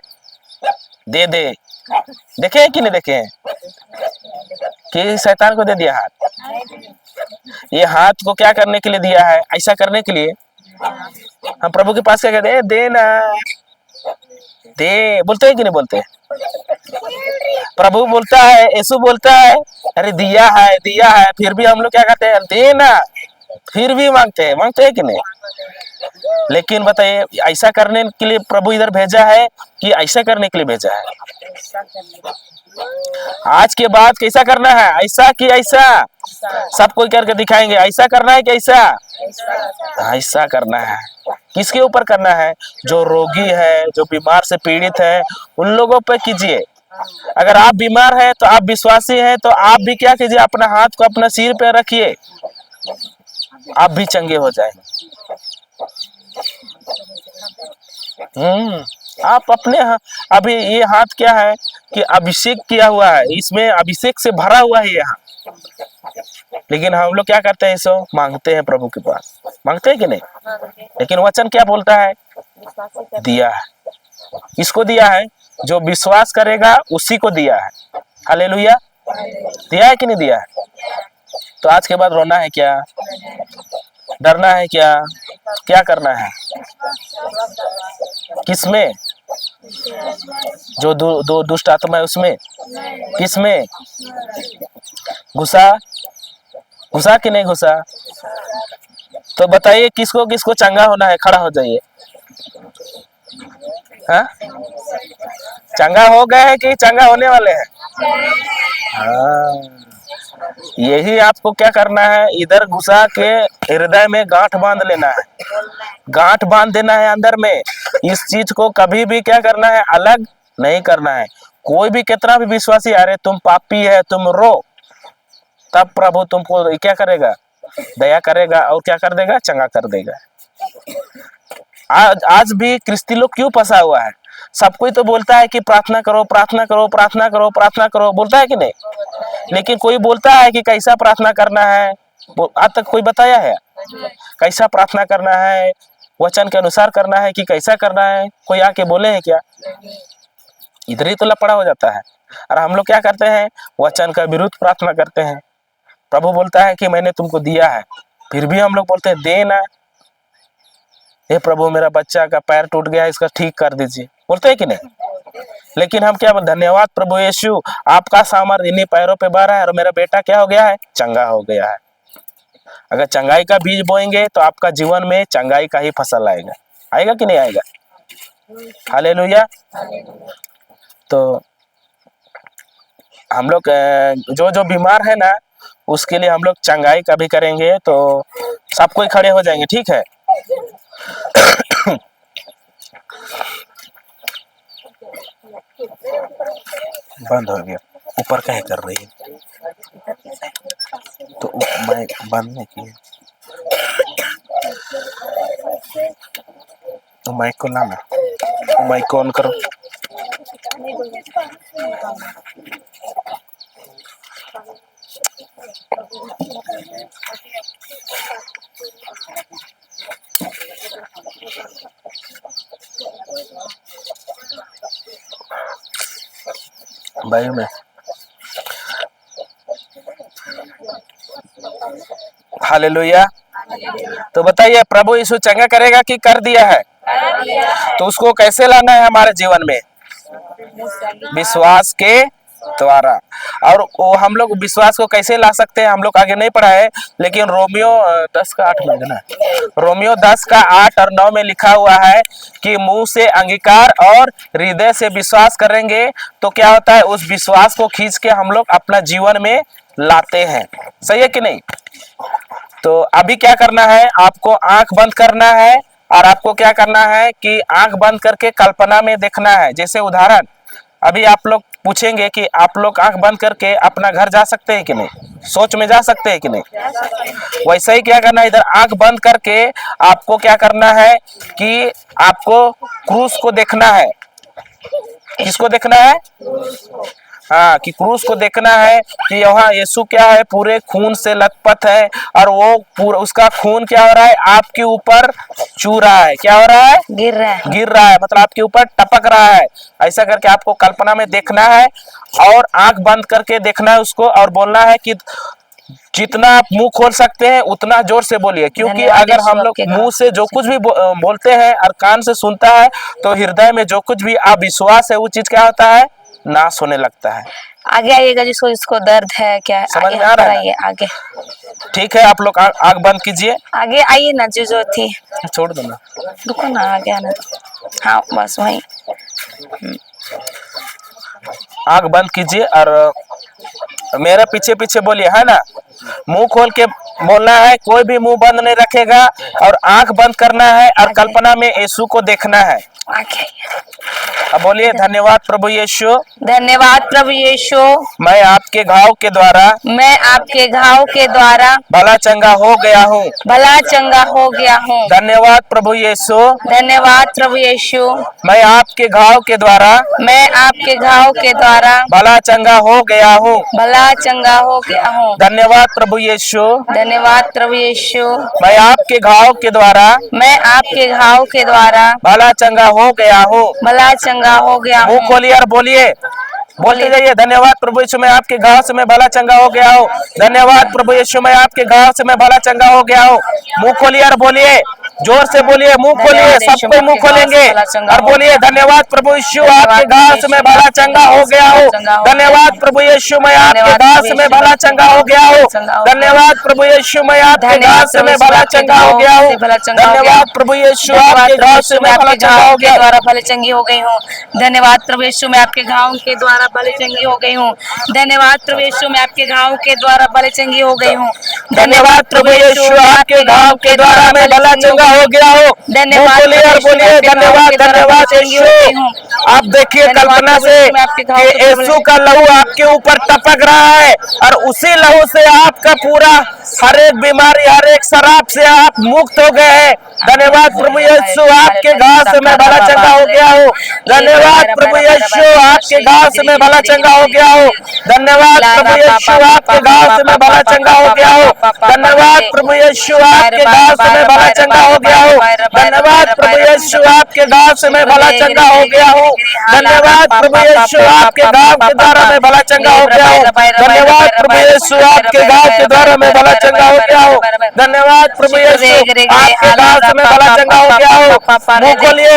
दे दे। देखे हैं कि नहीं देखे हैं कि शैतान को दे दिया हाथ? ये हाथ को क्या करने के लिए दिया है? ऐसा करने के लिए। हम प्रभु के पास क्या कहते हैं? देना दे, बोलते हैं कि नहीं बोलते? प्रभु बोलता है, यीशु बोलता है अरे दिया है, फिर भी हम लोग क्या कहते हैं? देना। फिर भी मांगते हैं कि नहीं? लेकिन बताइए ऐसा करने के लिए प्रभु इधर भेजा है कि ऐसा करने के लिए भेजा है? आज के बाद कैसा करना है? ऐसा कि ऐसा? सब कोई करके दिखाएंगे। ऐसा करना है कि ऐसा? ऐसा करना है। किसके ऊपर करना है? जो रोगी है, जो बीमार से पीड़ित है, उन लोगों पे कीजिए। अगर आप बीमार हैं तो आप विश्वासी हैं तो आप भी क्या कीजिए? अपना हाथ को अपना सिर पे रखिए, आप भी चंगे हो जाएंगे। आप अपने अभी ये हाथ क्या है कि अभिषेक किया हुआ है, इसमें अभिषेक से भरा हुआ है ये हाथ। लेकिन हम लोग क्या करते हैं? इसको मांगते हैं प्रभु के पास, मांगते हैं कि नहीं? लेकिन वचन क्या बोलता है? दिया है। इसको दिया है, जो विश्वास करेगा उसी को दिया है। हालेलुया। दिया है कि नहीं दिया है? तो आज के बाद रोना है क्या? डरना है क्या? क्या करना है? किसमें? जो दो दुष्ट आत्मा है उसमें? किसमें? घुसा कि नहीं घुसा? तो बताइए किसको किसको चंगा होना है? खड़ा हो जाइए। हाँ, चंगा हो गए हैं कि चंगा होने वाले हैं? हाँ, यही आपको क्या करना है? इधर घुसा के हृदय में गांठ बांध लेना है, गांठ बांध देना है अंदर में। इस चीज को कभी भी क्या करना है? अलग नहीं करना है। कोई भी कितना भी विश्वासी आ रहे तुम पापी है, तुम रो, तब प्रभु तुमको क्या करेगा? दया करेगा और क्या कर देगा? चंगा कर देगा। आज भी क्रिस्ती लोग क्यों फंसा हुआ है? सब कोई तो बोलता है कि प्रार्थना करो, प्रार्थना करो, प्रार्थना करो, प्रार्थना करो, बोलता है कि नहीं? लेकिन कोई बोलता है कि कैसा प्रार्थना करना है? आज तक कोई बताया है कैसा प्रार्थना करना है? वचन के अनुसार करना है कि कैसा करना है? कोई आके बोले हैं क्या? इधर ही तो लफड़ा हो जाता है। और हम लोग क्या करते हैं, वचन का विरुद्ध प्रार्थना करते हैं। प्रभु बोलता है कि मैंने तुमको दिया है, फिर भी हम लोग बोलते हैं देना। हे प्रभु मेरा बच्चा का पैर टूट गया, इसका ठीक कर दीजिए, बोलते हैं कि नहीं? लेकिन हम क्या बोलते, धन्यवाद प्रभु यीशु, आपका सामर्थ्य इन्हीं पैरों पे बह रहा है और मेरा बेटा क्या हो गया है, चंगा हो गया है। अगर चंगाई का बीज बोएंगे तो आपका जीवन में चंगाई का ही फसल आएगा। आएगा कि नहीं आएगा? हालेलुया। तो हम लोग जो जो बीमार है ना, उसके लिए हम लोग चंगाई का भी करेंगे। तो सब कोई खड़े हो जाएंगे, ठीक है? बंद हो गया, ऊपर क्या कर रही है? तो मैं बंद नहीं किया, तो माइक को लाना, माइक को ऑन करो। भाई में हालेलुया। तो बताइए, प्रभु यीशु चंगा करेगा कि कर दिया है? तो उसको कैसे लाना है हमारे जीवन में? विश्वास के द्वारा। और वो हम लोग विश्वास को कैसे ला सकते हैं, हम लोग आगे नहीं पढ़ा है, लेकिन रोमियो 10:8 में है ना, रोमियो 10:8 और 9 में लिखा हुआ है कि मुंह से अंगीकार और हृदय से विश्वास करेंगे तो क्या होता है, उस विश्वास को खींच के हम लोग अपना जीवन में लाते हैं। सही है कि नहीं? तो अभी क्या करना है, आपको आंख बंद करना है और आपको क्या करना है कि आंख बंद करके कल्पना में देखना है। जैसे उदाहरण, अभी आप लोग पूछेंगे कि आप लोग आंख बंद करके अपना घर जा सकते हैं कि नहीं, सोच में जा सकते हैं कि नहीं? वैसे ही क्या करना है, इधर आंख बंद करके आपको क्या करना है कि आपको क्रूस को देखना है। किसको देखना है? हाँ, कि क्रूस को देखना है कि यहाँ यीशु क्या है, पूरे खून से लथपथ है और वो पूरा उसका खून क्या हो रहा है, आपके ऊपर चू रहा है। क्या हो रहा है? गिर रहा है, मतलब आपके ऊपर टपक रहा है। ऐसा करके आपको कल्पना में देखना है और आंख बंद करके देखना है उसको, और बोलना है कि जितना आप मुंह खोल सकते हैं उतना जोर से बोलिए, क्योंकि अगर हम लोग मुंह से जो कुछ भी बोलते हैं और कान से सुनता है तो हृदय में जो कुछ भी अविश्वास है वो चीज क्या होता है, नाश होने लगता है। आगे आइएगा, जिसको दर्द है क्या समझ में आ रहा है? आगे ठीक है, आप लोग आंख बंद कीजिए, आगे आइए ना, जो थी छोड़ दो ना, रुको ना, आगे आना। हाँ बस वही, आंख बंद कीजिए और मेरे पीछे पीछे बोलिए, है ना? मुंह खोल के बोलना है, कोई भी मुंह बंद नहीं रखेगा और आंख बंद करना है और कल्पना में यीशु को देखना है। अब बोलिए, धन्यवाद प्रभु यीशु, धन्यवाद प्रभु यीशु, मैं आपके घाव के द्वारा भला चंगा हो गया हूँ। धन्यवाद प्रभु यीशु, धन्यवाद प्रभु यीशु, मैं आपके घाव के द्वारा भला चंगा हो गया हूँ। धन्यवाद प्रभु यीशु, मैं आपके घाव के द्वारा भला चंगा हो गया हूँ। मुंह खोलिए और बोलिए, बोलते जाइए, धन्यवाद प्रभु यीशु, मैं आपके घाव से मैं भला चंगा हो गया हूँ। धन्यवाद प्रभु यीशु, मैं आपके घाव से मैं भला चंगा हो गया हूँ। मुंह खोलिए और बोलिए, जोर से बोलिए, मुंह खोलिए, सबको मुंह खोलेंगे और बोलिए, धन्यवाद प्रभु यीशु, आपके घाव से मैं भला चंगा हो गया हूँ। धन्यवाद प्रभु यीशु, मैं आपके घाव से मैं भला चंगा हो गया हूँ। धन्यवाद प्रभु यीशु, मैं आपके घाव से मैं भला चंगा हो गया हूँ। धन्यवाद प्रभु यीशु, आपके घाव से मैं भला चंगा हो गया, भले चंगी हो गई हूँ। धन्यवाद प्रभु यीशु, मैं आपके घाव के द्वारा भले चंगी हो गई हूँ। धन्यवाद प्रभु यीशु, मैं आपके घाव के द्वारा भले चंगी हो गई हूँ। धन्यवाद प्रभु यीशु, आपके घाव के द्वारा मैं भला चंगा हो गया हूँ। धन्यवाद बोलिए और बोलिए, धन्यवाद धन्यवाद यीशु। आप देखिए कल्पना से कि यीशु का लहू आपके ऊपर टपक रहा है और उसी लहू से आपका पूरा हर एक बीमारी, हर एक शराब से आप मुक्त हो गए हैं। धन्यवाद प्रभु यीशु, आपके घाव से मैं भला चंगा हो गया हूँ। धन्यवाद प्रभु यीशु, आपके घाव से मैं भला चंगा हो गया हूँ। धन्यवाद प्रभु यीशु, आपके घाव से मैं भला चंगा हो गया हूँ। धन्यवाद प्रभु यीशु आपके घाव से मैं भला चंगा हो गया हूँ। धन्यवाद प्रभु यीशु आपके घाव से मैं भला चंगा हो गया हूँ। धन्यवाद प्रभु यीशु आपके घाव के द्वारा मैं भला चंगा हो गया हूँ। धन्यवाद प्रभु यीशु आपके घाव के द्वारा मैं भला चंगा हो गया हूँ। धन्यवाद प्रभु यीशु आपके घाव से मैं भला चंगा हो गया हूँ।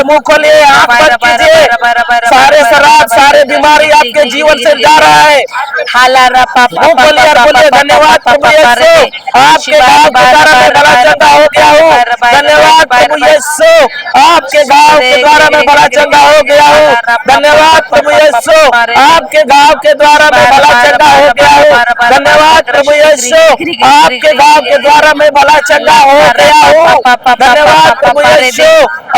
मुंह खोलिए आंख बंद कीजिए। सारे शराब सारे बीमारी आपके जीवन से जा रहा है। मुंह खोलिए और बोलिए धन्यवाद प्रभु यीशु आपके घाव के द्वारा मैं भला चंगा हो गया हूँ। धन्यवाद प्रभु यीशु आपके घाव के द्वारा मैं भला चंगा हो गया हूँ। धन्यवाद प्रभु यीशु आपके घाव के द्वारा मैं भला चंगा हो गया हूँ। धन्यवाद प्रभु यीशु आपके घाव के द्वारा मैं भला चंगा हो गया हूँ। धन्यवाद प्रभु यीशु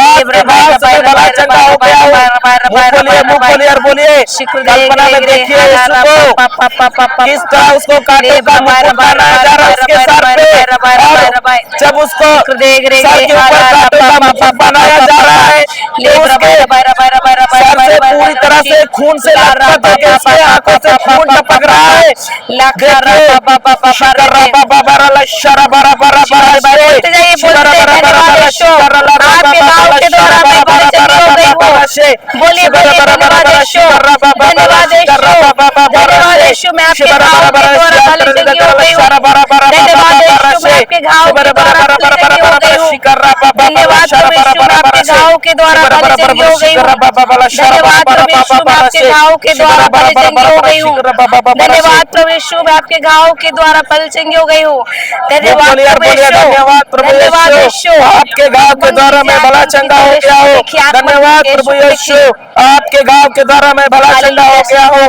आपके घाव से मैं भला चंगा हो गया हूँ। मुंह खोलिए और बोलिए कल्पना में देखिए यीशु को किस तरह उसको कांटों का मुकुट पहनाया जा रहा है उसके सर पे। और जब उसको सर के ऊपर कांटों का मुकुट बनाया जा रहा है तो उसके सर से पूरी तरह से खून से लथपथ होकर उसके आंखों से खून टपक रहा है। धन्यवाद प्रभु यीशु मैं आपके घाव के द्वारा पल चंगी हो गई हूँ। धन्यवाद प्रभु यीशु आपके घाव के द्वारा मैं भला चंगा हो गया हूँ। धन्यवाद प्रभु यीशु आपके घाव के द्वारा मैं भला चंगा हो गया हूँ।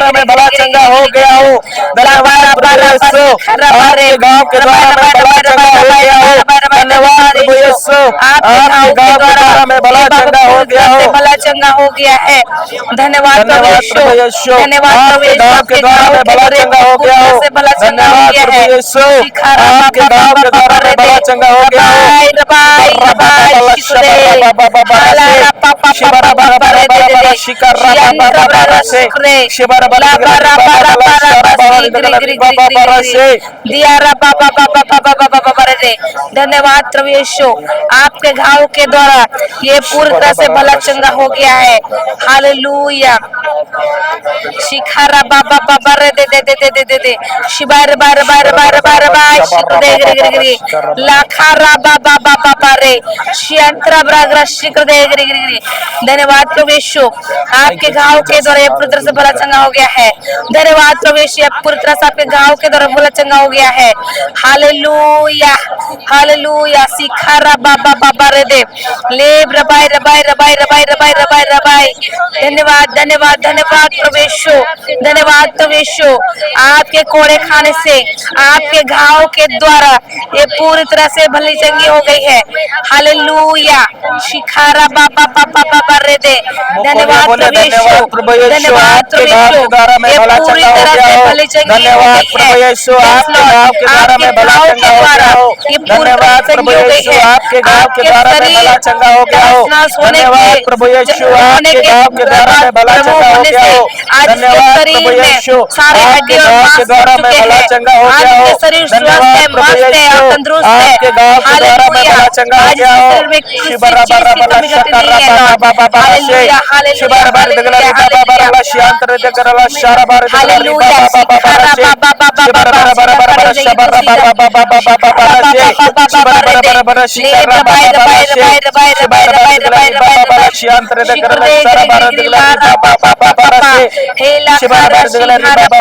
मैं भला चंगा हो गया हूँ। धन्यवाद प्रभु यीशु आपके गाँव के द्वारा मैं भला चंगा हो गया हूँ। धन्यवाद प्रभु यीशु आपके गाँव के द्वारा मैं भला चंगा हो गया हूँ। भला चंगा हो गया है। धन्यवाद प्रभु यीशु धन्यवाद प्रभु यीशु आपके गाँव में भला चंगा हो गया हूँ। धन्यवाद प्रभु यीशु आपके गाँव के द्वारा मैं भला चंगा हो गया हूँ। धन्यवाद प्रभु यीशु आपके घाव के द्वारा ये पूरी तरह से भला चंगा हो गया है। हालेलुया। शिखारा बाबा बाबा रे दे दे दे दे दे दे दे शिबार बार बार बार बार बार शिक दे रे रे रे लाखारा बाबा बाबा बारे शियंत्रा ब्राग्रा शिक दे रे रे रे। धन्यवाद प्रभु यीशु आपके घाव के द्वारा ये पूरी तरह से भला चंगा हो गया है। धन्यवाद प्रभु यीशु पूरी तरह से आपके घाव के द्वारा भला चंगा हो गया है। Hallelujah hallelujah. शिखारा बाबा बाबा रे दे ले रबाई रबाई रबाई रबाई रबाई रबाई रबाई। धन्यवाद धन्यवाद धन्यवाद प्रभु यीशु धन्यवाद प्रभु यीशु आपके कोड़े खाने से आपके घाव के द्वारा ये पूरी तरह से भली चंगी हो गई है। हालेलुया। शिखारा बाबा बाबा बाबा रे दे। धन्यवाद प्रभु यीशु धन्यवाद प्रभु यीशु ये पूरी तरह से भली चंगी हो गई है। आपके घाव के द्वारा ये पूरी तरह से चंगी हो गई है। आपके शरीर धन्यवाद प्रभु यीशु आपके घाव के द्वारा मैं भला चंगा हो गया हूँ। धन्यवाद प्रभु यीशु आपके घाव के द्वारा मैं भला चंगा हो गया हूँ। धन्यवाद प्रभु यीशु आपके घाव के द्वारा मैं भला चंगा हो गया हूँ। शिबरा बरा बरा शकरा बाबा बाबा से शिबरा बरा दगला बाबा बरा शांतर दगला शारा बरा दगला बाबा बाबा से शिबरा बरा बरा बरा शबरा बाबा बाबा बाबा बाबा से शिबरा बरा बरा बरा शिकरा बाबा बाबा से शिबरा बरा दगला बाबा बरा शांतर दगला शारा बरा दगला बाबा बाबा से हेला Shakara Shikarapa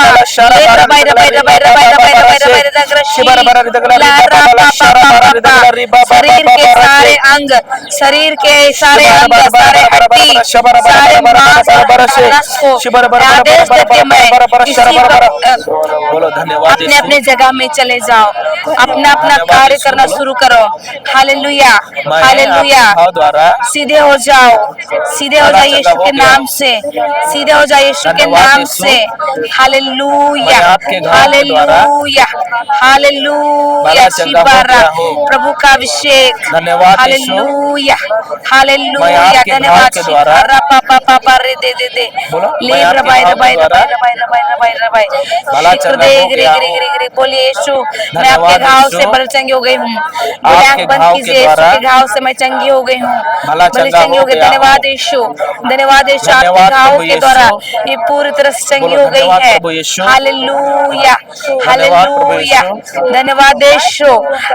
Lebra Baira Baira Baira Baira Baira Baira Baira Dagrashi Lara Papa शरीर के सारे अंग शरीर के सारे अंग सारे हड्डी सारे मांस नस को आदेश देते मैं बोलो धन्यवाद अपने अपने जगह में चले जाओ अपना अपना कार्य करना शुरू करो हालेलुया हालेलुया द्वारा सीधे हो जाओ यीशु के नाम से सीधे हो जाओ यीशु के नाम से हालेलुया हालेलुया हालेलुया शिबारा प्रभु का अभिषेक हालेलुया हालेलुया धन्यवाद शिबारा पापा पापा रे दे ले रबाई रबाई रबाई रबाई रबाई रबाई रबाई शुक्र दे गिरे गिरे गिरे गिरे बोलिए यीशु मैं आपके घाव से बल चंगी हो गई हूँ मेरे आंख बंद कीजिए यीशु के घाव से मैं चंगी हो गई हूँ बल चंगी हो गई धन्यवाद यीशु आपके घाव के द्वारा ये पूरी तरह से चंगी हो गई है हालेलुया हालेलुया धन्यवाद यीशु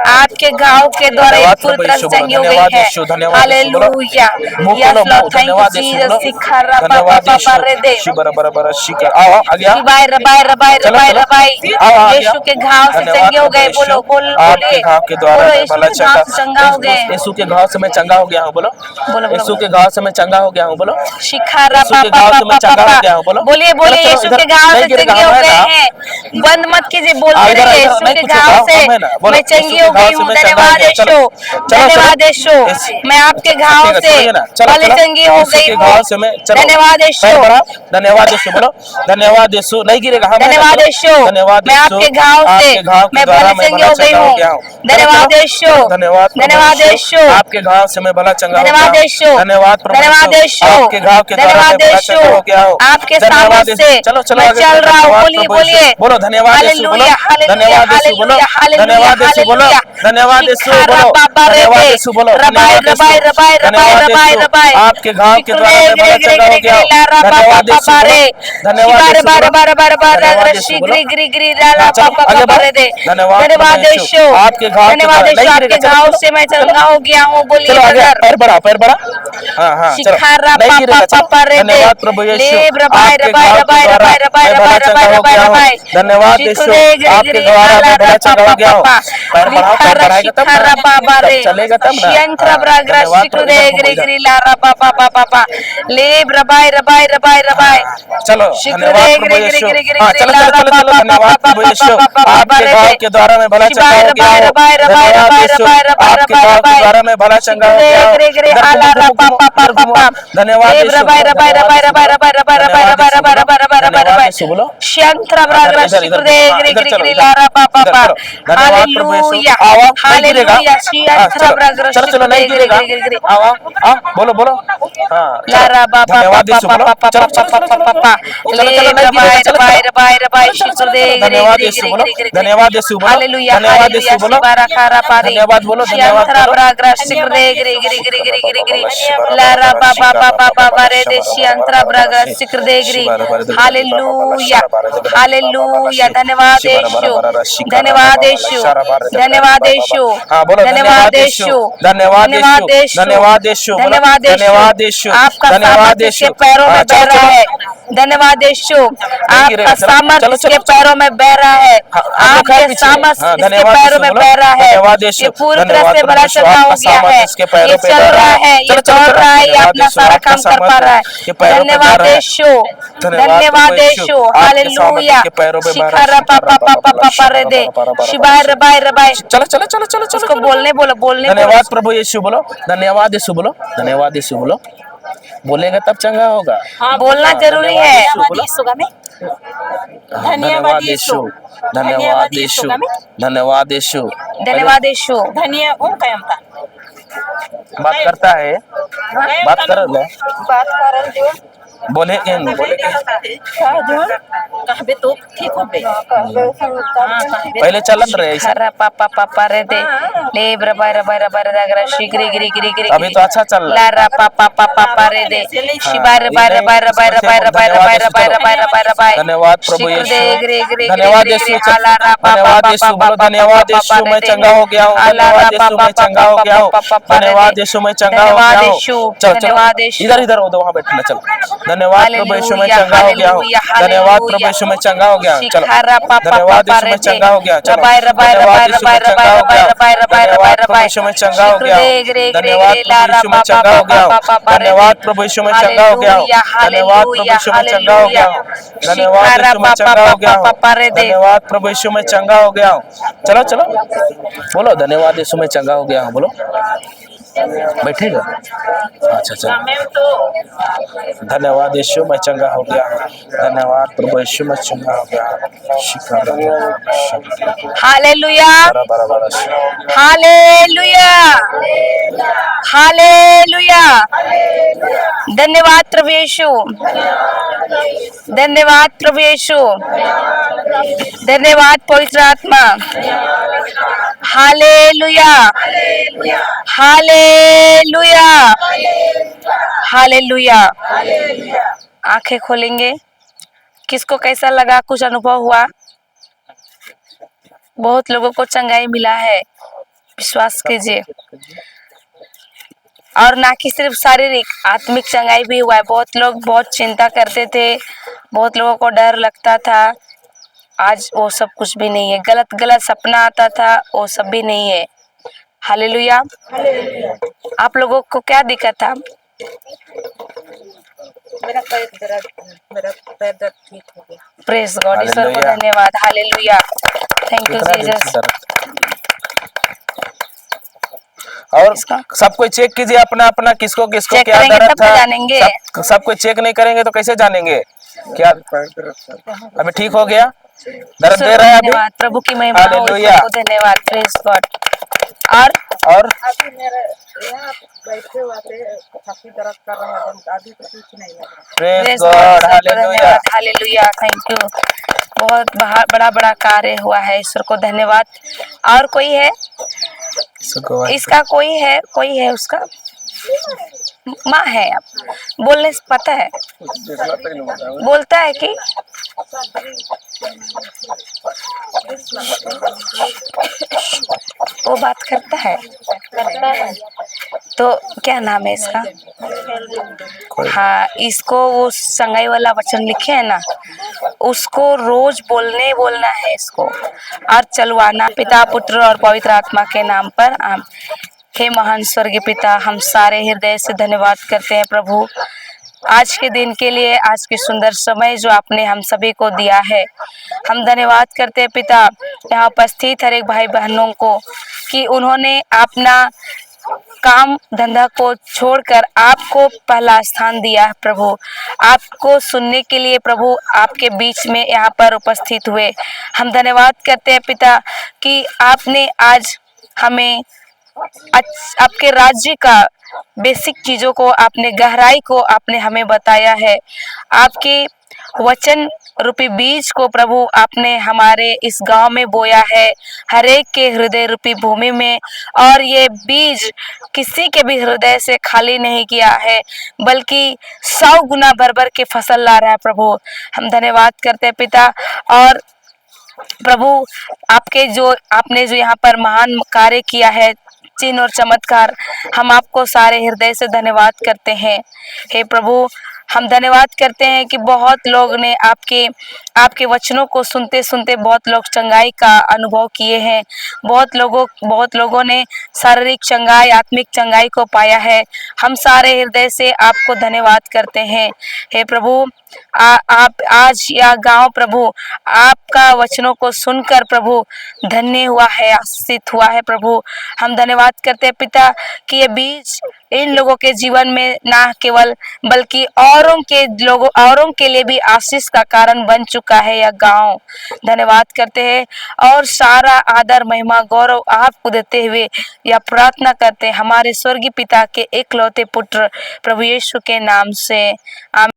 आपके घाव के द्वारा ये पूरी तरह से चंगी हो गई है hallelujah yes Lord thank you Jesus सिखारा पापा पापा रे दे रबाई रबाई रबाई रबाई रबाई यीशु के घाव से चंगे हो गए बोलो आपके घाव के द्वारा भला चंगा हो गए यीशु के घाव से मैं चंगा हो गया हूँ बोलो यीशु के घाव से मैं चंगा हो गया हूँ बोलो शिखारा पापा पापा बोलिए बोलिए यीशु के घाव से चंगे हो गए हैं बंद मत कीजिए बोलते रहिए यीशु के घाव से मैं चंगी हो गई हूँ धन्यवाद यीशु मैं आपके घाव से भले चंगी हो गई हूँ धन्यवाद यीशु धन्यवाद यीशु बोलो धन्यवाद यीशु नहीं गिरेगा धन्यवाद यीशु मैं आपके घाव से मैं भले चंगी हो गई हूँ धन्यवाद यीशु धन्यवाद यीशु आपके घाव से मैं भला चंगा धन्यवाद यीशु धन्यवाद धन्यवाद यीशु आपके घाव के धन्यवाद यीशु आपके सामर्थ से मैं चल रहा हूँ बोलिए बोलिए बोलो धन्यवाद यीशु बोलो धन्यवाद यीशु बोलो धन्यवाद यीशु बोलो धन्यवाद यीशु बोलो धन्यवाद यीशु बोलो रबाई रबाई रबाई रबाई रबाई रबाई आपके घाव के द्वारा मैं भला चंगा हो गया धन्यवाद यीशु धन्यवाद यीशु आपके घाव से मैं चंगा हो गया हूँ बोलिए पैर बढ़ा हाँ हाँ धन्यवाद प्रभु यीशु धन्यवाद यीशु आपके द्वारा मैं भला चंगा हो गया हूँ पैर बढ़ाओ पैर बढ़ाएगा तब चलेगा तब चलो धन्यवाद प्रभु यीशु चलो धन्यवाद प्रभु यीशु आपके घाव के द्वारा मैं भला चंगा हो गया हूँ धन्यवाद यीशु आपके घाव के द्वारा मैं भला चंगा हो गया हूँ धन्यवाद यीशु बोलो चलो चलो नहीं गिरेगा बोलो बोलो धन्यवाद यीशु बोलो धन्यवाद यीशु बोलो धन्यवाद यीशु बोलो धन्यवाद यीशु बोलो धन्यवाद बोलो धन्यवाद हालेलुया धन्यवाद यीशु धन्यवाद यीशु धन्यवाद यीशु धन्यवाद यीशु धन्यवाद यीशु धन्यवाद यीशु धन्यवाद यीशु आपका सामर्थ्य इसके पैरों में बह रहा है धन्यवाद यीशु आपका सामर्थ्य इसके पैरों में बह रहा है आपके सामर्थ्य इसके पैरों में बह रहा है ये पूरी तरह से बड़ा चंगा हो गया है ये चल रहा है ये दौड़ रहा है ये अपना सारा काम कर पा रहा है धन्यवाद यीशु धन्यवाद यीशु हालेलुया शिखरा पापा पापा पापा रे दे शिबाय रबाय रबाय चलो चलो चलो चलो उसको बोलने बोलो धन्यवाद प्रभु यीशु बोलो धन्यवाद यीशु बोलो धन्यवाद यीशु बोलो बोलेगा तब चंगा होगा बोलना जरूरी है धन्यवाद यीशु धन्यवाद यीशु धन्यवाद यीशु धन्यवाद यीशु बात करता है बात कर ले बोले कहबे तो ठीक हो बे पहले चलन रहे खरा पापा पापा रे दे ले ब्रबा रबा रबा रगा शिगरे गिरी गिरी गिरी अभी तो अच्छा चल रहा ला रा पा पा पा पा पा रे दे शिबा रबा रबा रबा रबा रबा रबा रबा रबा रबा रबा धन्यवाद प्रभु शिक्र यीशु दे गिरे गिरे धन्यवाद यीशु हाला रा पा पा धन्यवाद पा यीशु पा बोलो धन्यवाद यीशु मैं चंगा हो गया हूँ धन्यवाद यीशु मैं चंगा हो गया हूँ धन्यवाद यीशु मैं चंगा हो गया हूँ चलो धन्यवाद चलो यीशु इधर इधर हो दो वहाँ बैठना चलो धन्यवाद प्रभु यीशु मैं चंगा हो गया हूँ धन्यवाद प्रभु यीशु मैं चंगा हो गया हूँ चलो धन्यवाद यीशु मैं चंगा हो गया चलो धन्यवाद यीशु मैं चंगा हो गया धन्यवाद प्रभु यीशु मैं चंगा हो गया धन्यवाद प्रभु यीशु मैं चंगा हो गया धन्यवाद प्रभु यीशु मैं चंगा हो गया धन्यवाद प्रभु यीशु मैं चंगा हो गया धन्यवाद यीशु मैं चंगा हो गया धन्यवाद प्रभु यीशु मैं चंगा हो गया चलो चलो बोलो धन्यवाद यीशु मैं चंगा हो गया हूँ बोलो बैठेगा अच्छा चलो धन्यवाद यीशु मैं चंगा हो गया धन्यवाद प्रभु यीशु मैं चंगा हो गया हालेलुया हालेलुया हालेलुया धन्यवाद प्रभु यीशु धन्यवाद प्रभु यीशु धन्यवाद पवित्र आत्मा हालेलुया हालेलुया हालेलुया आंखें खोलेंगे किसको कैसा लगा कुछ अनुभव हुआ बहुत लोगों को चंगाई मिला है विश्वास कीजिए और ना कि सिर्फ शारीरिक आत्मिक चंगाई भी हुआ है बहुत लोग बहुत चिंता करते थे बहुत लोगों को डर लगता था आज वो सब कुछ भी नहीं है गलत गलत सपना आता था वो सब भी नहीं है हालेलुया आप लोगों को क्या दिक्कत था मेरा पैर दर्द ठीक हो गया प्रेज गॉड ईश्वर को हालेलुया। धन्यवाद हालेलुया थैंक यू कितना दिन जीसस से दर्द? और इसका? सब कोई चेक कीजिए अपना अपना किसको किसको चेक क्या करेंगे दर्द तब तो था जानेंगे। सब कोई चेक नहीं करेंगे तो कैसे जानेंगे क्या अभी ठीक हो गया दर्द दे रहा है अभी धन्यवाद प्रभु की महिमा हो हालेलुया। ईश्वर को धन्यवाद प्रेज गॉड और अभी मेरे यहाँ बैठे हुआ थे छाती दर्द कर रहा है अभी तो कुछ नहीं लग रहा praise praise God God hallelujah धन्यवाद हालेलुया थैंक यू बहुत बड़ा बड़ा कार्य हुआ है ईश्वर को धन्यवाद और कोई है इसका कोई है उसका माँ है आप बोलने से पता है बोलता है कि वो बात करता है तो क्या नाम है इसका हाँ इसको वो संगाई वाला वचन लिखे है ना उसको रोज बोलना है इसको और चलवाना पिता पुत्र और पवित्र आत्मा के नाम पर हे महान स्वर्गीय पिता हम सारे हृदय से धन्यवाद करते हैं प्रभु आज के दिन के लिए आज के सुंदर समय जो आपने हम सभी को दिया है हम धन्यवाद करते हैं पिता यहाँ उपस्थित हर एक भाई बहनों को कि उन्होंने अपना काम धंधा को छोड़कर आपको पहला स्थान दिया है प्रभु आपको सुनने के लिए प्रभु आपके बीच में यहाँ पर उपस्थित हुए हम धन्यवाद करते हैं पिता कि आपने आज हमें आपके राज्य का बेसिक चीजों को आपने गहराई को आपने हमें बताया है आपके वचन रूपी बीज को प्रभु आपने हमारे इस गांव में बोया है हर एक के हृदय रूपी भूमि में और ये बीज किसी के भी हृदय से खाली नहीं किया है बल्कि 100 गुना भर के फसल ला रहा है प्रभु हम धन्यवाद करते हैं पिता और प्रभु आपने जो यहाँ पर महान कार्य किया है चिन्ह और चमत्कार हम आपको सारे हृदय से धन्यवाद करते हैं हे प्रभु हम धन्यवाद करते हैं कि बहुत लोग ने आपके वचनों को सुनते सुनते बहुत लोग चंगाई का अनुभव किए हैं बहुत लोगों ने शारीरिक चंगाई आत्मिक चंगाई को पाया है हम सारे हृदय से आपको धन्यवाद करते हैं हे प्रभु आप आज यह गांव प्रभु आपका वचनों को सुनकर प्रभु धन्य हुआ है आशीषित हुआ है प्रभु हम धन्यवाद करते हैं पिता कि ये बीज इन लोगों के जीवन में ना केवल बल्कि औरों के लिए भी आशीष का कारण बन चुका है यह गांव धन्यवाद करते हैं और सारा आदर महिमा गौरव आपको देते हुए यह प्रार्थना करते हैं हमारे स्वर्गीय पिता के एकलौते पुत्र प्रभु यीशु के नाम से आमीन।